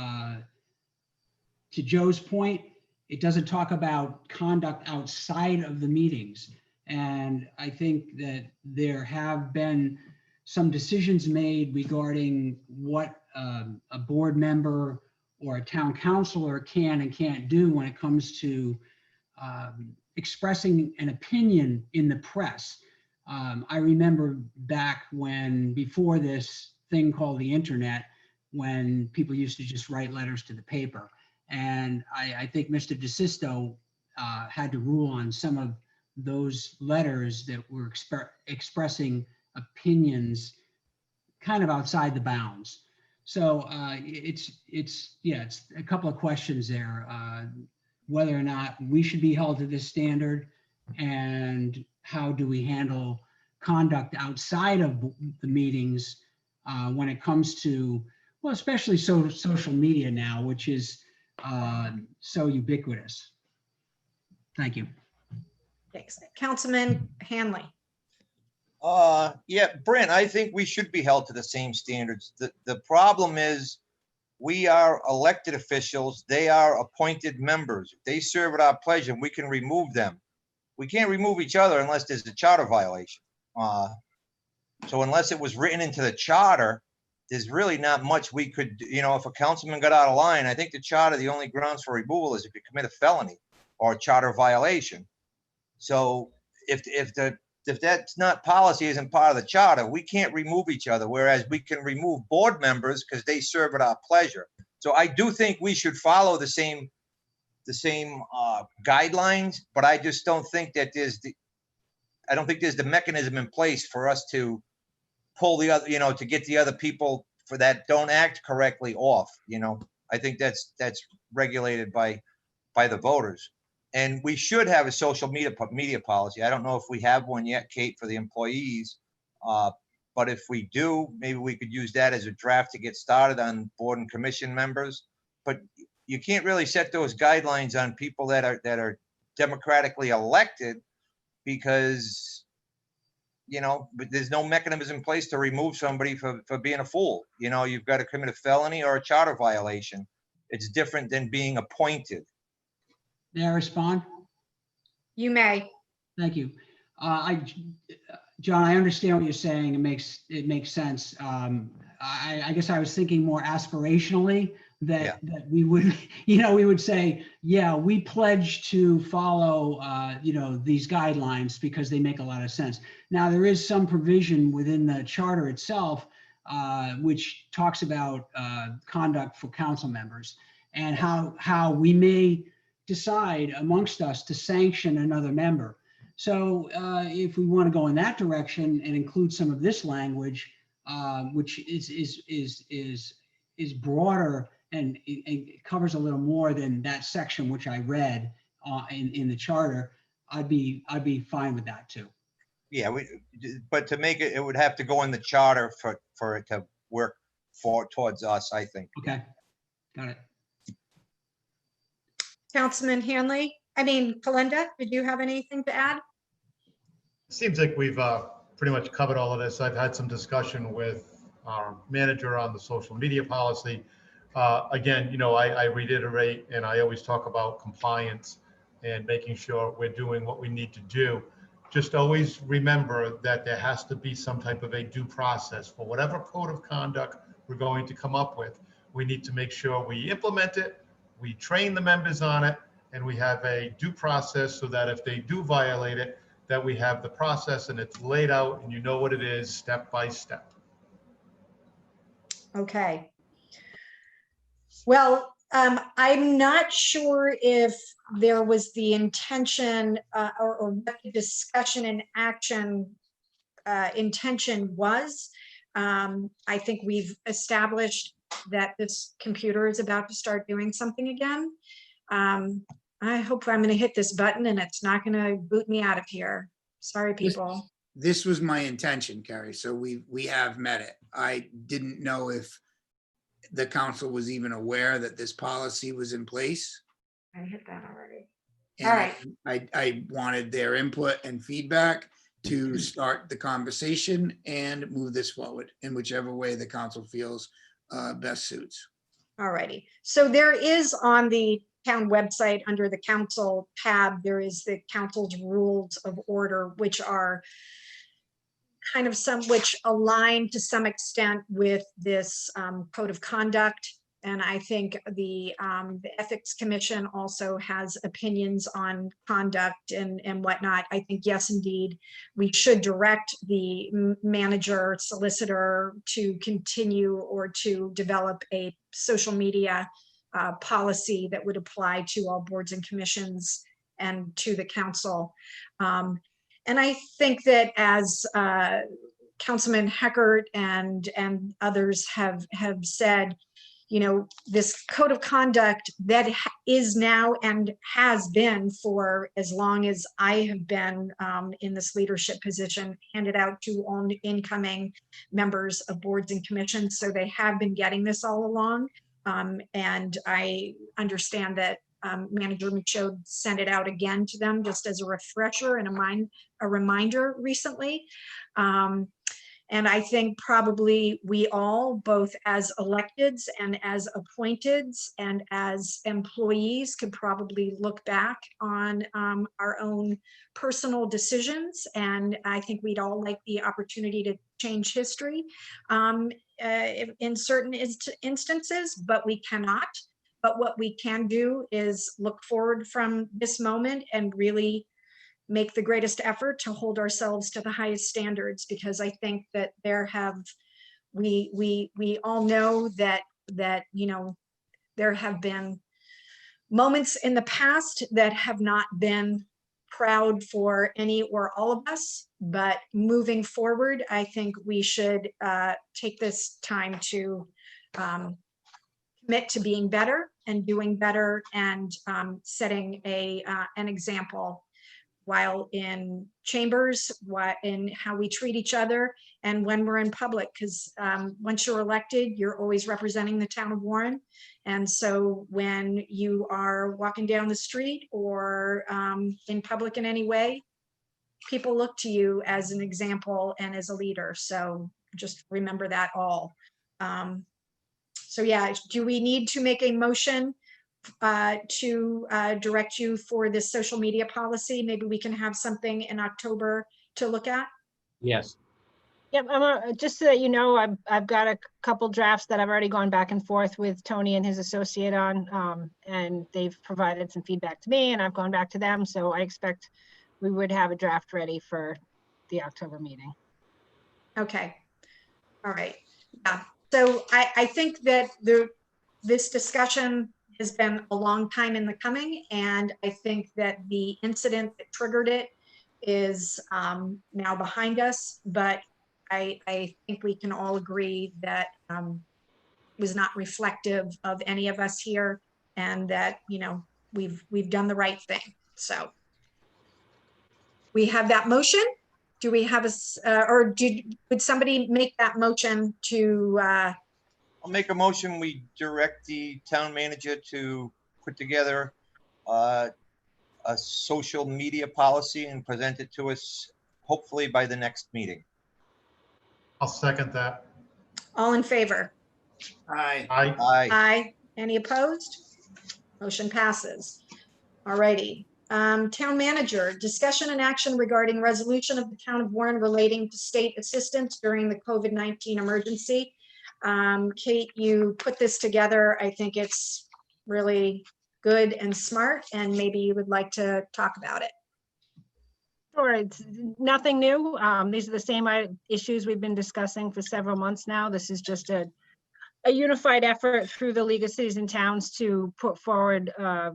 S9: Joe's point, it doesn't talk about conduct outside of the meetings. And I think that there have been some decisions made regarding what a board member or a town councilor can and can't do when it comes to expressing an opinion in the press. I remember back when, before this thing called the internet, when people used to just write letters to the paper. And I think Mr. DeSisto had to rule on some of those letters that were expressing opinions kind of outside the bounds. So it's a couple of questions there, whether or not we should be held to this standard, and how do we handle conduct outside of the meetings when it comes to, well, especially social media now, which is so ubiquitous. Thank you.
S1: Thanks. Councilman Hanley.
S4: Yeah, Brent, I think we should be held to the same standards. The problem is we are elected officials. They are appointed members. If they serve at our pleasure, we can remove them. We can't remove each other unless there's a charter violation. So unless it was written into the charter, there's really not much we could, if a councilman got out of line, I think the charter, the only grounds for removal is if you commit a felony or a charter violation. So if that's not policy, isn't part of the charter, we can't remove each other, whereas we can remove board members because they serve at our pleasure. So I do think we should follow the same guidelines, but I just don't think that I don't think there's the mechanism in place for us to pull the other, to get the other people for that don't act correctly off. I think that's regulated by the voters. And we should have a social media policy. I don't know if we have one yet, Kate, for the employees. But if we do, maybe we could use that as a draft to get started on board and commission members. But you can't really set those guidelines on people that are democratically elected because, but there's no mechanism in place to remove somebody for being a fool. You've got to commit a felony or a charter violation. It's different than being appointed.
S9: May I respond?
S1: You may.
S9: Thank you. John, I understand what you're saying. It makes sense. I guess I was thinking more aspirationally that we would, we would say, yeah, we pledge to follow, these guidelines because they make a lot of sense. Now, there is some provision within the charter itself, which talks about conduct for council members and how we may decide amongst us to sanction another member. So if we want to go in that direction and include some of this language, which is broader and it covers a little more than that section which I read in the charter, I'd be fine with that too.
S4: Yeah, but to make it would have to go in the charter for it to work towards us, I think.
S9: Okay, got it.
S1: Councilman Kalinda, did you have anything to add?
S5: Seems like we've pretty much covered all of this. I've had some discussion with our manager on the social media policy. Again, I reiterate, and I always talk about compliance and making sure we're doing what we need to do. Just always remember that there has to be some type of a due process for whatever code of conduct we're going to come up with. We need to make sure we implement it, we train the members on it, and we have a due process so that if they do violate it, that we have the process and it's laid out and you know what it is step by step.
S1: Okay. Well, I'm not sure if there was the intention or what the discussion and action intention was. I think we've established that this computer is about to start doing something again. I hope I'm going to hit this button and it's not going to boot me out of here. Sorry, people.
S6: This was my intention, Carrie. So we have met it. I didn't know if the council was even aware that this policy was in place.
S1: I hit that already.
S6: And
S1: All right.
S6: I wanted their input and feedback to start the conversation and move this forward in whichever way the council feels best suits.
S1: All righty. So there is on the town website under the council tab, there is the council's rules of order, which are kind of which align to some extent with this code of conduct. And I think the Ethics Commission also has opinions on conduct and whatnot. I think, yes, indeed, we should direct the manager, solicitor to continue or to develop a social media policy that would apply to all boards and commissions and to the council. And I think that as Councilman Heckert and others have said, this code of conduct that is now and has been for as long as I have been in this leadership position, handed out to all incoming members of boards and commissions. So they have been getting this all along. And I understand that Manager Michaud sent it out again to them just as a refresher and a reminder recently. And I think probably we all, both as electeds and as appointeds and as employees, could probably look back on our own personal decisions. And I think we'd all like the opportunity to change history in certain instances, but we cannot. But what we can do is look forward from this moment and really make the greatest effort to hold ourselves to the highest standards, because I think that we all know that there have been moments in the past that have not been proud for any or all of us, but moving forward, I think we should take this time to commit to being better and doing better and setting an example while in chambers, in how we treat each other, and when we're in public, because once you're elected, you're always representing the town of Warren. And so when you are walking down the street or in public in any way, people look to you as an example and as a leader. So just remember that all. So yeah, do we need to make a motion to direct you for this social media policy? Maybe we can have something in October to look at.
S13: Yes.
S3: Yep, just so that you know, I've got a couple drafts that I've already gone back and forth with Tony and his associate on, and they've provided some feedback to me, and I've gone back to them. So I expect we would have a draft ready for the October meeting.
S1: Okay. All right. Yeah. So I think that this discussion has been a long time in the coming, and I think that the incident that triggered it is now behind us, but I think we can all agree that it was not reflective of any of us here, and that, we've done the right thing. So we have that motion. Do we have would somebody make that motion to
S4: I'll make a motion. We direct the town manager to put together a social media policy and present it to us, hopefully by the next meeting.
S5: I'll second that.
S1: all in favor?
S6: Aye.
S5: Aye.
S4: Aye.
S1: Aye. Any opposed? Motion passes. All righty. Town manager, discussion and action regarding resolution of the town of Warren relating to state assistance during the COVID-19 emergency. Kate, you put this together. I think it's really good and smart, and maybe you would like to talk about it.
S3: Sure, it's nothing new. These are the same issues we've been discussing for several months now. This is just a unified effort through the League of Cities and Towns to put forward a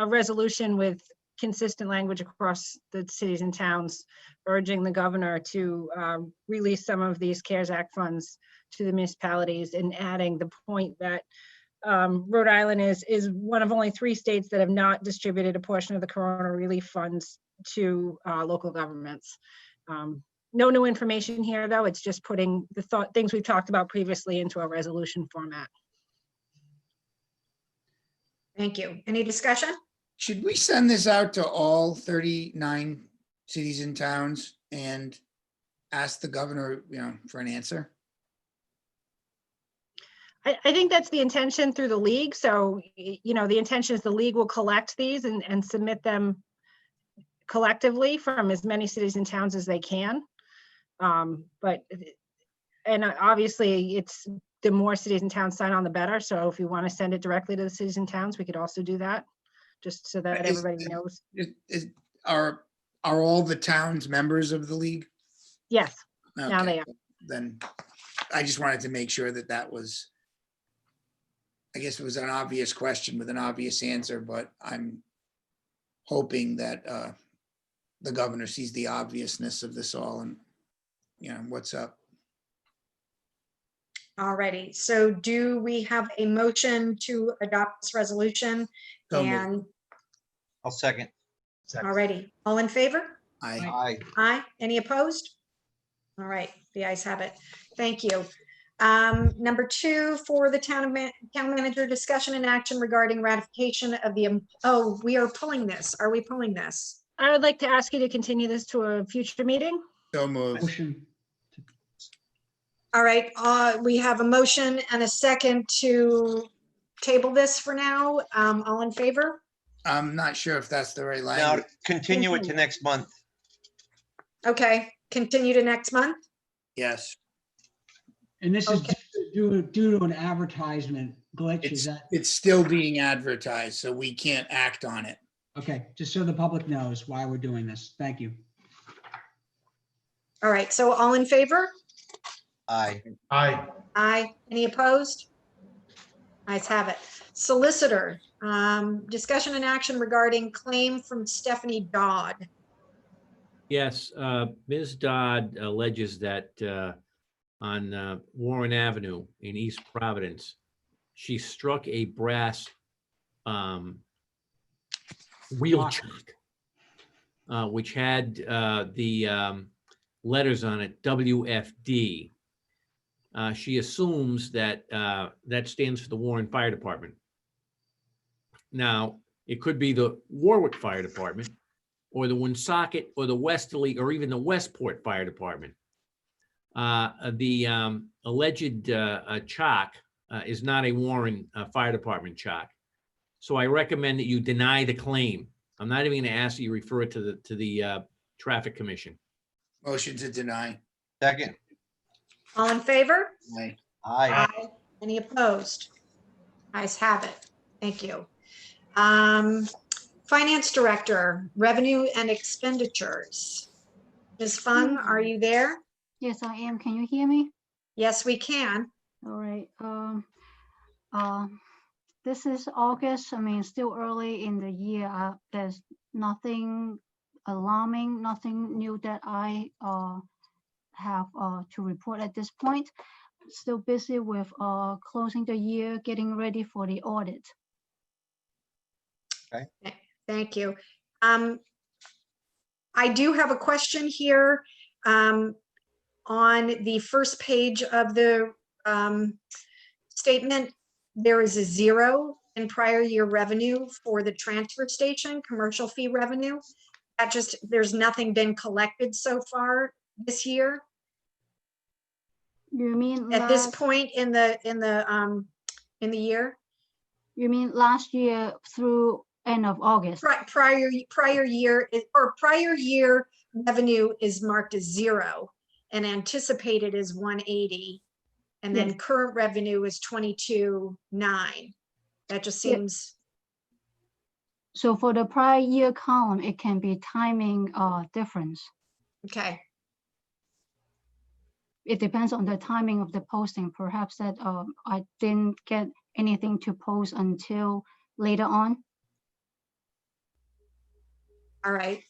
S3: resolution with consistent language across the cities and towns, urging the governor to release some of these CARES Act funds to the municipalities, and adding the point that Rhode Island is one of only 3 states that have not distributed a portion of the corona relief funds to local governments. No new information here, though. It's just putting the things we've talked about previously into a resolution format.
S1: Thank you. Any discussion?
S6: Should we send this out to all 39 cities and towns and ask the governor, for an answer?
S3: I think that's the intention through the league. So, the intention is the league will collect these and submit them collectively from as many cities and towns as they can. And obviously it's the more cities and towns sign on, the better. So if you want to send it directly to the cities and towns, we could also do that, just so that everybody knows.
S6: Are all the towns members of the league?
S3: Yes, now they
S6: Okay,
S3: are.
S6: Then I just wanted to make sure that was, I guess it was an obvious question with an obvious answer, but I'm hoping that the governor sees the obviousness of this all and, what's up.
S1: All righty. So do we have a motion to adopt this resolution?
S6: So moved.
S1: And
S4: I'll second.
S1: all righty. All in favor?
S6: Aye.
S4: Aye.
S1: Aye. Any opposed? All right, the ayes have it. Thank you. Number 2, for the town manager, discussion and action regarding ratification of the, we are pulling this. Are we pulling this?
S3: I would like to ask you to continue this to a future meeting.
S6: So moved.
S9: Motion.
S1: All right, we have a motion and a second to table this for now. All in favor?
S6: I'm not sure if that's the right
S4: Now,
S6: language.
S4: continue it to next month.
S1: Okay, continue to next month?
S6: Yes,
S9: And this is
S1: Okay.
S9: due to an advertisement glitch, is that,
S6: it's still being advertised, so we can't act on it.
S9: okay, just so the public knows why we're doing this. Thank you.
S1: All right, so all in favor?
S4: Aye.
S5: Aye.
S1: Aye. Any opposed? Ayes have it. Solicitor, discussion and action regarding claim from Stephanie Dodd.
S13: Yes, Ms. Dodd alleges that on Warren Avenue in East Providence, she struck a brass wheel
S9: Lock.
S13: chuck, which had the letters on it, WFD. She assumes that that stands for the Warren Fire Department. Now, it could be the Warwick Fire Department, or the Woonsocket, or the Westerly, or even the Westport Fire Department. The alleged chalk is not a Warren Fire Department chalk. So I recommend that you deny the claim. I'm not even going to ask that you refer it to the Traffic Commission.
S6: Motion to deny.
S4: Second.
S1: All in favor?
S6: Aye.
S4: Aye.
S1: Any opposed? Ayes have it. Thank you. Finance Director, Revenue and Expenditures. Ms. Fung, are you there?
S14: Yes, I am. Can you hear me?
S1: Yes, we can.
S14: All right. This is August. I mean, still early in the year. There's nothing alarming, nothing new that I have to report at this point. Still busy with closing the year, getting ready for the audit.
S1: Thank you. I do have a question here. On the first page of the statement, there is a 0 in prior year revenue for the transfer station, commercial fee revenue. That just, there's nothing been collected so far this year.
S14: You mean
S1: At this point in the year?
S14: You mean last year through end of August?
S1: Prior year or prior year revenue is marked as 0 and anticipated is 180. And then
S14: Yes.
S1: current revenue is 22.9. That just seems,
S14: So for the prior year column, it can be timing difference.
S1: okay.
S14: It depends on the timing of the posting. Perhaps that I didn't get anything to post until later on.
S1: All right.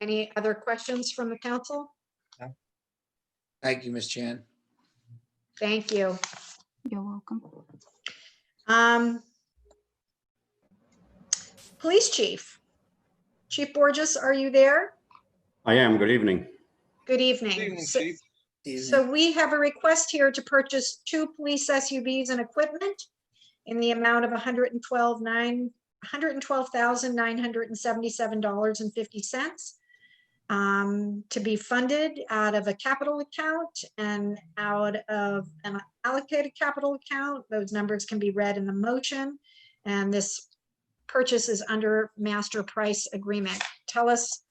S1: Any other questions from the council?
S6: Thank you, Ms. Chan.
S1: Thank you.
S14: You're welcome.
S1: Police Chief. Chief Borges, are you there?
S15: I am. Good evening.
S1: Good evening.
S4: Good evening,
S1: So-
S4: Chief.
S1: So we have a request here to purchase 2 police SUVs and equipment in the amount of $112,977.50 to be funded out of a capital account and out of an allocated capital account. Those numbers can be read in the motion. And this purchase is under master price agreement. Tell us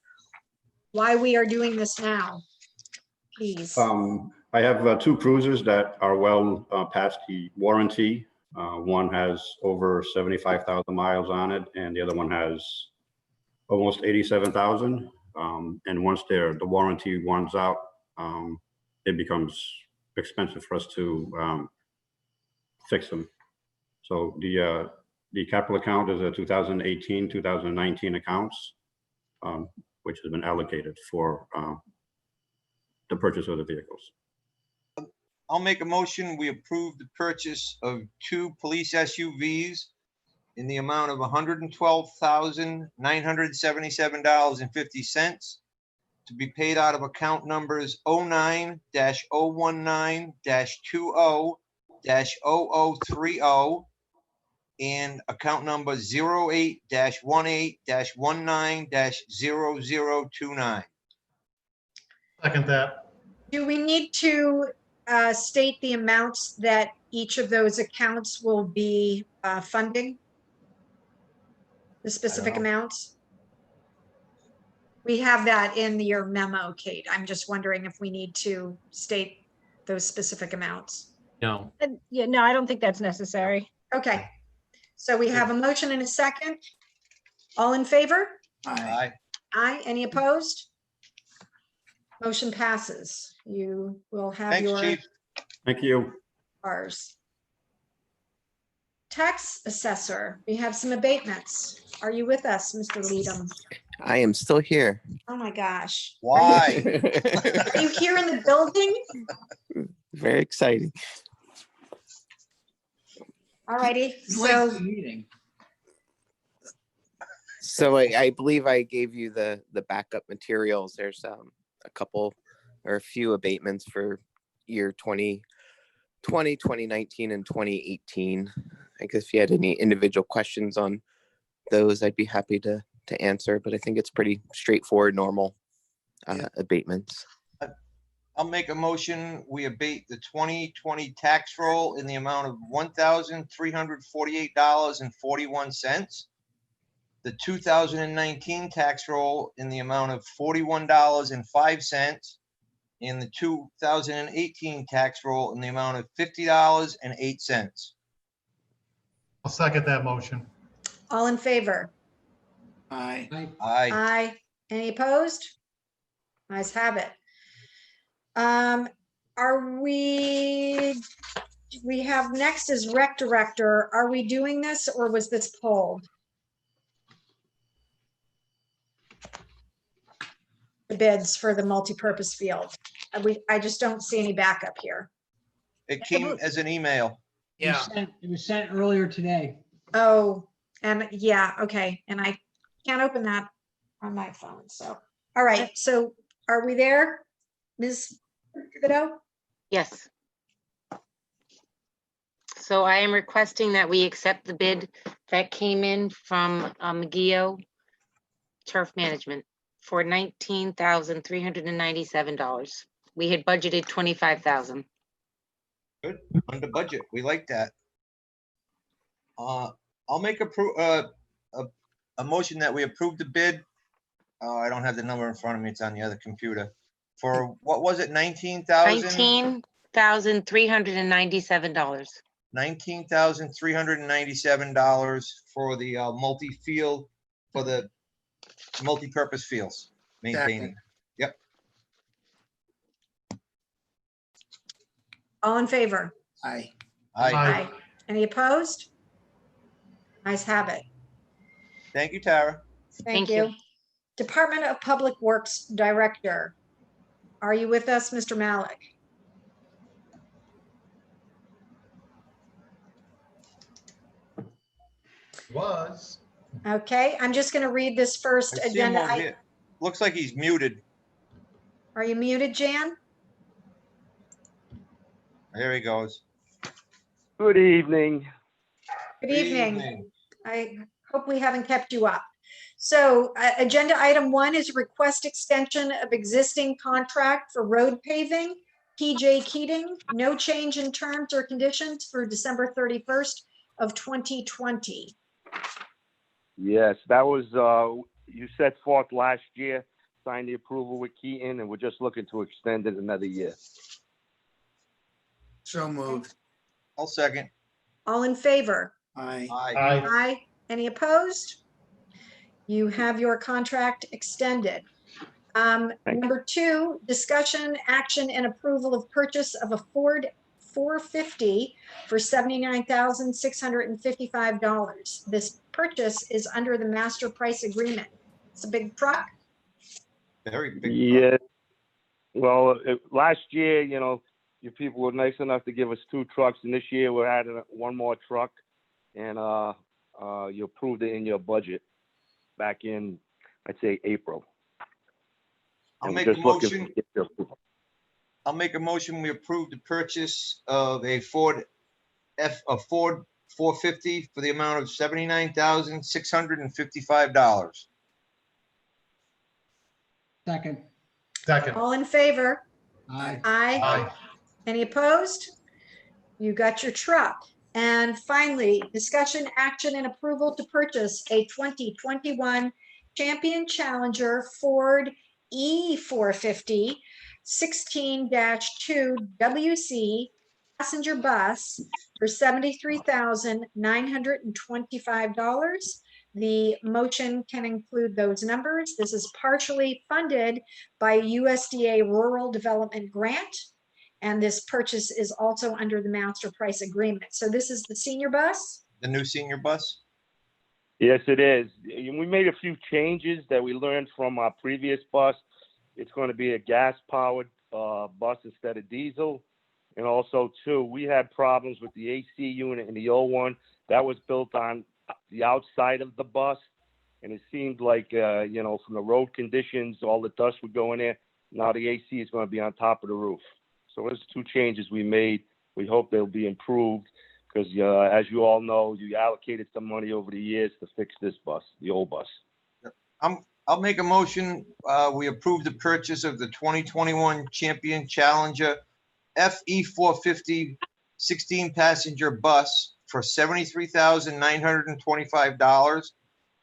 S1: why we are doing this now, please.
S15: I have 2 cruisers that are well past the warranty. One has over 75,000 miles on it, and the other one has almost 87,000. And once the warranty runs out, it becomes expensive for us to fix them. So the capital account is a 2018, 2019 accounts, which has been allocated for the purchase of the vehicles.
S4: I'll make a motion. We approve the purchase of 2 police SUVs in the amount of $112,977.50 to be paid out of account numbers 09-019-20-0030 and account number 08-18-19-0029.
S5: Second that.
S1: Do we need to state the amounts that each of those accounts will be funding? The specific
S4: know.
S1: amounts? We have that in your memo, Kate. I'm just wondering if we need to state those specific amounts.
S13: No,
S3: Yeah, no, I don't think that's necessary.
S1: Okay, so we have a motion and a second. All in favor?
S6: Aye.
S1: Aye. Any opposed? Motion passes. You will have
S4: Thanks,
S1: your
S4: chief.
S15: Thank you.
S1: Ours. Tax assessor, we have some abatements. Are you with us, Mr. Leadham?
S16: I am still here.
S1: Oh my gosh.
S4: Why?
S1: Are you here in the building?
S16: Very exciting.
S1: All righty,
S9: Like
S1: so
S9: the meeting.
S16: So I believe I gave you the backup materials. There's a couple or a few abatements for year 2020, 2019, and 2018. I guess if you had any individual questions on those, I'd be happy to answer, but I think it's pretty straightforward, normal abatements.
S4: I'll make a motion. We abate the 2020 tax roll in the amount of $1,348.41. The 2019 tax roll in the amount of $41.05. And the 2018 tax roll in the amount of $50.08.
S5: I'll second that motion.
S1: all in favor?
S6: Aye.
S9: Aye.
S4: Aye.
S1: Aye. Any opposed? Ayes have it. Are we have next is rec director. Are we doing this or was this polled? The bids for the multipurpose field. I just don't see any backup here.
S4: It came as an email.
S6: Yeah.
S9: It was sent earlier today.
S1: Oh, and yeah, okay. And I can't open that on my phone. So, all right. So are we there? Ms. Thibodeau?
S17: Yes. So I am requesting that we accept the bid that came in from McGeo Turf Management for $19,397. We had budgeted $25,000.
S4: Good, under budget. We like that. I'll make a motion that we approve the bid. I don't have the number in front of me. It's on the other computer. For, what was it, 19,000?
S17: $19,397.
S4: $19,397 for the multi-field, for the multi-purpose fields maintaining. Yep.
S1: All in favor?
S6: Aye.
S4: Aye.
S1: Any opposed? Ayes have it.
S4: Thank you, Tara.
S1: Thank
S17: Thank you.
S1: you. Department of Public Works Director. Are you with us, Mr. Malik?
S5: Was.
S1: Okay, I'm just going to read this first
S4: I see him
S1: agenda.
S4: over here. Looks like he's muted.
S1: Are you muted, Jan?
S4: There he goes.
S18: Good evening.
S1: Good evening. I hope we haven't kept you up. So agenda item 1 is request extension of existing contract for road paving. PJ Keating, no change in terms or conditions for December 31st of 2020.
S18: Yes, that was, you set forth last year, signed the approval with Keaton, and we're just looking to extend it another year.
S6: So moved.
S4: I'll second.
S1: All in favor?
S6: Aye.
S4: Aye.
S1: Aye. Any opposed? You have your contract extended. Number 2, discussion, action, and approval of purchase of a Ford 450 for $79,655. This purchase is under the master price agreement. It's a big truck.
S4: Very big.
S18: Yeah. Well, last year, you know, you people were nice enough to give us 2 trucks, and this year we're adding 1 more truck, and you approved it in your budget back in, I'd say, April.
S4: I'll
S18: And
S4: make
S18: we're
S4: a
S18: just looking
S4: motion.
S18: to get your approval.
S4: I'll make a motion. We approve the purchase of a Ford 450 for the amount of $79,655.
S9: Second.
S5: Second.
S1: All in favor?
S9: Aye.
S1: Aye. Any opposed? You got your truck. And finally, discussion, action, and approval to purchase a 2021 Champion Challenger Ford E450 16-2 WC passenger bus for $73,925. The motion can include those numbers. This is partially funded by USDA Rural Development Grant. And this purchase is also under the master price agreement. So this is the senior bus.
S4: The new senior bus?
S18: Yes, it is. We made a few changes that we learned from our previous bus. It's going to be a gas-powered bus instead of diesel. And also, too, we had problems with the AC unit in the old one. That was built on the outside of the bus. And it seemed like, from the road conditions, all the dust would go in there. Now the AC is going to be on top of the roof. So there's two changes we made. We hope they'll be improved because, as you all know, you allocated some money over the years to fix this bus, the old bus.
S4: I'll make a motion. We approve the purchase of the 2021 Champion Challenger FE450 16-passenger bus for $73,925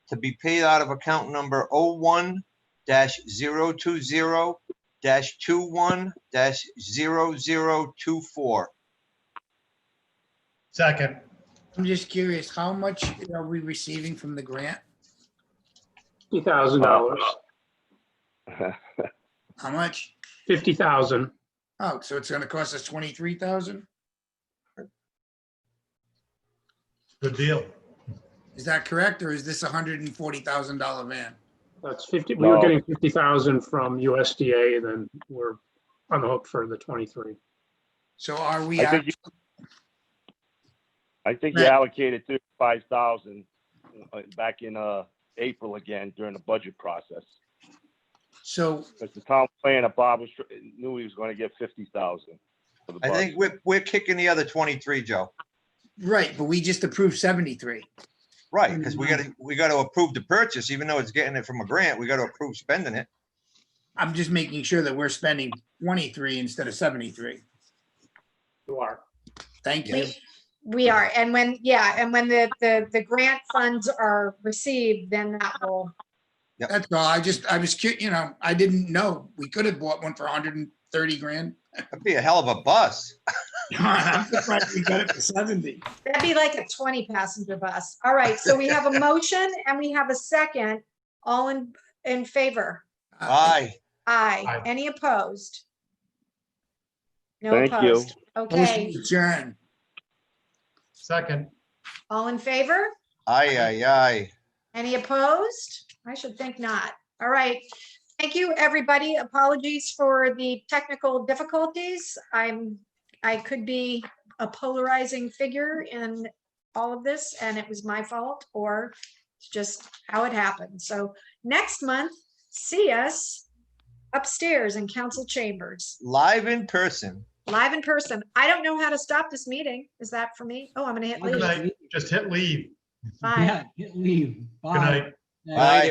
S4: to be paid out of account number 01-020-21-0024.
S5: Second.
S6: I'm just curious, how much are we receiving from the grant?
S7: $50,000.
S6: How much?
S7: 50,000.
S6: Oh, so it's gonna cost us 23,000?
S5: Good deal.
S6: Is that correct, or is this a $140,000 van?
S7: That's 50. We were getting 50,000 from USDA, and then we're on the hook for the 23.
S6: So are we?
S18: I think you allocated 5,000 back in April again during the budget process.
S6: So
S18: because the town planner Bob knew he was going to get 50,000 for the
S4: I
S18: bus.
S4: think we're kicking the other 23, Joe.
S6: Right, but we just approved 73.
S4: Right, because we got to approve the purchase, even though it's getting it from a grant. We got to approve spending it.
S6: I'm just making sure that we're spending 23 instead of 73.
S7: You are.
S6: Thank you.
S1: We are. And when the grant funds are received, then that will.
S6: That's all. I was curious, I didn't know. We could have bought one for 130 grand.
S4: That'd be a hell of a bus.
S6: I'm surprised we got it for 70.
S1: That'd be like a 20-passenger bus. All right, so we have a motion and we have a second. All in favor?
S4: Aye.
S1: Aye. Any opposed? No
S18: Thank you.
S1: opposed. Okay,
S6: Adjourn.
S5: Second.
S1: all in favor?
S4: Aye, aye, aye.
S1: Any opposed? I should think not. All right. Thank you, everybody. Apologies for the technical difficulties. I could be a polarizing figure in all of this, and it was my fault, or it's just how it happened. So next month, see us upstairs in council chambers,
S4: Live in person.
S1: live in person. I don't know how to stop this meeting. Is that for me? Oh, I'm gonna hit
S5: Good
S1: leave.
S5: night. Just hit leave.
S1: Bye.
S9: Yeah, hit leave. Bye.
S5: Good night.
S4: Bye.